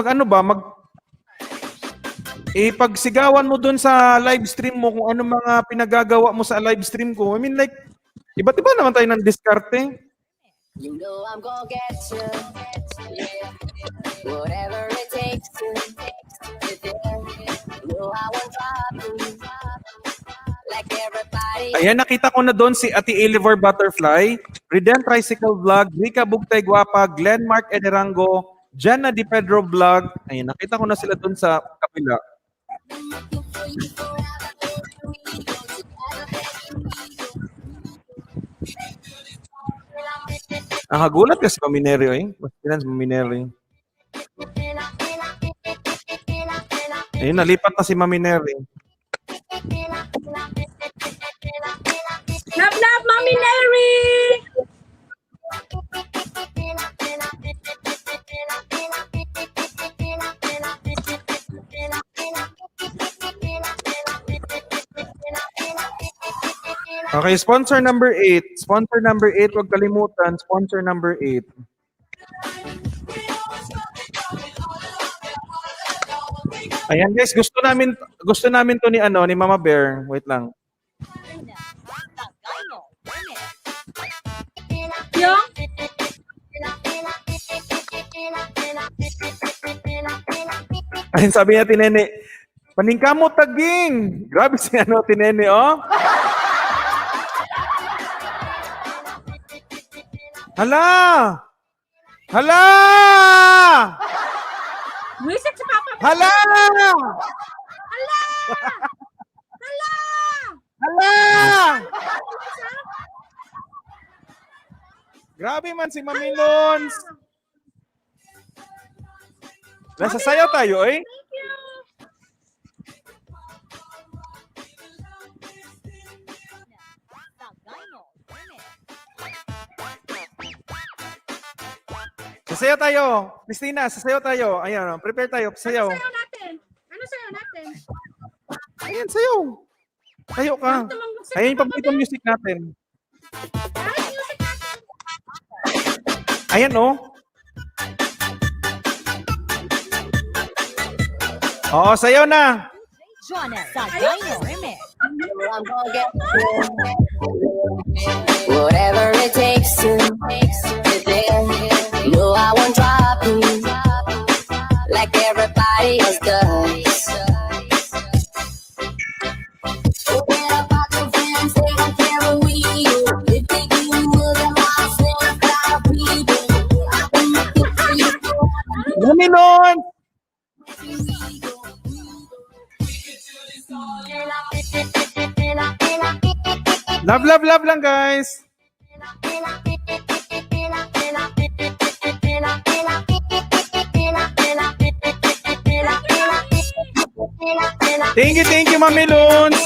pagsigawan mo dun sa live stream mo kung ano mga pinagagawa mo sa live stream ko. I mean like, iba't iba naman tayo ng diskarte. You know I'm gonna get you, yeah. Whatever it takes to get there. You know I won't drop you, like everybody. Ayan, nakita ko na doon si Ate Eliver Butterfly, Reden Tricycle Vlog, Rika Bugtay Guapa, Glenn Mark Ederango, Jana Di Pedro Vlog. Ayan, nakita ko na sila doon sa kapila. Nakagulat kasi Mami Neri, eh. Mas Mami Neri. Ayun, nalipat na si Mami Neri. Love, Mami Neri! Okay, sponsor number 8. Sponsor number 8, huwag kalimutan. Sponsor number 8. Ayan guys, gusto namin to ni ni Mama Bear. Wait lang. Yung? Ayun, sabi niya, Tinene, paningka mo taging. Grabe si Tinene, oh. Hala! Hala! Wisit si Papa Bear. Hala! Hala! Hala! Grabe man si Mami Lons. Nasa sayaw tayo, eh. Thank you. Sasayaw tayo. Christina, sasayaw tayo. Ayan, prepare tayo. Sayaw. Sayaw natin. Ano sayaw natin? Ayan, sayaw. Tayo ka. Ayan yung paboritong music natin. Ay, music natin. Ayan, oh. Oo, sayaw na. Jonah Sagayno Remix. I'm gonna get whatever it takes to get there. No, I won't drop you like everybody else does. Forget about your friends, they don't care who we are. If they do, we'll get lost in a crowd of people. I've been looking for you. Mami Lons. Love, love, love lang, guys. Thank you, Mami Lons.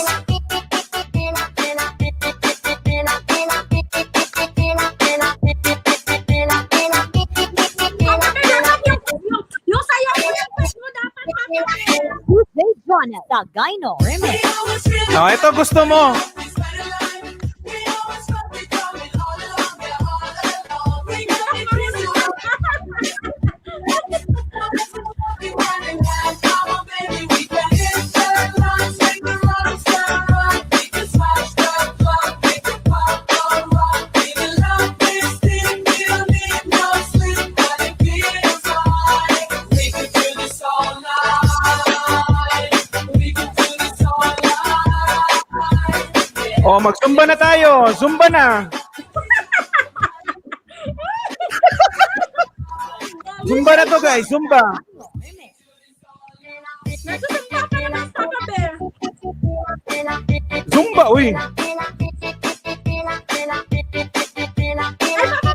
Yung sayaw mo yung push mo dapat, Papa Bear. Tuesday Jonah Sagayno Remix. Oh, ito gusto mo. Oh, mag-zumba na tayo. Zumba na. Zumba na to, guys. Zumba. Nagsusumpa pa naman, Papa Bear. Zumba, uy. Ay, Papa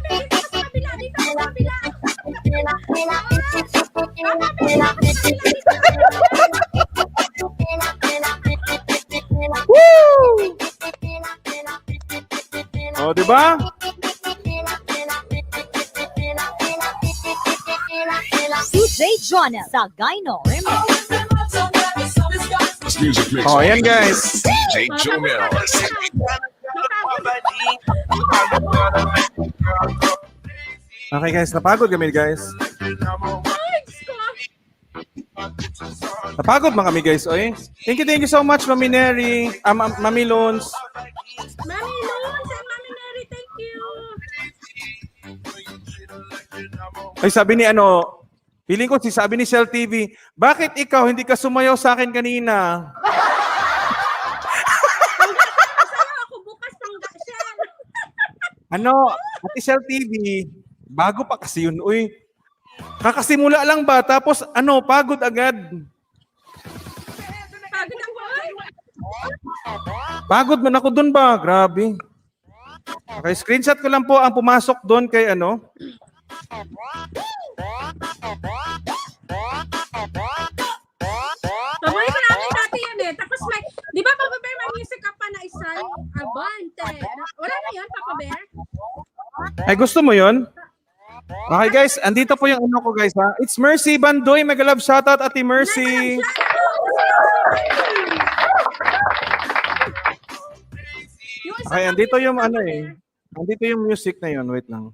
Bear, dito sa kabila. Dito sa kabila. Papa Bear, dito sa kabila. Woo! Oh, di ba? Tuesday Jonah Sagayno Remix. This music mix. Oh, ayan, guys. DJ Jomel. Okay, guys. Napagod kami, guys. Napagod mga kami, guys. Oy. Thank you so much, Mami Neri. Mami Lons. Mami Lons and Mami Mary, thank you. Ay, sabi ni feeling ko sabi ni Shell TV, bakit ikaw hindi ka sumayaw sa akin kanina? Sayaw ako bukas pang Shell. Ate Shell TV, bago pa kasi yun, uy. Kakasimula lang ba? Tapos, pagod agad. Pagod ako, ay. Pagod man ako dun ba? Grabe. Okay, screenshot ko lang po ang pumasok doon kay Paborito namin dati yun eh. Tapos may, di ba Papa Bear, may music ka pa na isa? Abante. Wala na yun, Papa Bear? Ay, gusto mo yun? Okay, guys. Andito po yung ko, guys, ha? It's Mercy Bandoy. Mega love shoutout, Ate Mercy. Okay, andito yung andito yung music na yun. Wait lang.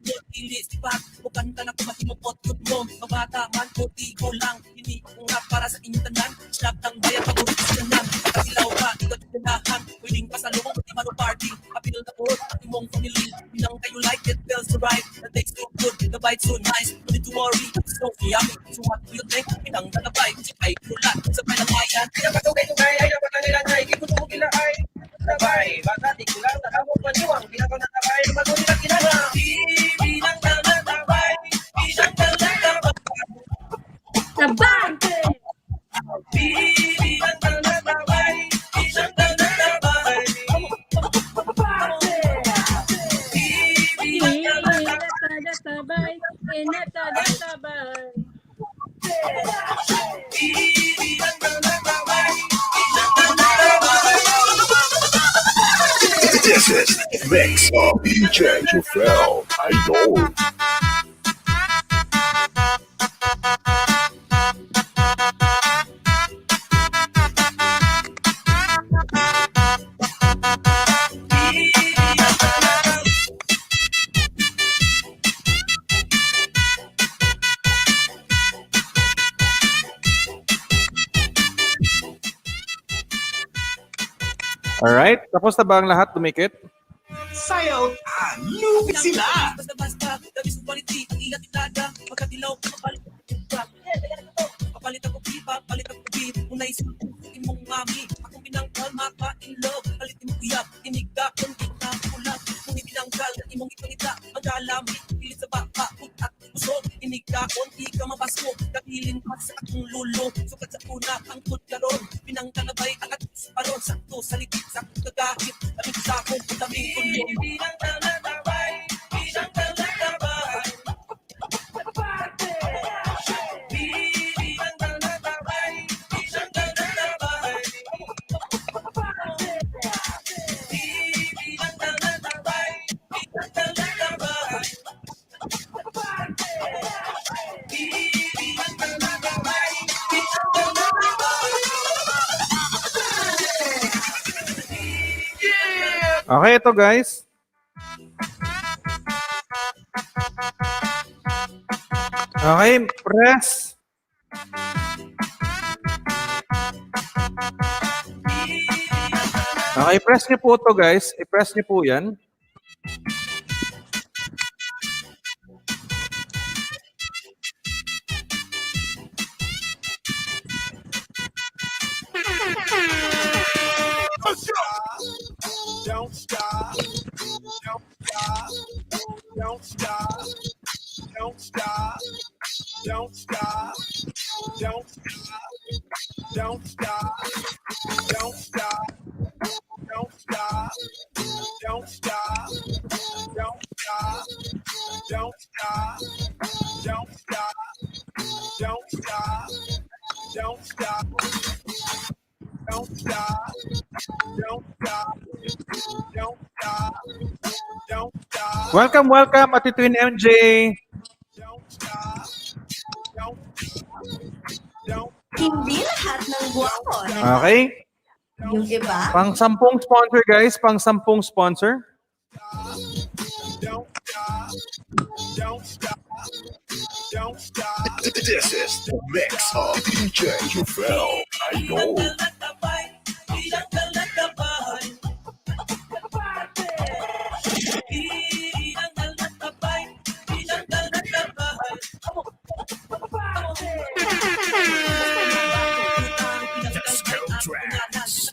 Dilis, dipat, bukan ka na kumahimupot mo. Mabata man, puti ko lang. Hindi kong rap para sa inyong tanan. Snap ng bayan, paborito sa tanan. Pagkasilaw ka, ikaw tinahan. Pwedeng pasalubong, pati mano party. Kapinol na po, at imong family. Bilang kayo like it, feels so right. The taste so good, the bite so nice. No need to worry, it's so yummy. So what do you think? Pinang talabay, sabay kulat, sabay ng bayan. Pinapatugay-tugay, ay dapat na nilangay. Kikutubo kila ay sabay. Bata, di ko lang, nakabot maniwang. Pinakaw na tabay, lumago nila kinala. Bilang talatabay, bilang talatabay. Sabay! Bilang talatabay, bilang talatabay. Sabay, sabay. This is the mix of DJ Jufel. I know. Alright, tapos na ba ang lahat dumikit? Sayaw, lupit sila! Basta-basta, labis ng quality, ang ilat itada, magkatilaw, mapalit ako pipa, palit ako beat, unay sa imong mami, akong binangkal, maka-in love, palit imong kuyap, tinigda, kung kita kulat, kung ibinangkal, imong ipanita, ang galami, pilit sa baka, at usog, inigda, konti ka mabasko, kapilin pa sa akong lulo, sukat sa una, ang kutlaron, pinangkalabay, ang at paron, sakto, salikit, sakto kagahit, lamig sa akong putaming kulo. Bilang talatabay, bilang talatabay, bilang talatabay, bilang talatabay, bilang talatabay, bilang talatabay. Okay, ito guys. Okay, press. Okay, press niyo po ito guys. I-press niyo po yan. Don't stop. Don't stop. Don't stop. Don't stop. Don't stop. Don't stop. Don't stop. Don't stop. Don't stop. Don't stop. Don't stop. Don't stop. Don't stop. Don't stop. Don't stop. Don't stop. Don't stop. Don't stop. Don't stop. Welcome, welcome, Ate Twin MJ. Don't stop. Don't stop. Hindi lahat ng guwapo Okay. yung iba, Pang 10 sponsor guys, pang 10 sponsor. Don't stop. Don't stop. Don't stop. This is the mix of DJ Jufel. I know. Bilang talatabay, bilang talatabay, bilang talatabay. Disco tracks.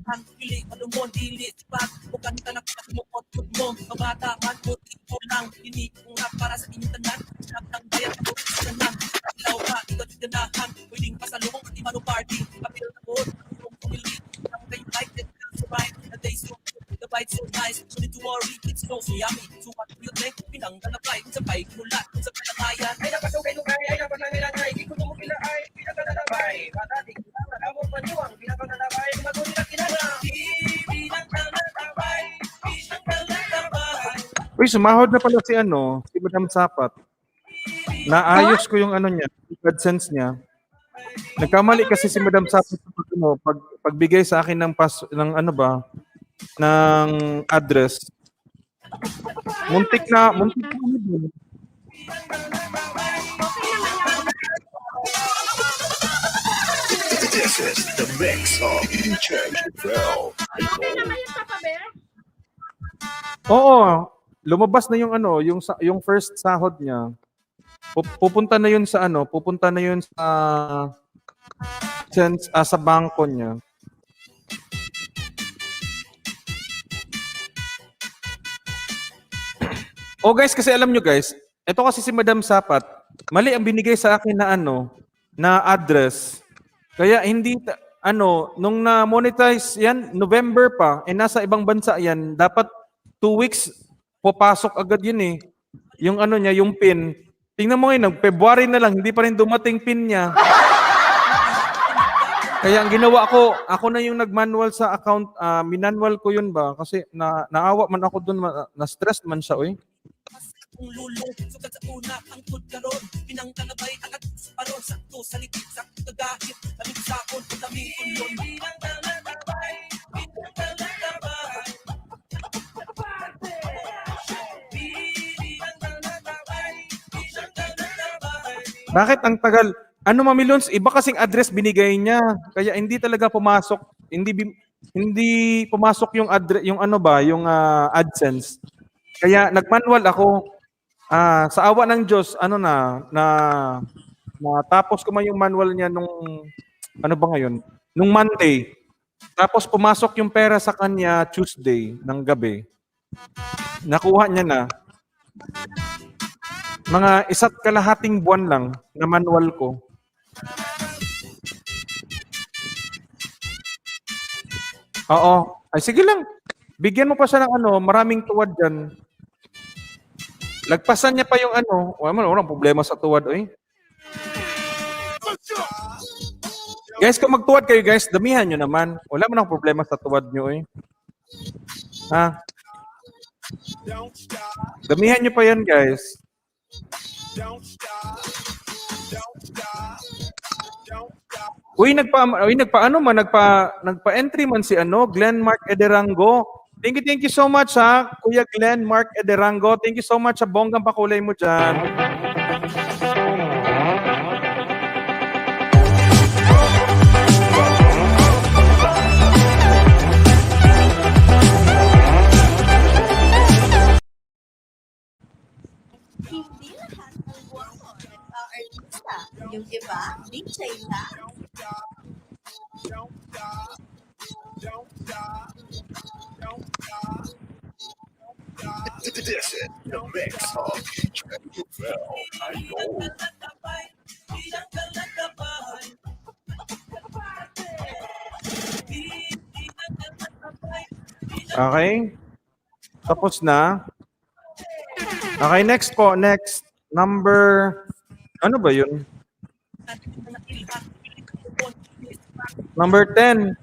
Ang pili, malumon, dilis, pag bukan ka na kumukot mo, mabata man, puti ko lang, hindi kong rap para sa inyong tanan, snap ng bayan, paborito sa tanan, ilaw ka, ikaw tinahan, pwedeng pasalubong, pati mano party, kapil na po, imong family, ang kayo like it, feels so right, the taste so good, the bite so nice, no need to worry, it's so yummy, so what do you think? Pinang talabay, sabay kulat, sabay ng bayan, ay napatugay-tugay, ay dapat na nilangay, kikutubo kila ay, pinang talabay, bata, di ko lang, nakabot maniwang, pinang talabay, lumago nila kinala, bilang talatabay, bilang talatabay. Uy, sumahod na pala si si Madam Sapat. Naayos ko yung niya, yung AdSense niya. Nagkamali kasi si Madam Sapat pagbigay sa akin ng ng address. Muntik na yun. This is the mix of DJ Jovel. Okay naman yung Papa Bear? Oo, lumabas na yung ano, yung first sahod niya. Pupunta na yun sa ano, pupunta na yun sa bangko niya. Oh guys, kasi alam nyo guys, ito kasi si Madam Sapat, mali ang binigay sa akin na ano, na address. Kaya hindi, nung na-monetize yan, November pa, nasa ibang bansa yan, dapat 2 weeks, papasok agad yun eh. Yung ano niya, yung PIN. Tingnan mo ngayon, February na lang, hindi pa rin dumating PIN niya. Kaya ang ginawa ko, ako na yung nag-manual sa account, minanwal ko yun ba? Kasi naawa man ako dun, na-stress man siya, oy. Kung lulong, sukat sa una, ang tudkaron, pinangkalabay, angat sa paron, sakto sa likid, sakto kagahit, lamig sakon, dami kulon, pinangkalabay, pinangkalabay. Bakit ang tagal? Ano Mamilons, iba kasing address binigay niya. Kaya hindi talaga pumasok, hindi pumasok yung address, yung ano ba, yung AdSense. Kaya nag-manual ako. Sa awa ng Diyos, tapos ko man yung manual niya nung ano ba ngayon? Nung Monday. Tapos pumasok yung pera sa kanya Tuesday ng gabi. Nakuha niya na. Mga 1.5 buwan lang na manual ko. Oo. Ay, sige lang. Bigyan mo pa siya ng maraming tuwad dyan. Lagpasan niya pa yung walang problema sa tuwad, oy. Guys, kung magtuwad kayo, guys, damihan nyo naman. Wala man ang problema sa tuwad nyo, oy. Ha? Damihan nyo pa yan, guys. Nagpa-entry man si Glenn Mark Ederango. Thank you so much ha, Kuya Glenn Mark Ederango. Thank you so much sa bonggang pakulay mo dyan. Hindi lahat ng guwapo nagka-artista. Yung iba, DJ lang. This is the mix of DJ Jovel. I know. Okay? Tapos na. Okay, next po. Next. Number, ano ba yun? Number 10.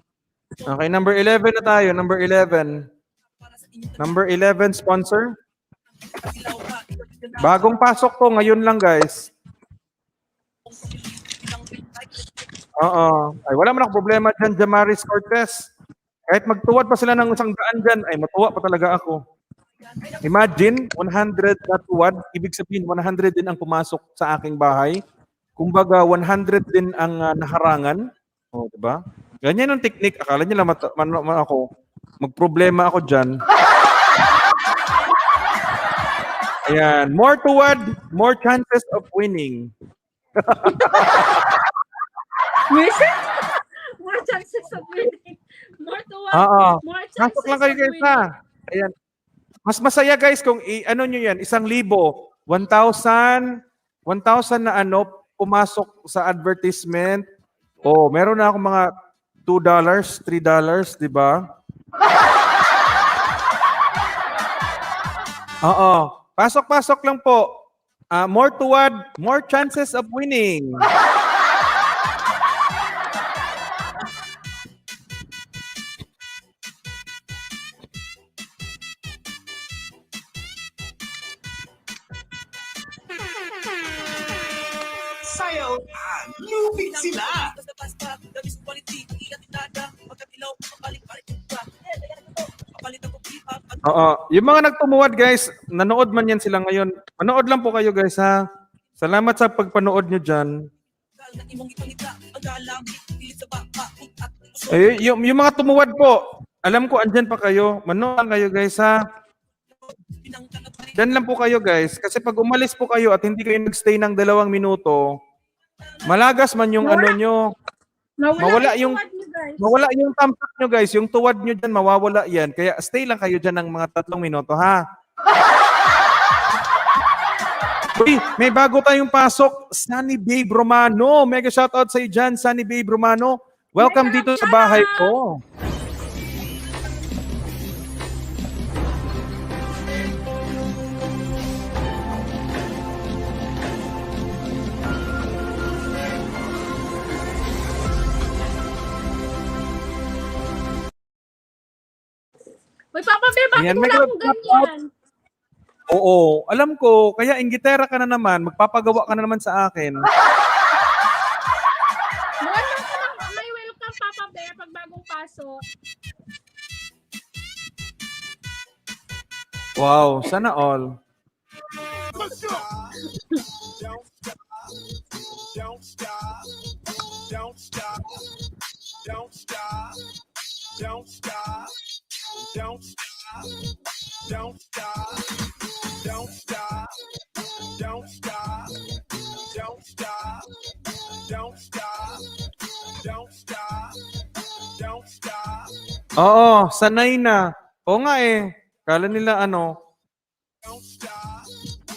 Okay, number 11 na tayo. Number 11. Number 11 sponsor. Bagong pasok po. Ngayon lang, guys. Oo. Ay, wala man akong problema dyan, Jamaris Cortez. Kahit magtuwad pa sila ng 100 dyan, ay matuwa pa talaga ako. Imagine, 100 na tuwad, ibig sabihin 100 din ang pumasok sa aking bahay. Kumbaga, 100 din ang naharangan. O, diba? Ganyan ang technique. Akala nila ako, magproblema ako dyan. Ayan. More tuwad, more chances of winning. More chances of winning. More to one. Oo. More chances Pasok lang kayo of guys winning. ha. Ayan. Mas masaya guys kung ano nyo yan, 1,000, 1,000 na pumasok sa advertisement. Oh, meron na akong mga $2, $3, di ba? Oo. Pasok-pasok lang po. More tuwad, more chances of winning. Sayaw! Lupit sila! Basta-basta, labis quality, iyan tinada, magkatilaw, mapalik-balik ka. Papalit ako pipa, at Oo. Yung mga nagtumuwad guys, nanood man yan sila ngayon. Manood lang po kayo guys ha. Salamat sa pagpanood nyo dyan. na imong ipangita ang galamit dili sa baka at Eh, yung mga tumuwad po, alam ko andyan pa kayo. Manood lang kayo guys ha. Dyan lang po kayo guys. Kasi pag umalis po kayo at hindi kayo nagstay ng 2 minuto, malagas man yung ano nyo. Mawala yung tuwad niyo, guys. Mawala yung thumbs up nyo guys. Yung tuwad nyo dyan, mawawala yan. Kaya stay lang kayo dyan ng mga 3 minuto ha. Uy, may bago tayong pasok. Sunny Babe Romano. Mega shoutout sa iyo dyan, Sunny Babe Romano. Welcome dito sa bahay ko. Uy, Papa Bear, bakit Ayan, wala may akong ganyan? Oo, alam ko. Kaya inggitera ka na naman. Magpapagawa ka na naman sa akin. May welcome, Papa Bear, pag bagong pasok. Wow, sana all. Don't stop. Don't stop. Don't stop. Don't stop. Don't stop. Don't stop. Don't stop. Don't stop. Don't stop. Don't stop. Don't stop. Don't stop. Oo, sanay na. Oo nga eh. Kala nila ano. Don't stop.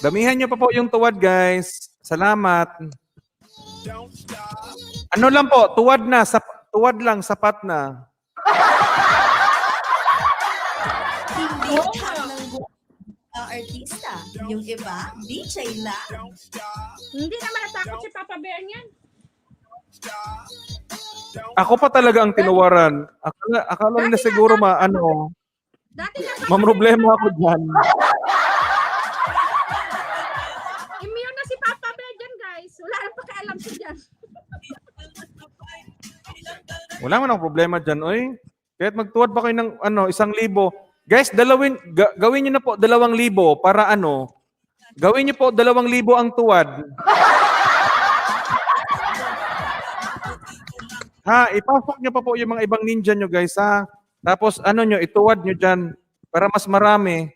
Damihan nyo pa po yung tuwad guys. Salamat. Don't stop. Ano lang po, tuwad na. Tuwad lang, sapat na. Hindi lahat ng artista. Yung iba, DJ lang. Don't stop. Hindi naman natakot si Papa Bear niyan. Stop. Ako pa talaga ang tinuwaran. Akala nila siguro Dati na mamroblema ako dyan. immune na si Papa Bear dyan, guys. Wala nang pakialam siya dyan. Wala man ang problema dyan, oy. Kahit magtuwad pa kayo ng 1,000. Guys, gawin nyo na po 2,000 para gawin nyo po 2,000 ang tuwad. Ha, ipasok nyo pa po yung mga ibang ninja nyo guys ha. Tapos ituwad nyo dyan para mas marami.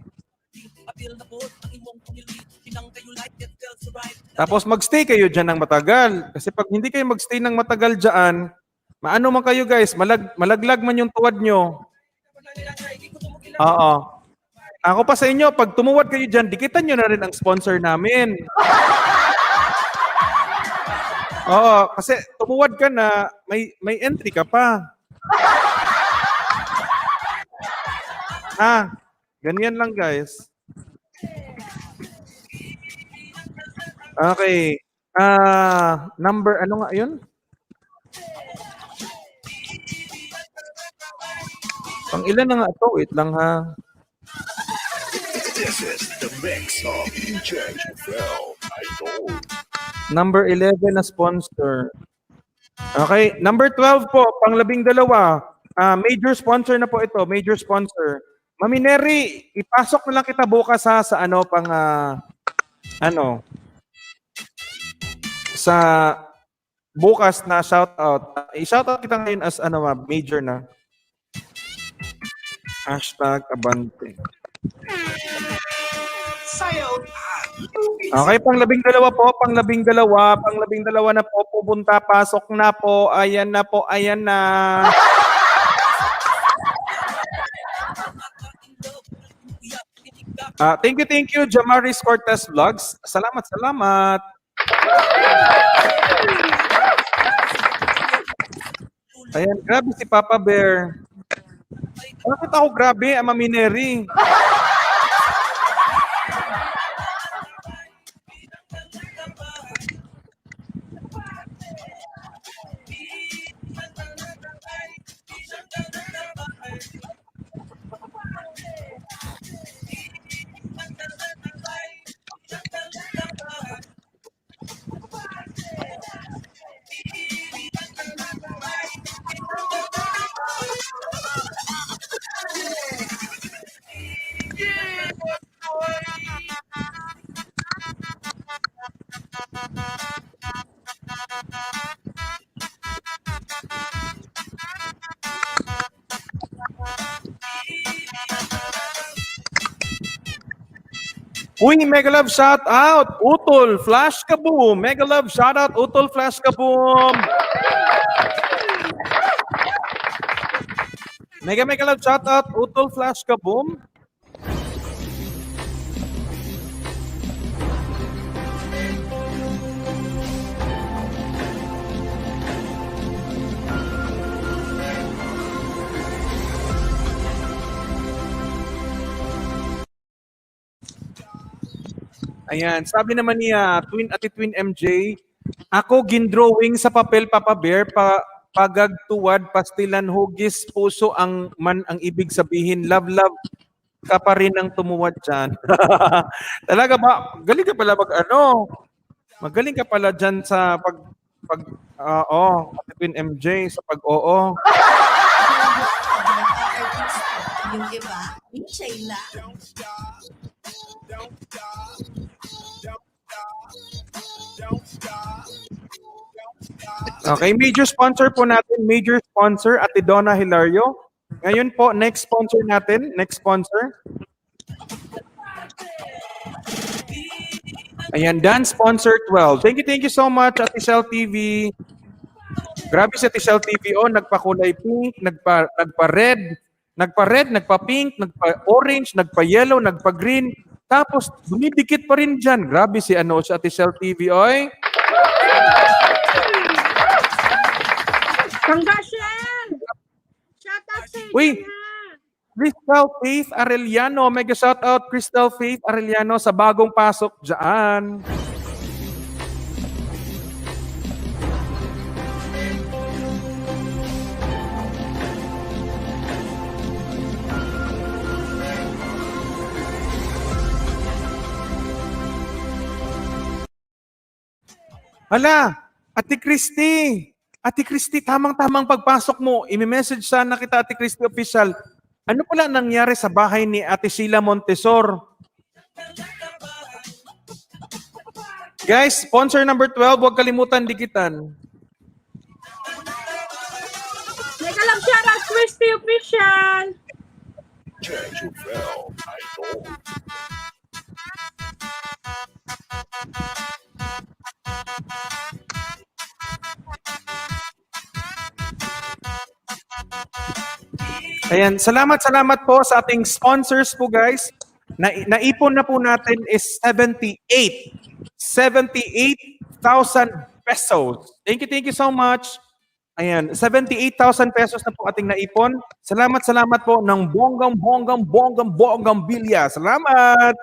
apil na po ang imong panilit pinang kayo like it tells right Tapos magstay kayo dyan ng matagal. Kasi pag hindi kayo magstay ng matagal dyan, maano man kayo guys, malaglag man yung tuwad nyo. Oo. Ako pa sa inyo, pag tumuwad kayo dyan, dikitan nyo na rin ang sponsor namin. Oo, kasi tumuwad ka na, may entry ka pa. Ganyan lang guys. Okay. Number, ano nga yun? Pang ilan na nga ito? Wait lang ha. This is the mix of DJ Jufel Idol. Number 11 na sponsor. Okay. Number 12 po, pang 12. Major sponsor na po ito. Major sponsor. Mami Neri, ipasok na lang kita bukas ha sa sa bukas na shoutout. I-shoutout kita ngayon as major na. #abante. Okay, pang 12 po, pang 12 na po, pupunta, pasok na po, ayan na po, ayan na. Thank you, Jamaris Cortez Vlogs. Salamat. Ayan, grabe si Papa Bear. Bakit ako grabe, Mami Neri? Uy, mega love shout out, Utol Flash Kaboom. Mega love shout out, Utol Flash Kaboom. Mega love shout out, Utol Flash Kaboom. Ayan, sabi naman niya, Ate Twin MJ, ako gindrawing sa papel Papa Bear pagagtuwad pastilan hugis puso ang ibig sabihin love ka pa rin ang tumuwad diyan. Talaga ba? Galing ka pala Magaling ka pala diyan sa Ate Twin MJ sa pag-oo. Nagka-artista. Yung iba, DJ lang. Okay, major sponsor po natin, major sponsor, Ate Donna Hilario. Ngayon po, next sponsor natin, next sponsor. Ayan, Dance Sponsor 12. Thank you so much, Ate Shell TV. Grabe si Ate Shell TV, nagpa-kulay pink, nagpa-red, nagpa-pink, nagpa-orange, nagpa-yellow, nagpa-green. Tapos, dumidikit pa rin dyan. Grabe si Ate Shell TV, oy. Congratulations! Shout out sa inyo Uy! na. Crystal Faith Arellano. Mega shout out Crystal Faith Arellano sa bagong pasok dyan. Hala, Ate Christy, tamang-tamang pagpasok mo. I-message sana kita, Ate Christy Official. Ano pala nangyari sa bahay ni Ate Sheila Montesor? Guys, sponsor number 12, huwag kalimutan dikitan. Mega love shout out, Christy Official. Change your fell. I know. Ayan, salamat po sa ating sponsors po guys. Naipon na po natin is 78,000 pesos. Thank you so much. Ayan, 78,000 pesos na po ating naipon. Salamat po ng bonggang bilya. Salamat!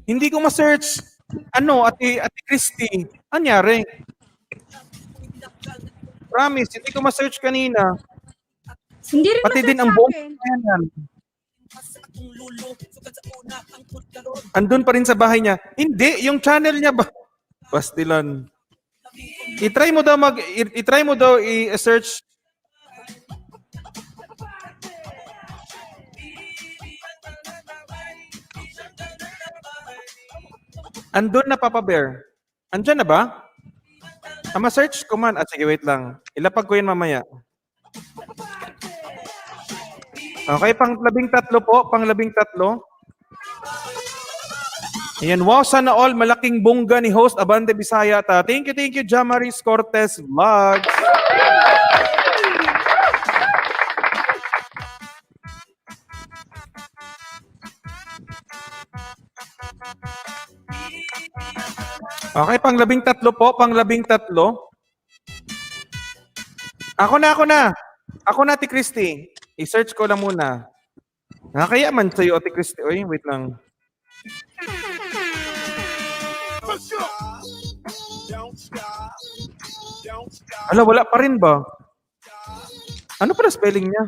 Hindi ko ma-search. Ate Christy? Anyari? Promise, hindi ko ma-search kanina. Hindi rin Pati din ang sa buong akin. yan. Andun pa rin sa bahay niya. Hindi, yung channel niya ba? Pastilan. I-try mo daw i-search. Andun na, Papa Bear. Andyan na ba? Ma-search ko man. Sige, wait lang. Ilapag ko yan mamaya. Okay, pang-13 po. Pang-13. Ayan, wow, sana all. Malaking bongga ni host Abante Bisaya. Thank you, Jamaris Cortez Vlogs. Okay, pang-13 po. Pang-13. Ako na, Ate Christy. I-search ko lang muna. Nakakaya man sa'yo, Ate Christy. Uy, wait lang. Ala, wala pa rin ba? Ano pala spelling niya?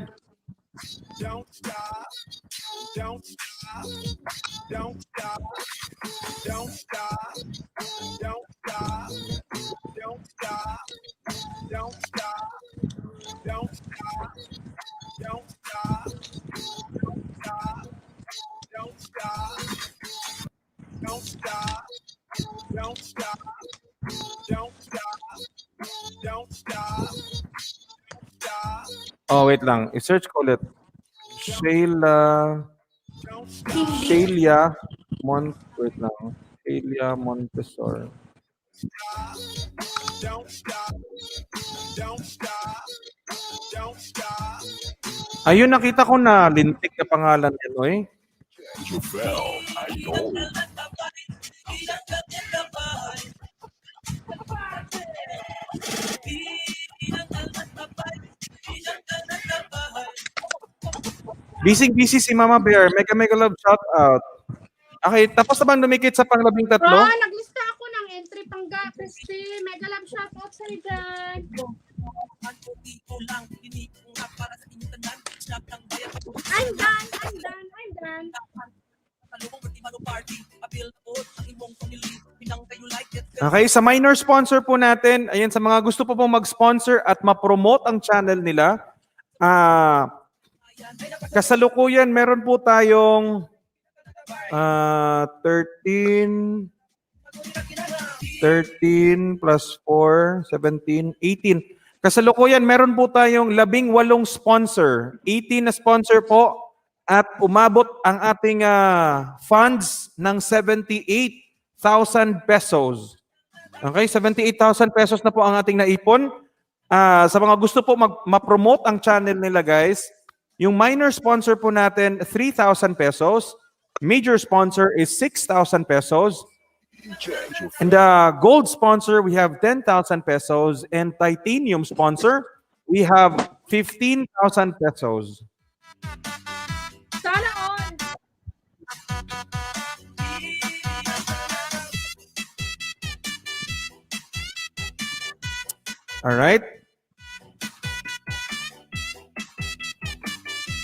Oh, wait lang. I-search ko ulit. Sheila wait lang. Sheila Montesor. Ayun, nakita ko na lintik na pangalan niya, no eh. Jofel Idol. Busy si Mama Bear. Mega love shout out. Okay, tapos na bang dumikit sa pang-13? Naglista ako ng entry pangga, Christy. Mega love shoutout sa'yo dyan. I'm done. Okay, sa minor sponsor po natin, ayan, sa mga gusto po pong mag-sponsor at ma-promote ang channel nila, kasalukuyan, meron po tayong 13 plus 4, 17, 18. Kasalukuyan, meron po tayong 18 sponsor. 18 na sponsor po at umabot ang ating funds ng 78,000 pesos. Okay, 78,000 pesos na po ang ating naipon. Sa mga gusto po ma-promote ang channel nila, guys, yung minor sponsor po natin, 3,000 pesos. Major sponsor is 6,000 pesos. And the gold sponsor, we have 10,000 pesos. And titanium sponsor, we have 15,000 pesos. Sana all. All right.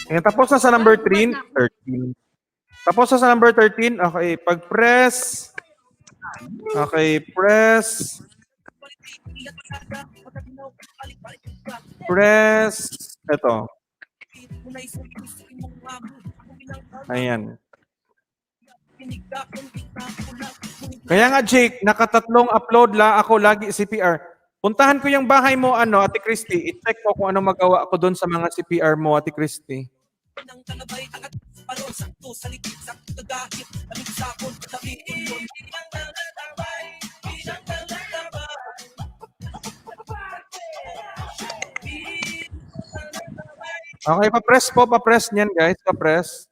And tapos na sa number 13. Tapos na sa number 13. Okay, pag-press. Okay, press. Ito. Ayan. Kaya nga, Jake, nakatatlong upload la ako lagi CPR. Puntahan ko yung bahay mo, Ate Christy. I-check ko kung ano magawa ko doon sa mga CPR mo, Ate Christy. Okay, pa-press niyan, guys. Pa-press.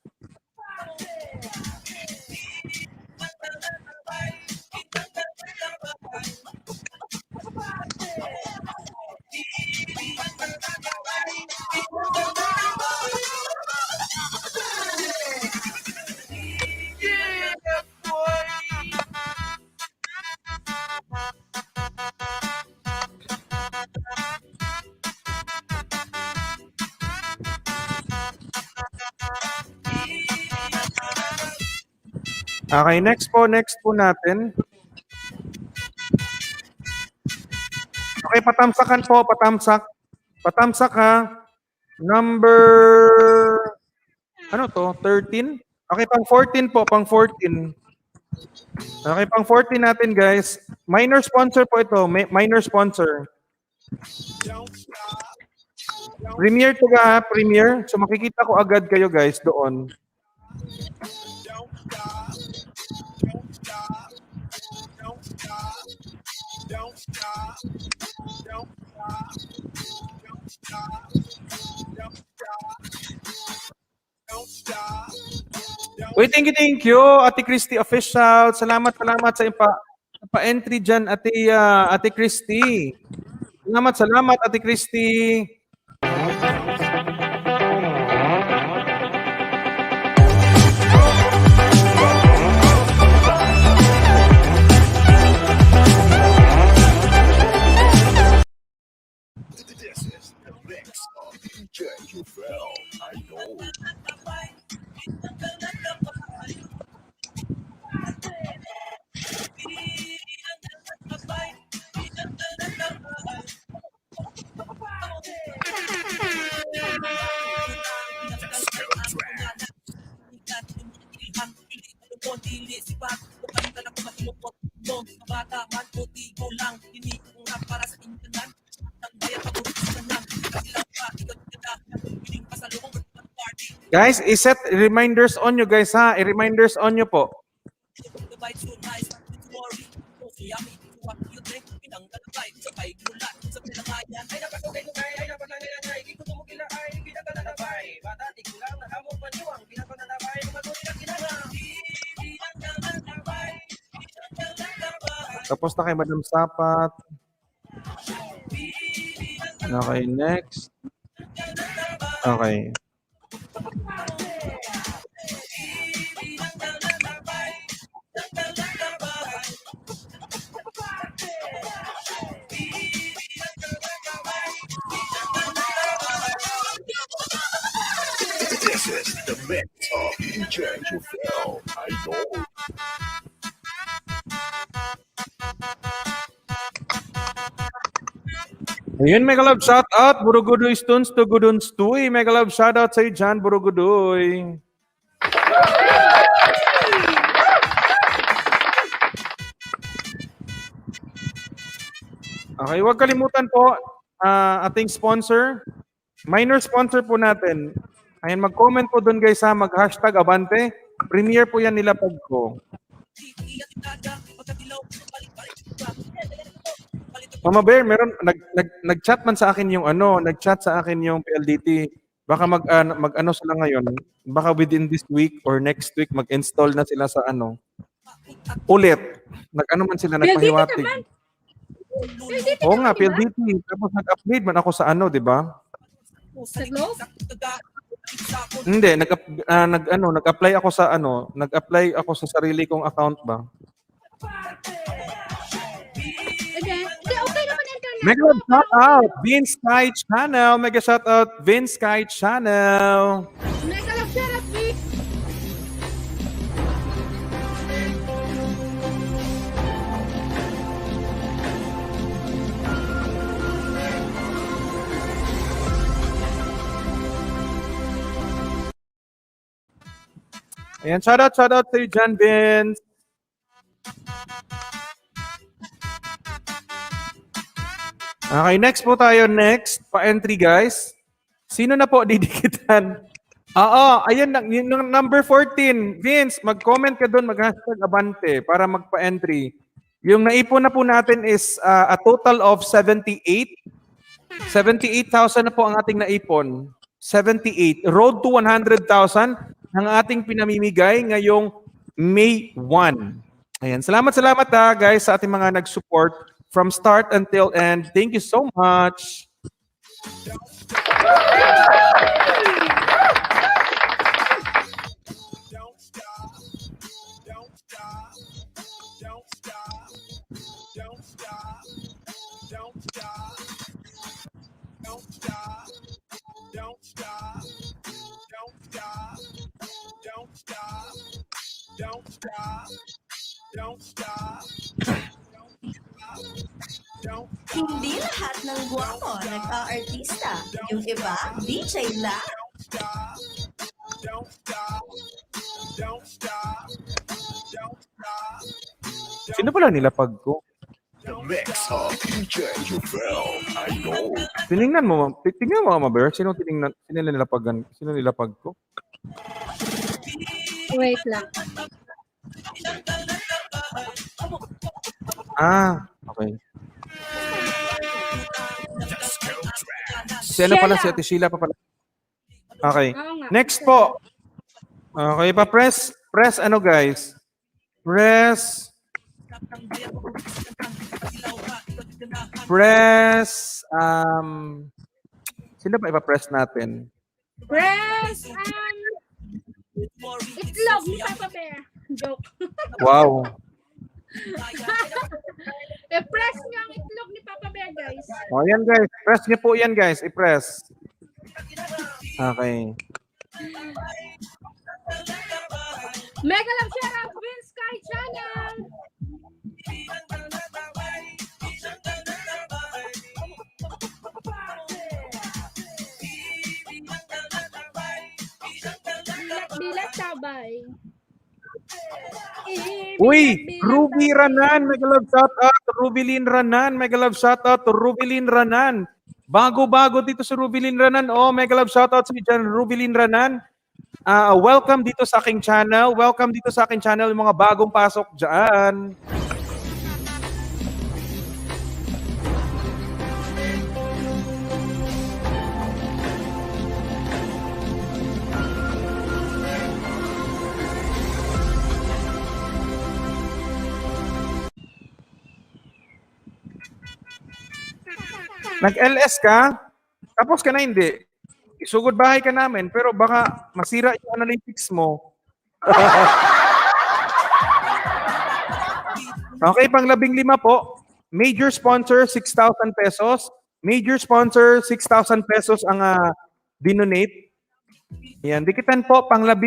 Okay, next po natin. Okay, patamsakan po, patamsak ha. Number, 13? Okay, pang 14 po, pang 14. Okay, pang 14 natin, guys. Minor sponsor po ito, minor sponsor. Premier to ha, Premier. So makikita ko agad kayo, guys, doon. Uy, thank you, Ate Christy Official. Salamat sa pa-entry dyan, Ate Christy. Salamat, Ate Christy. This is the mix of DJ Jofel Idol. Dili sipat, bukan ka na kumatilupot doon sa bata man, puti ko lang, hindi ko nga para sa inyo tanan. Ang bayan pag-urusan lang, kasi lang pa, ikot ka na, Guys, iset reminders on nyo guys ha. I-reminders on nyo po. Divide your eyes, don't worry. So yummy, what you think? Pinanggalagay, sabay gulat, sa pinangayan. Ay napatugay-lugay, ay napanangilangay. Di ko tumukilakay, pinagkalalabay. Bata, di ko lang nakamot maniwang. Pinagkalalabay, matuloy na kinangang. Pinagkalalabay, pinagkalalabay. Tapos na kay Madam Sapat. Okay, next. Okay. This is the mix of DJ Jufel Idol. Ayun, mega love shout out. Burugudoy Stones to Guduns Tuy. Mega love shout out sa Jan Burugudoy. Okay, huwag kalimutan po ating sponsor. Minor sponsor po natin. Ayan, mag-comment po doon guys ha. Mag-hashtag Abante. Premiere po yan nila Pagko. Mama Bear, meron nag-chat man sa akin yung nag-chat sa akin yung PLDT. Baka mag-ano sila ngayon. Baka within this week or next week mag-install na sila sa ulit. Nag-ano man sila, nagpahiwatig. Oo nga, PLDT. Tapos nag-upgrade man ako sa di ba? Sa Globe? Hindi, nag-apply ako sa nag-apply ako sa sarili kong account ba. Okay naman internet. Mega shout out Vince Sky Channel. Mega shout out Vince Sky Channel. Mega love shout out, Vic. Ayan, shout out sa John Vince. Okay, next po tayo. Next, pa-entry guys. Sino na po didikitan? Oo, ayun, yung number 14. Vince, mag-comment ka doon, mag-hashtag Abante para magpa-entry. Yung naipon na po natin is a total of 78. 78,000 na po ang ating naipon. 78. Road to 100,000 ang ating pinamimigay ngayong May 1. Ayan, salamat guys sa ating mga nag-support from start until end. Thank you so much. Hindi lahat ng guwapo nag-aartista. Yung iba, DJ lang. Sino pala nilapag ko? The mix of DJ Jufel Idol. Tingnan mo, Mama Bear. Sino nilapagan? Sino nilapag ko? Wait lang. Okay. Si ano pala, si Ate Sheila pa pala. Okay. Oo nga. Next po. Okay, pa-press guys? Press sino ba ipa-press natin? Press itlog ni Papa Bear. Joke. Wow. I-press niyo ang itlog ni Papa Bear, guys. O, yan guys. Press niyo po yan guys. I-press. Okay. Mega love shout out Vince Sky Channel. Bilat sabay. Uy, Ruby Ranan, mega love shout out. Rubilin Ranan, mega love shout out. Rubilin Ranan. Bago-bago dito sa Rubilin Ranan. Oh, mega love shout out sa dyan, Rubilin Ranan. welcome dito sa aking channel. Welcome dito sa aking channel yung mga bagong pasok dyan. Nag-LS ka, tapos ka na hindi. Isugod bahay ka namin, pero baka masira yung analytics mo. Okay, pang 15 po. Major sponsor, 6,000 pesos. Major sponsor, 6,000 pesos ang dinonate. Yan, dikitan po, pang 15.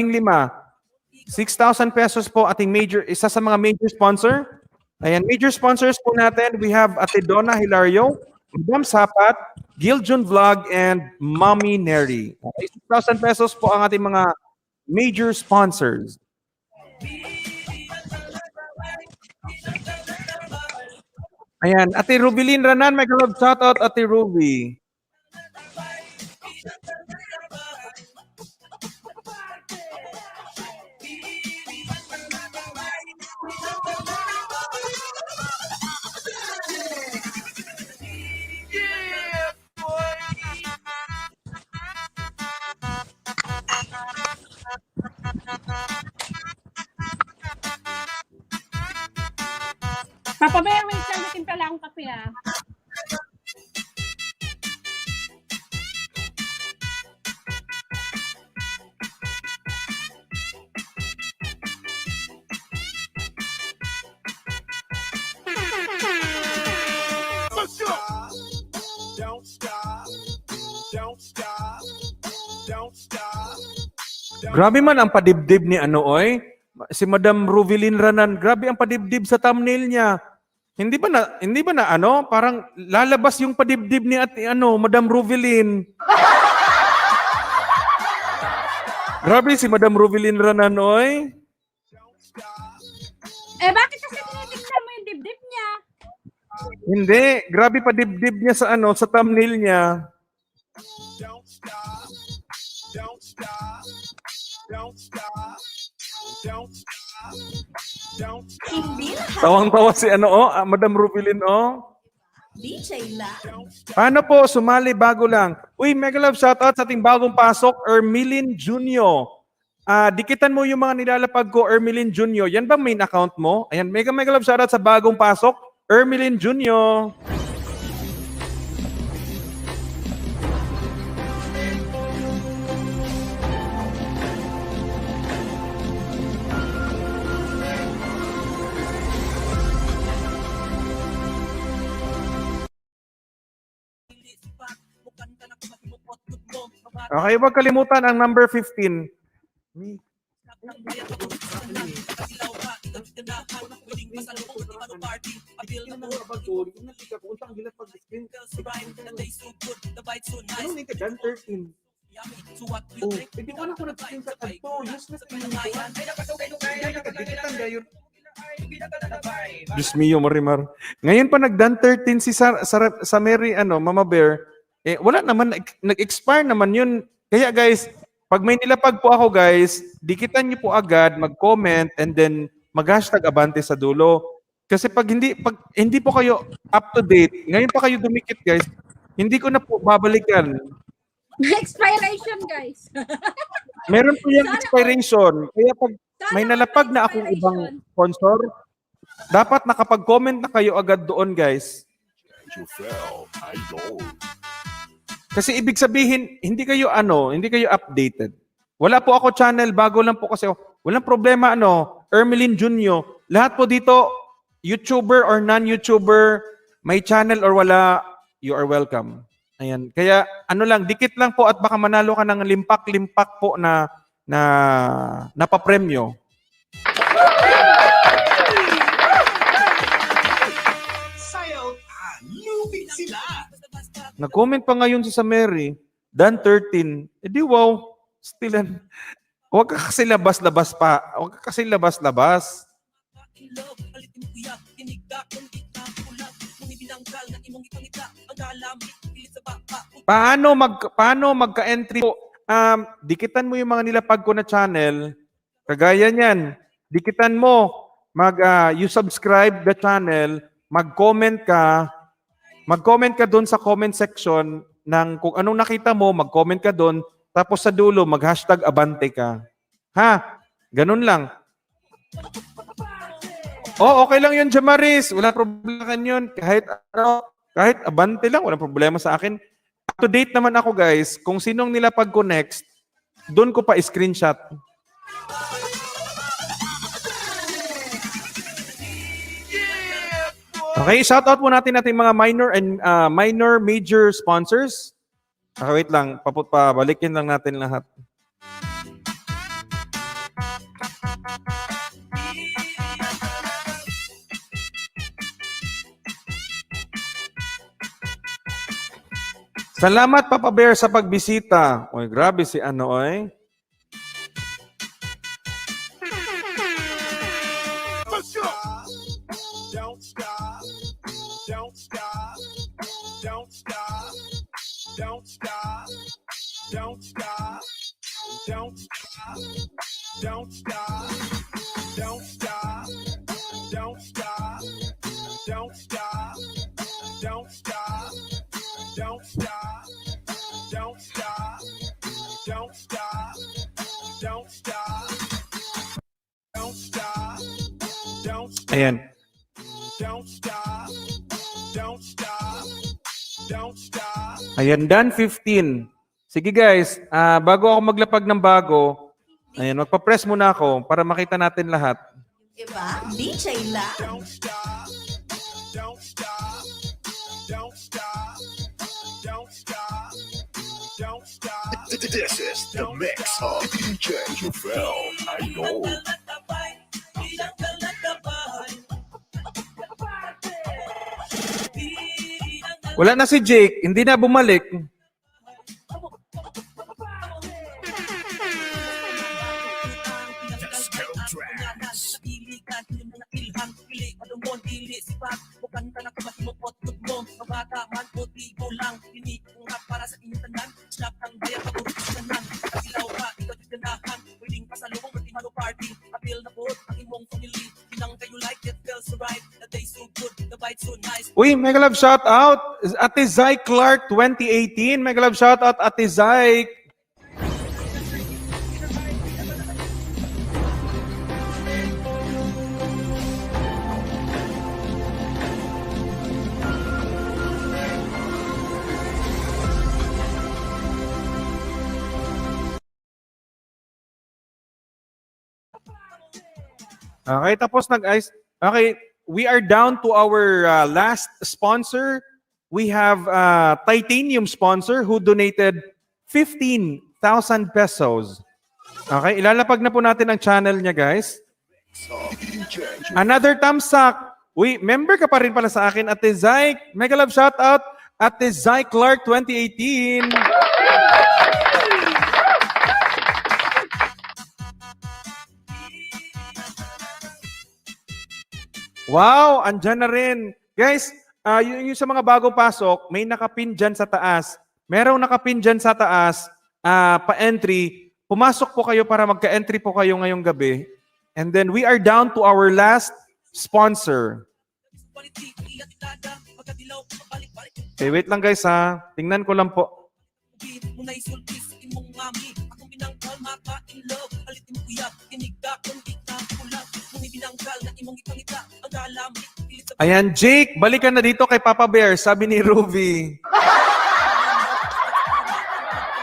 6,000 pesos po ating major, isa sa mga major sponsor. Ayan, major sponsors po natin, we have Ate Donna Hilario, Madam Sapat, Giljon Vlog, and Mommy Neri. Okay, 6,000 pesos po ang ating mga major sponsors. Ayan, Ate Rubilin Ranan, may kalab shoutout, Ate Ruby. Papa Bear, wait lang, natimpla lang akong kape ha. Don't stop. Don't stop. Don't stop. Grabe man ang padibdib ni oy. Si Madam Rubilin Ranan, grabe ang padibdib sa thumbnail niya. Hindi ba na parang lalabas yung padibdib ni Madam Rubilin. Grabe si Madam Rubilin Ranan, oy. Eh, bakit kasi tinitignan mo yung dibdib niya? Hindi, grabe padibdib niya sa thumbnail niya. Don't stop. Don't stop. Don't stop. Don't stop. Don't stop. Hindi lahat Tawang-tawa si Madam Rubilin, DJ lang. Paano po sumali bago lang? Uy, mega love shoutout sa ating bagong pasok, Ermilin Junior. Dikitan mo yung mga nilalapag ko, Ermilin Junior. Yan ba main account mo? Ayan, mega love shoutout sa bagong pasok, Ermilin Junior. Okay, huwag kalimutan ang number 15. Diyos mio, Marimar. Ngayon pa nag-dan 13 si sa Mary, Mama Bear. Wala naman, nag-expire naman yun. Kaya guys, pag may nilapag po ako guys, dikitan niyo po agad, mag-comment, and then mag-hashtag abante sa dulo. Kasi pag hindi po kayo up to date, ngayon pa kayo dumikit guys, hindi ko na po babalikan. Expiration, guys. Meron po yung expiration. Kaya pag may nalapag na akong ibang sponsor, dapat nakapag-comment na kayo agad doon guys. You fell. Idol. Kasi ibig sabihin, hindi kayo updated. Wala po ako channel, bago lang po kasi walang problema Ermilin Junior. Lahat po dito, YouTuber or non-YouTuber, may channel or wala, you are welcome. Ayan. Kaya dikit lang po at baka manalo ka ng limpak-limpak po na napapremyo. Nag-comment pa ngayon si Mary, Dan 13. Di wow, still huwag ka kasi labas-labas pa. Huwag ka kasi labas-labas. Paano magka-entry po? dikitan mo yung mga nilapag ko na channel. Kagaya niyan, dikitan mo, you subscribe the channel, mag-comment ka doon sa comment section ng kung anong nakita mo, mag-comment ka doon, tapos sa dulo, mag-hashtag abante ka. Ha? Ganun lang. Oh, okay lang yun, Jamaris. Wala problema yun. Kahit abante lang, wala problema sa akin. Up to date naman ako, guys. Kung sinong nilapag ko next, doon ko pa screenshot. Okay, shoutout po natin mga minor and major sponsors. Wait lang, pabalikin lang natin lahat. Salamat, Papa Bear, sa pagbisita. Oy, grabe si ano, oy. Let's go. Don't stop. Don't stop. Don't stop. Don't stop. Don't stop. Don't stop. Don't stop. Don't stop. Don't stop. Don't stop. Don't stop. Don't stop. Don't stop. Don't stop. Don't stop. Don't stop. Don't stop. Ayan. Don't stop. Don't stop. Don't stop. Ayan, done 15. Sige guys, bago ako maglapag ng bago, ayan, magpa-press muna ako para makita natin lahat. Iba, DJ lang. Don't stop. Don't stop. Don't stop. Don't stop. Don't stop. This is the mix of DJ Jufel. I know. Wala na si Jake, hindi na bumalik. Uy, Mega Love shout out Ate Zai Clark 2018. Mega Love shout out Ate Zai. Okay, tapos nag-ice. Okay, we are down to our last sponsor. We have Titanium sponsor who donated 15,000 pesos. Okay, ilalapag na po natin ang channel niya, guys. Another thumbs up. Uy, member ka pa rin pala sa akin, Ate Zai. Mega love shout out, Ate Zai Clark 2018. Wow, andyan na rin. Guys, yung sa mga bago pasok, may nakapin dyan sa taas. Merong nakapin dyan sa taas, pa-entry. Pumasok po kayo para magka-entry po kayo ngayong gabi. And then we are down to our last sponsor. Okay, wait lang guys ha. Tingnan ko lang po. Ayan, Jake, balikan na dito kay Papa Bear, sabi ni Ruby.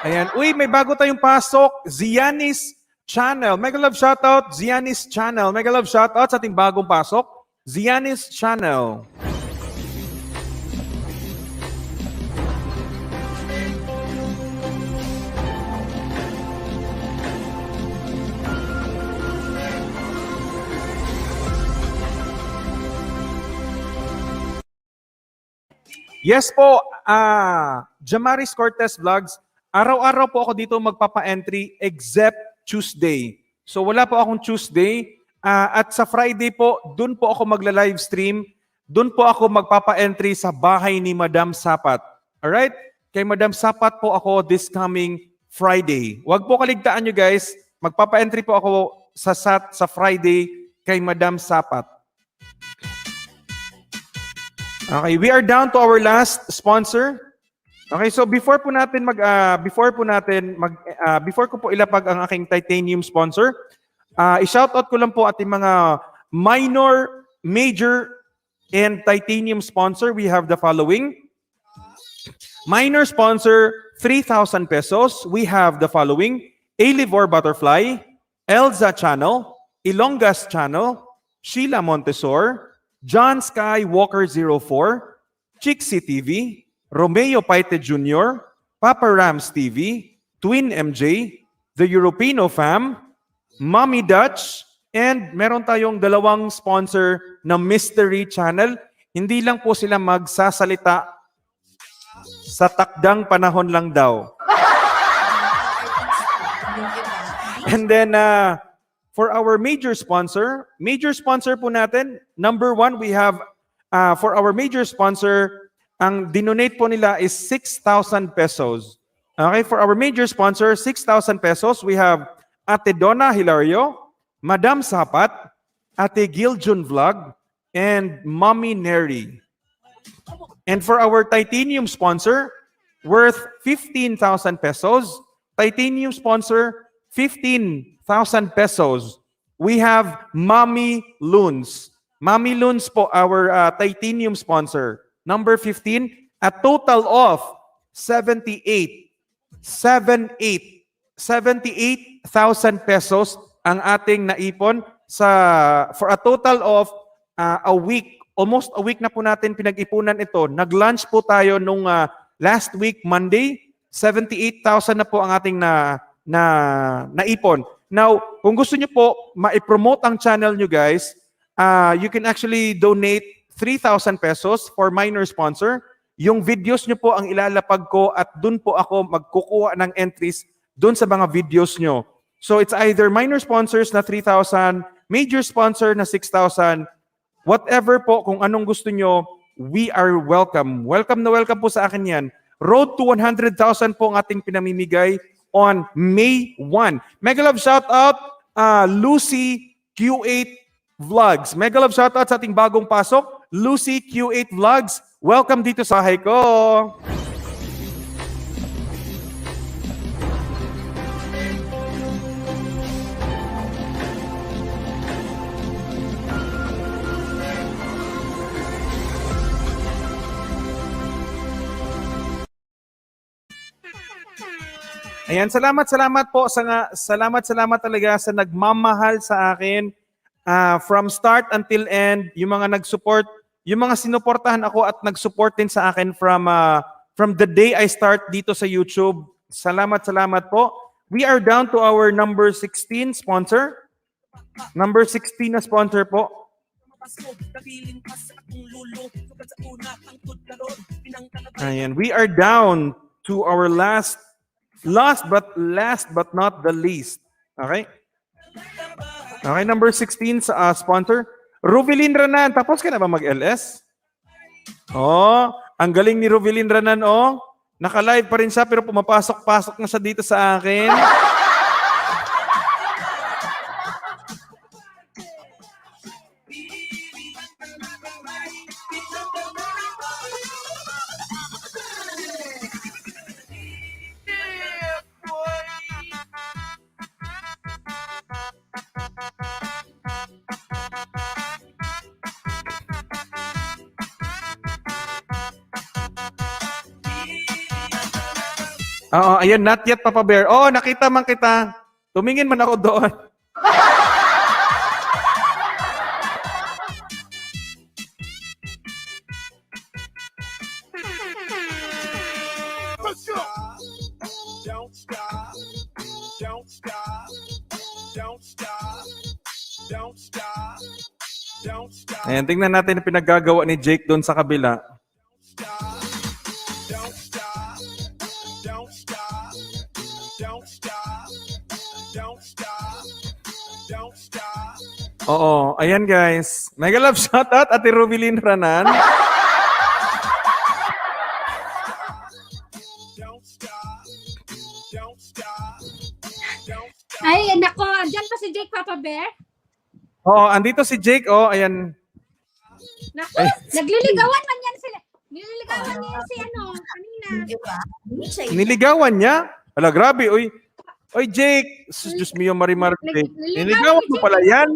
Ayan, uy, may bago tayong pasok, Zianis Channel. Mega love shoutout, Zianis Channel. Mega love shoutout sa ating bagong pasok, Zianis Channel. Yes po, Jamaris Cortez Vlogs, araw-araw po ako dito magpapa-entry except Tuesday. So wala po akong Tuesday. At sa Friday po, dun po ako magla-live stream. Dun po ako magpapa-entry sa bahay ni Madam Sapat. Alright? Kay Madam Sapat po ako this coming Friday. Huwag po kaligtaan nyo guys. Magpapa-entry po ako sa Friday kay Madam Sapat. Okay, we are down to our last sponsor. Okay, so before ko po ilapag ang aking titanium sponsor, i-shoutout ko lang po ating mga minor, major, and titanium sponsor. We have the following. Minor sponsor, 3,000 pesos. We have the following. Alivor Butterfly, Elza Channel, Ilongas Channel, Sheila Montesor, John Sky Walker 04, Chixie TV, Romeo Paite Jr., Papa Rams TV, Twin MJ, The Europino Fam, Mommy Dutch, and meron tayong dalawang sponsor na Mystery Channel. Hindi lang po sila magsasalita sa takdang panahon lang daw. Yung iba, And then, for our major sponsor po natin, number 1, we have, for our major sponsor, ang dinonate po nila is 6,000 pesos. Okay, for our major sponsor, 6,000 pesos, we have Ate Donna Hilario, Madam Sapat, Ate Giljun Vlog, and Mommy Neri. And for our titanium sponsor, worth 15,000 pesos, titanium sponsor, 15,000 pesos. We have Mommy Loons. Mommy Loons po, our titanium sponsor. Number 15, a total of 78,000 pesos ang ating naipon for a total of a week. Almost a week na po natin pinag-ipunan ito. Nag-lunch po tayo nung last week, Monday. 78,000 na po ang ating naipon. Now, kung gusto nyo po ma-promote ang channel nyo guys, you can actually donate 3,000 pesos for minor sponsor. Yung videos nyo po ang ilalapag ko at dun po ako magkukuha ng entries dun sa mga videos nyo. So it's either minor sponsors na 3,000, major sponsor na 6,000, whatever po, kung anong gusto nyo, we are welcome. Welcome na welcome po sa akin yan. Road to 100,000 po ang ating pinamimigay on May 1. Mega love shout out, Lucy Q8 Vlogs. Mega love shout out sa ating bagong pasok, Lucy Q8 Vlogs. Welcome dito sa bahay ko. Ayan, salamat po salamat talaga sa nagmamahal sa akin from start until end, yung mga nag-support, yung mga sinuportahan ako at nag-support din sa akin from the day I start dito sa YouTube. Salamat po. We are down to our number 16 sponsor. Number 16 na sponsor po. Ayan, we are down to our last but not the least. Okay? Okay, number 16 sa sponsor. Ruvelin Ranan, tapos ka na ba mag-LS? Oh, ang galing ni Ruvelin Ranan, oh. Naka-live pa rin siya pero pumapasok-pasok na siya dito sa akin. Oo, ayan, not yet, Papa Bear. Oh, nakita man kita. Tumingin man ako doon. Let's go. Don't stop. Don't stop. Don't stop. Don't stop. Don't stop. Ayan, tingnan natin ang pinaggagawa ni Jake doon sa kabila. Stop. Don't stop. Don't stop. Don't stop. Don't stop. Don't stop. Oo, ayan guys. Mega love shoutout, Ate Ruvelin Ranan. Don't stop. Don't stop. Ay, nako, andyan pa si Jake Papa Bear. Oo, andito si Jake. Oh, ayan. Nako, nagliligawan man yan sila. Nililigawan niya si kanina. Yung iba, DJ lang. Niligawan niya? Ala, grabe. Oy, Jake. Diyos mio, Marimar. Jake. Niligawan mo pala yan?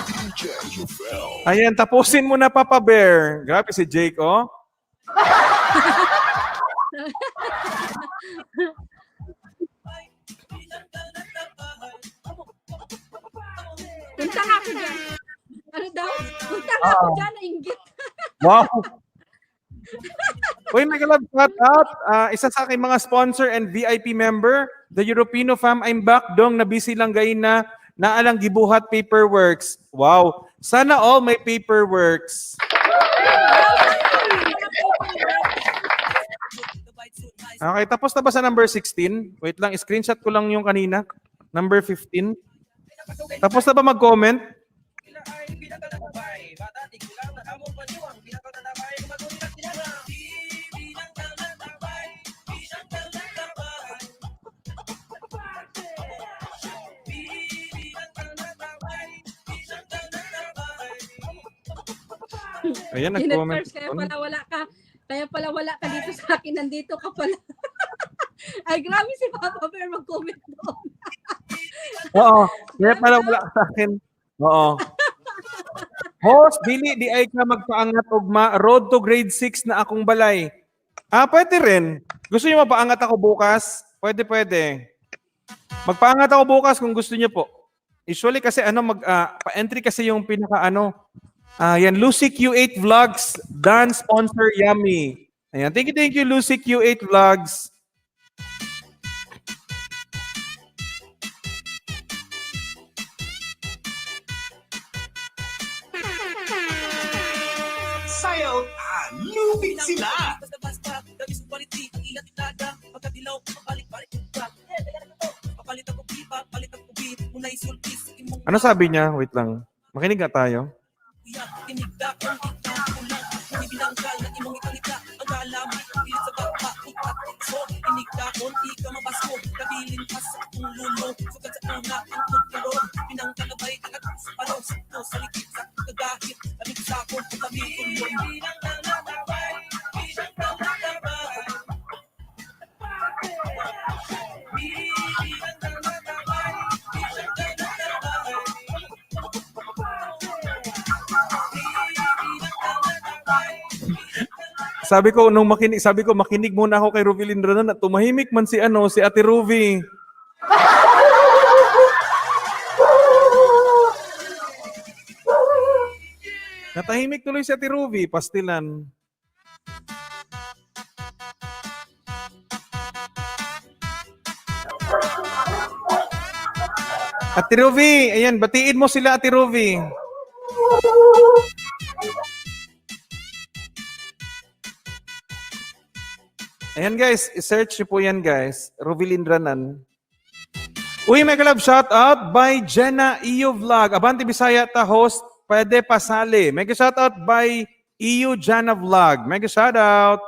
DJ Jofel. Ayan, tapusin mo na, Papa Bear. Grabe si Jake, oh. Punta nga ako dyan. Ano daw? Punta nga ako dyan, nainggit. Wow. Uy, mega love shout out. Isa sa aking mga sponsor and VIP member, the Europino fam, I'm back dong, na busy lang gayin na naalang gibuhat paperworks. Wow. Sana all may paperworks. Okay, tapos na ba sa number 16? Wait lang, screenshot ko lang yung kanina. Number 15. Tapos na ba mag-comment? Ayan, nag-comment. Kaya pala wala ka. Kaya pala wala ka dito sa akin. Nandito ka pala. Ay, grabe si Papa Bear mag-comment doon. Oo, kaya pala wala ka sa akin. Oo. Host, dili, di ay ka magpaangat ugma. Road to grade 6 na akong balay. Pwede rin. Gusto niyo mapaangat ako bukas? Pwede. Magpaangat ako bukas kung gusto niyo po. Usually kasi pa-entry kasi yung yan, Lucy Q8 Vlogs, Dan sponsor Yummy. Ayan, thank you Lucy Q8 Vlogs. Sayaw, lubig sila. Ano sabi niya? Wait lang. Makinig nga tayo. Sabi ko makinig muna ako kay Ruby Lindranan at tumahimik man si Ate Ruby. Natahimik tuloy si Ate Ruby, pastilan. Ate Ruby, ayan, batiin mo sila, Ate Ruby. Ayan guys, i-search nyo po yan guys. Ruby Lindranan. Uy, mega love shout out by Jenna EU Vlog. Abante Bisaya ta host, pwede pasali. Mega shout out by EU Jenna Vlog. Mega shout out.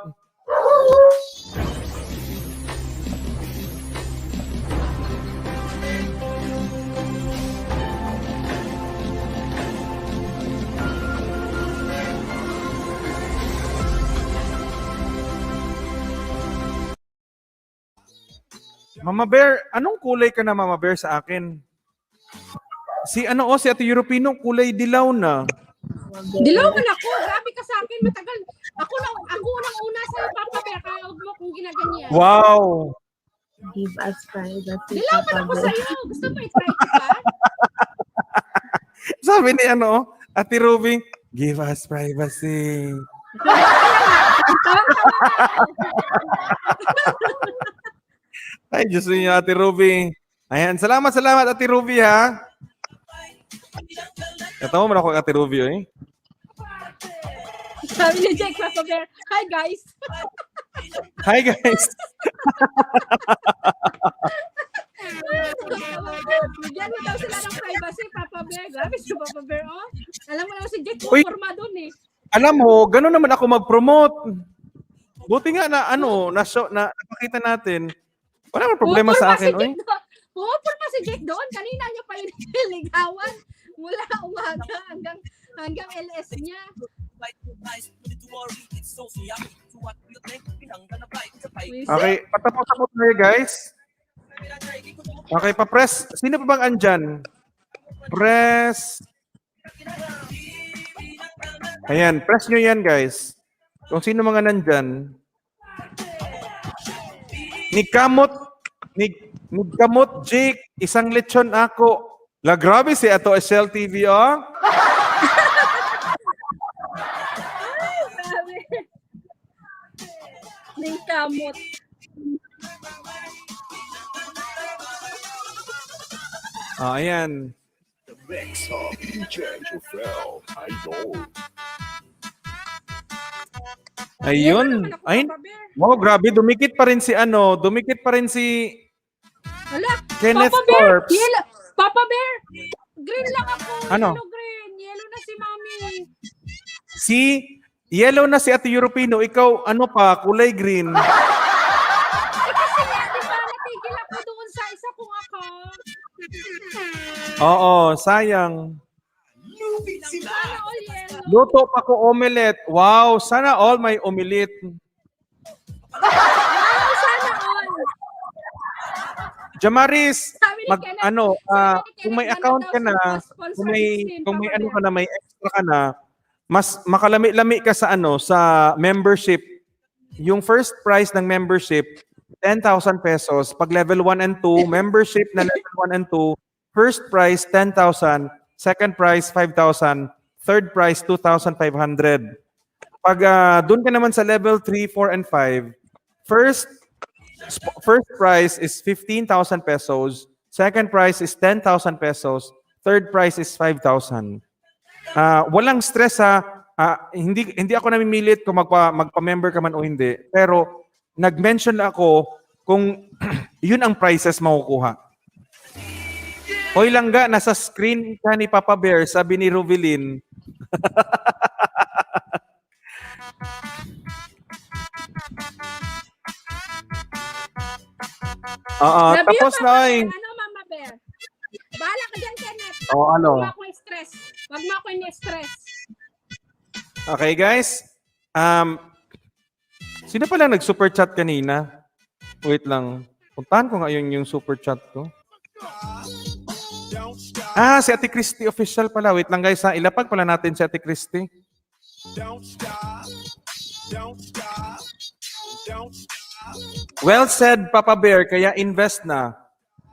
Mama Bear, anong kulay ka na Mama Bear sa akin? Si Ate Europino, kulay dilaw na. Dilaw man ako. Grabe ka sa akin. Matagal. Ako unang una sa Papa Bear. Kaya huwag mo kung ginaganyan. Wow! Give us privacy. Dilaw man ako sa'yo. Gusto mo i-try ko pa? Sabi ni Ate Ruby, give us privacy. Ay, Diyos niyo, Ate Ruby. Ayan, salamat, Ate Ruby, ha? Katawa mo na ako, Ate Ruby, eh. Sabi ni Jake Papa Bear, hi guys. Hi, guys. Bigyan mo daw sila ng privacy, Papa Bear. Grabe si Papa Bear, oh. Alam mo naman si Jake, Uy. forma dun, eh. Alam mo, gano'n naman ako mag-promote. Buti nga na napakita natin. Wala naman problema sa akin, oy. Pumupulma si Jake doon. Kanina niya pa yung niligawan. Mula umaga hanggang LS niya. Okay, patapos ako tayo, guys. Okay, pa-press. Sino pa bang andyan? Press. Ayan, press nyo yan, guys. Kung sino mga nandyan. Ni Kamot, Jake, isang lechon ako. La, grabe si Ato SL TV, oh. Grabe. Ning kamot. Ayan. The mix of DJ Jofel Idol. Ayun. Ay, wow, grabe. Dumikit pa rin si Wala. Kenneth Papa Bear. Forbes. Yellow. Papa Bear. Green lang ako. Ano? Yellow green. Yellow na si Mami. Yellow na si Ate Europino. Ikaw, ano pa, kulay green. Kasi nga, di ba, natigil ako doon sa isa kong account. Oo, sayang. Sana all yellow. Luto pa ko omelette. Wow, sana all may omelette. Wow, sana all. Jamaris, Sabi ni Kenneth, kung may Kenneth, account ka na, kung may ano ka na, may extra ka na, mas makalami-lami ka sa membership. Yung first price ng membership, 10,000 pesos. Pag level 1 and 2, membership na level 1 and 2, first price 10,000, second price 5,000, third price 2,500. Pag doon ka naman sa level 3, 4 and 5, first price is 15,000 pesos, second price is 10,000 pesos, third price is 5,000. Walang stress hindi ako namimilit kung magpa-member ka man o hindi, pero nag-mention ako kung yun ang prices makukuha. Hoy langga, nasa screen ka ni Papa Bear, sabi ni Rubilin. Tapos na ay. Ano, Mama Bear? Bahala ka dyan, Kenneth. Ano? Huwag mo ako i-stress. Huwag mo ako i-stress. Okay, guys. Sino pala nag-super chat kanina? Wait lang. Puntahan ko ngayon yung super chat ko. Si Ate Christy official pala. Wait lang, guys. Ilapag pala natin si Ate Christy. Well said, Papa Bear. Kaya invest na.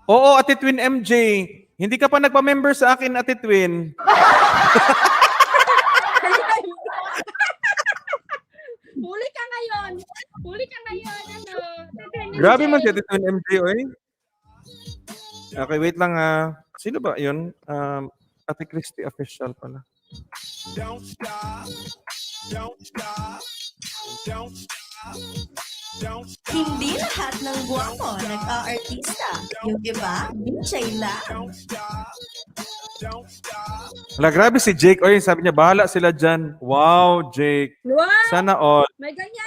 Oo, Ate Twin MJ. Hindi ka pa nagpa-member sa akin, Ate Twin. Huli ka ngayon. Grabe man si Ate Twin MJ, oy. Okay, wait lang. Sino ba yun? Ate Christy official pala. Hindi lahat ng guwapo nag-aartista. Yung iba, DJ lang. Wala, grabe si Jake. Oy, sabi niya, bahala sila dyan. Wow, Jake. Wow! Sana all. May ganyan.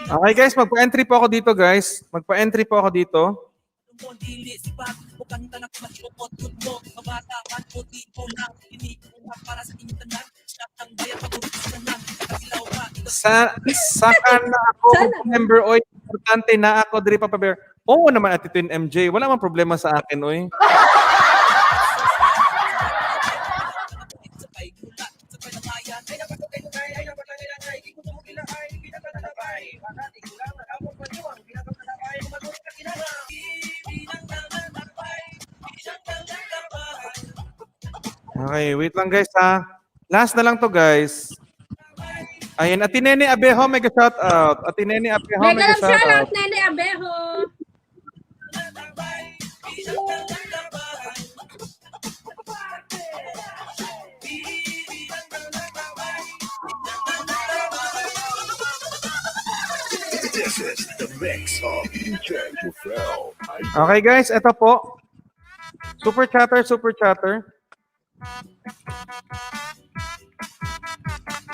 Okay guys, magpa-entry po ako dito guys. Magpa-entry po ako dito. Saka na ako member oy. Importante na ako diri Papa Bear. Oo naman Ate Twin MJ. Wala man problema sa akin oy. Okay, wait lang guys ha. Last na lang to guys. Ayan, Ate Nene Abejo, mega shout out. Ate Nene Abejo, mega shout out. Nene Abejo. This is mix of DJ Jofel. Okay guys, ito po. Super chatter, super chatter.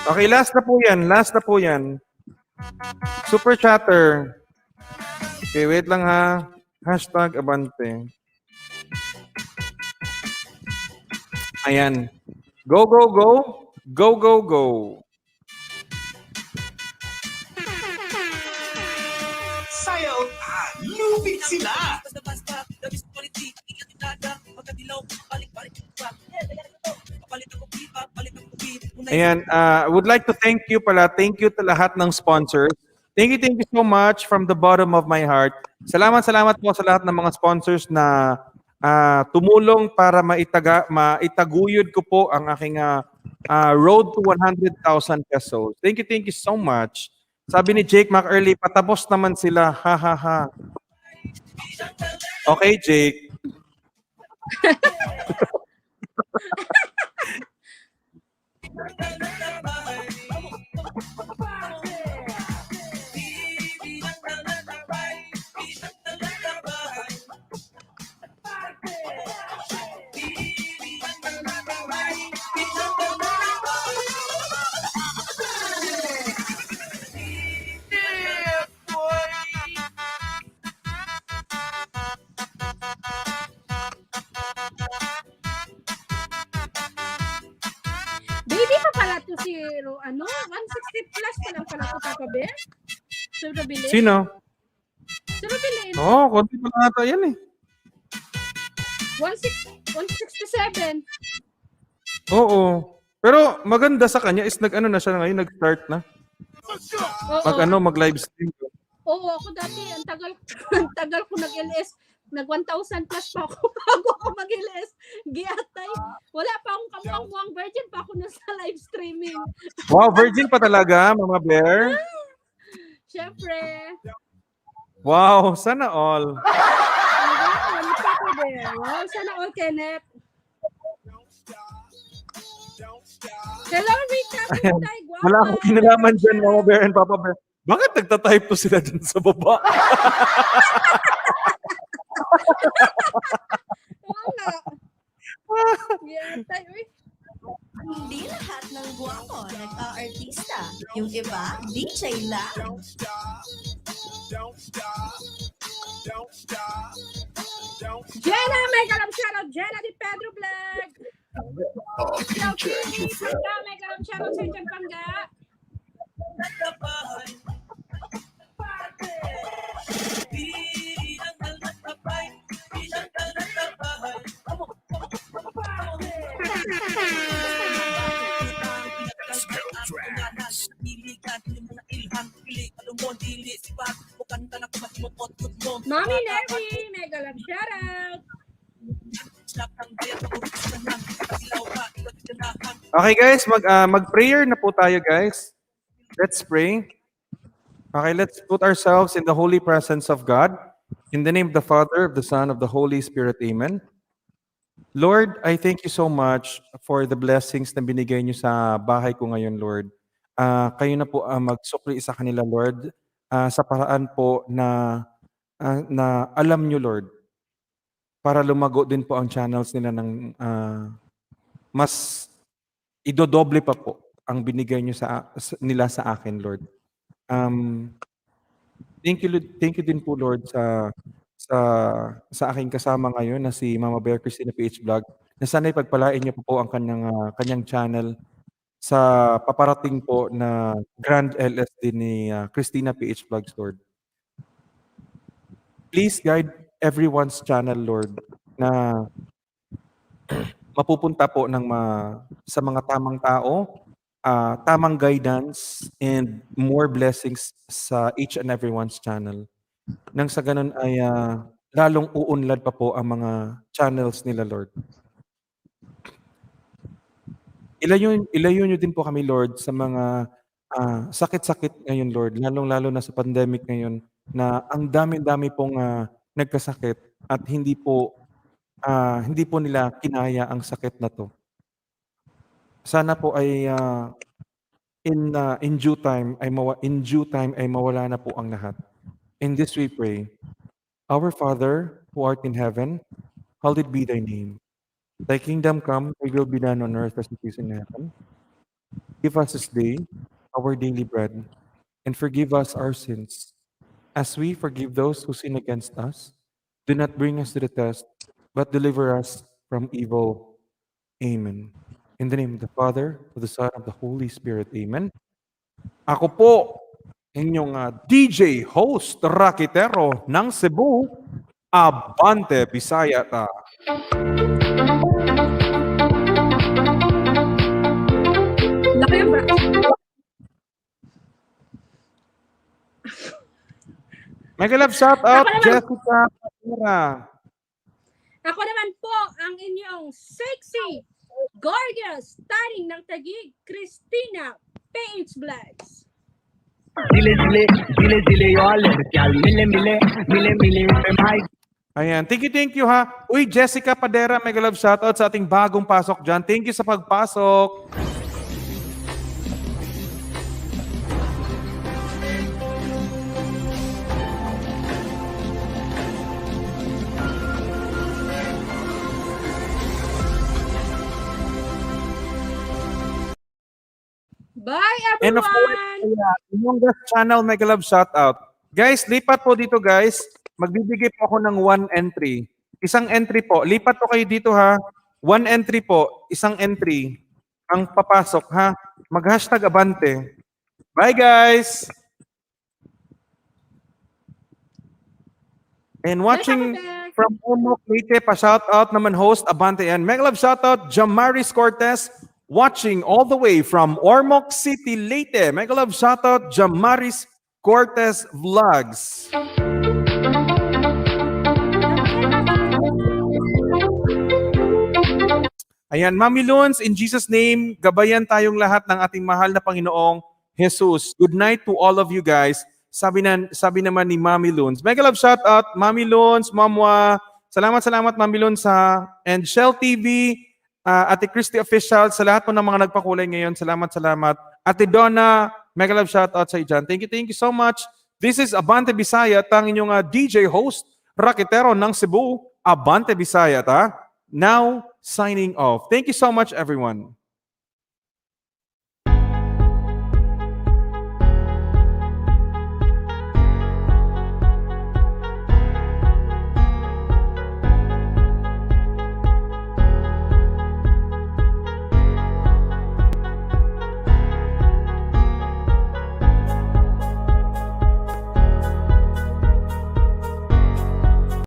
Okay, last na po yan. Last na po yan. Super chatter. Okay, wait lang ha. Hashtag Abante. Ayan. Go, go, go. Go, go, go. Sayaw, lubid sila! Basta-basta, labis quality, ingat inada, magkadilaw, balik-balik pa. Papalit ako pipa, palit ako pipa. Ayan, would like to thank you pala. Thank you to lahat ng sponsors. Thank you so much from the bottom of my heart. Salamat po sa lahat ng mga sponsors na tumulong para maitaguyod ko po ang aking road to 100,000 pesos. Thank you so much. Sabi ni Jake McEarley, patapos naman sila. Ha, ha, ha. Okay, Jake. Baby pa pala to si 160 plus pa lang pala to, Papa Bear. Si Robilin. Sino? Si Robilin. Oo, konti pa lang ata yan eh. 167. Oo. Pero maganda sa kanya is nag-ano na siya ngayon, nag-start na. Oo. Mag-live stream. Oo, ako dati, ang tagal ko nag-LS. Nag 1,000 plus pa ako bago ako mag-LS. Giatay. Wala pa akong kamuang virgin pa ako na sa live streaming. Wow, virgin pa talaga, Mama Bear. Siyempre. Wow, sana all. Papa Bear. Wow, sana all, Kenneth. Hello, Rita. Wala akong kinalaman dyan, Mama Bear and Papa Bear. Bakit nagtatype po sila dyan sa baba? Oo nga. Giatay. Uy. Hindi lahat ng guwapo nag-aartista. Yung iba, DJ lang. Jenna, mega love shoutout. Jenna di Pedro Vlog. Of DJ Jofel. Mega love shoutout sa Injan Pangga. Mami Nervy, mega love shoutout. Okay guys, mag-prayer na po tayo guys. Let's pray. Okay, let's put ourselves in the holy presence of God. In the name of the Father, of the Son, of the Holy Spirit. Amen. Lord, I thank you so much for the blessings na binigay niyo sa bahay ko ngayon, Lord. Kayo na po magsukli sa kanila, Lord, sa paraan po na alam niyo, Lord, para lumago din po ang channels nila ng mas idodoble pa po ang binigay niyo nila sa akin, Lord. Thank you din po, Lord, sa aking kasama ngayon na si Mama Bear Christina PH Vlog. Na sana'y pagpalain niyo po ang kanyang channel sa paparating po na Grand LS din ni Christina PH Vlogs, Lord. Please guide everyone's channel, Lord, na mapupunta po sa mga tamang tao, tamang guidance, and more blessings sa each and everyone's channel. Nang sa ganun ay lalong uunlad pa po ang mga channels nila, Lord. Ilayo niyo din po kami, Lord, sa mga sakit-sakit ngayon, Lord. Lalong-lalo na sa pandemic ngayon na ang dami-dami pong nagkasakit at hindi po nila kinaya ang sakit na to. Sana po ay in due time ay mawala na po ang lahat. In this we pray. Our Father, who art in heaven, hallowed be thy name. Thy kingdom come, thy will be done on earth as it is in heaven. Give us this day our daily bread, and forgive us our sins, as we forgive those who sin against us. Do not bring us to the test, but deliver us from evil. Amen. In the name of the Father, of the Son, of the Holy Spirit. Amen. Ako po, inyong DJ host, Rakitero ng Cebu, Abante Bisaya ta. Laki yung bra. Mega love shout out, Ako naman. Jessica Patera. Ako naman po ang inyong sexy, gorgeous, stunning ng Taguig, Christina PH Vlogs. Ayan, thank you ha. Uy, Jessica Padera, mega love shout out sa ating bagong pasok dyan. Thank you sa pagpasok. Bye And of course, everyone! yung guest channel, mega love shout out. Guys, lipat po dito guys. Magbibigay po ako ng 1 entry. Isang entry po. Lipat po kayo dito ha. 1 entry po. Isang entry. Ang papasok ha. Mag-hashtag Abante. Bye guys! And watching from Ormoc, Leyte, pa-shout out naman host Abante and mega love shout out Jamaris Cortez watching all the way from Ormoc City, Leyte. Mega love shout out Jamaris Cortez Vlogs. Ayan, Mami Loons, in Jesus' name, gabayan tayong lahat ng ating mahal na Panginoong Jesus. Good night to all of you guys. Sabi naman ni Mami Loons. Mega love shout out, Mami Loons, Mamwa. Salamat Mami Loons sa and Shell TV, Ate Christy Official, sa lahat po ng mga nagpakulay ngayon. Salamat. Ate Donna, mega love shout out sa iyan. Thank you so much. This is Abante Bisaya, ang inyong DJ host, Rakitero ng Cebu, Abante Bisaya ta. Now, signing off. Thank you so much, everyone.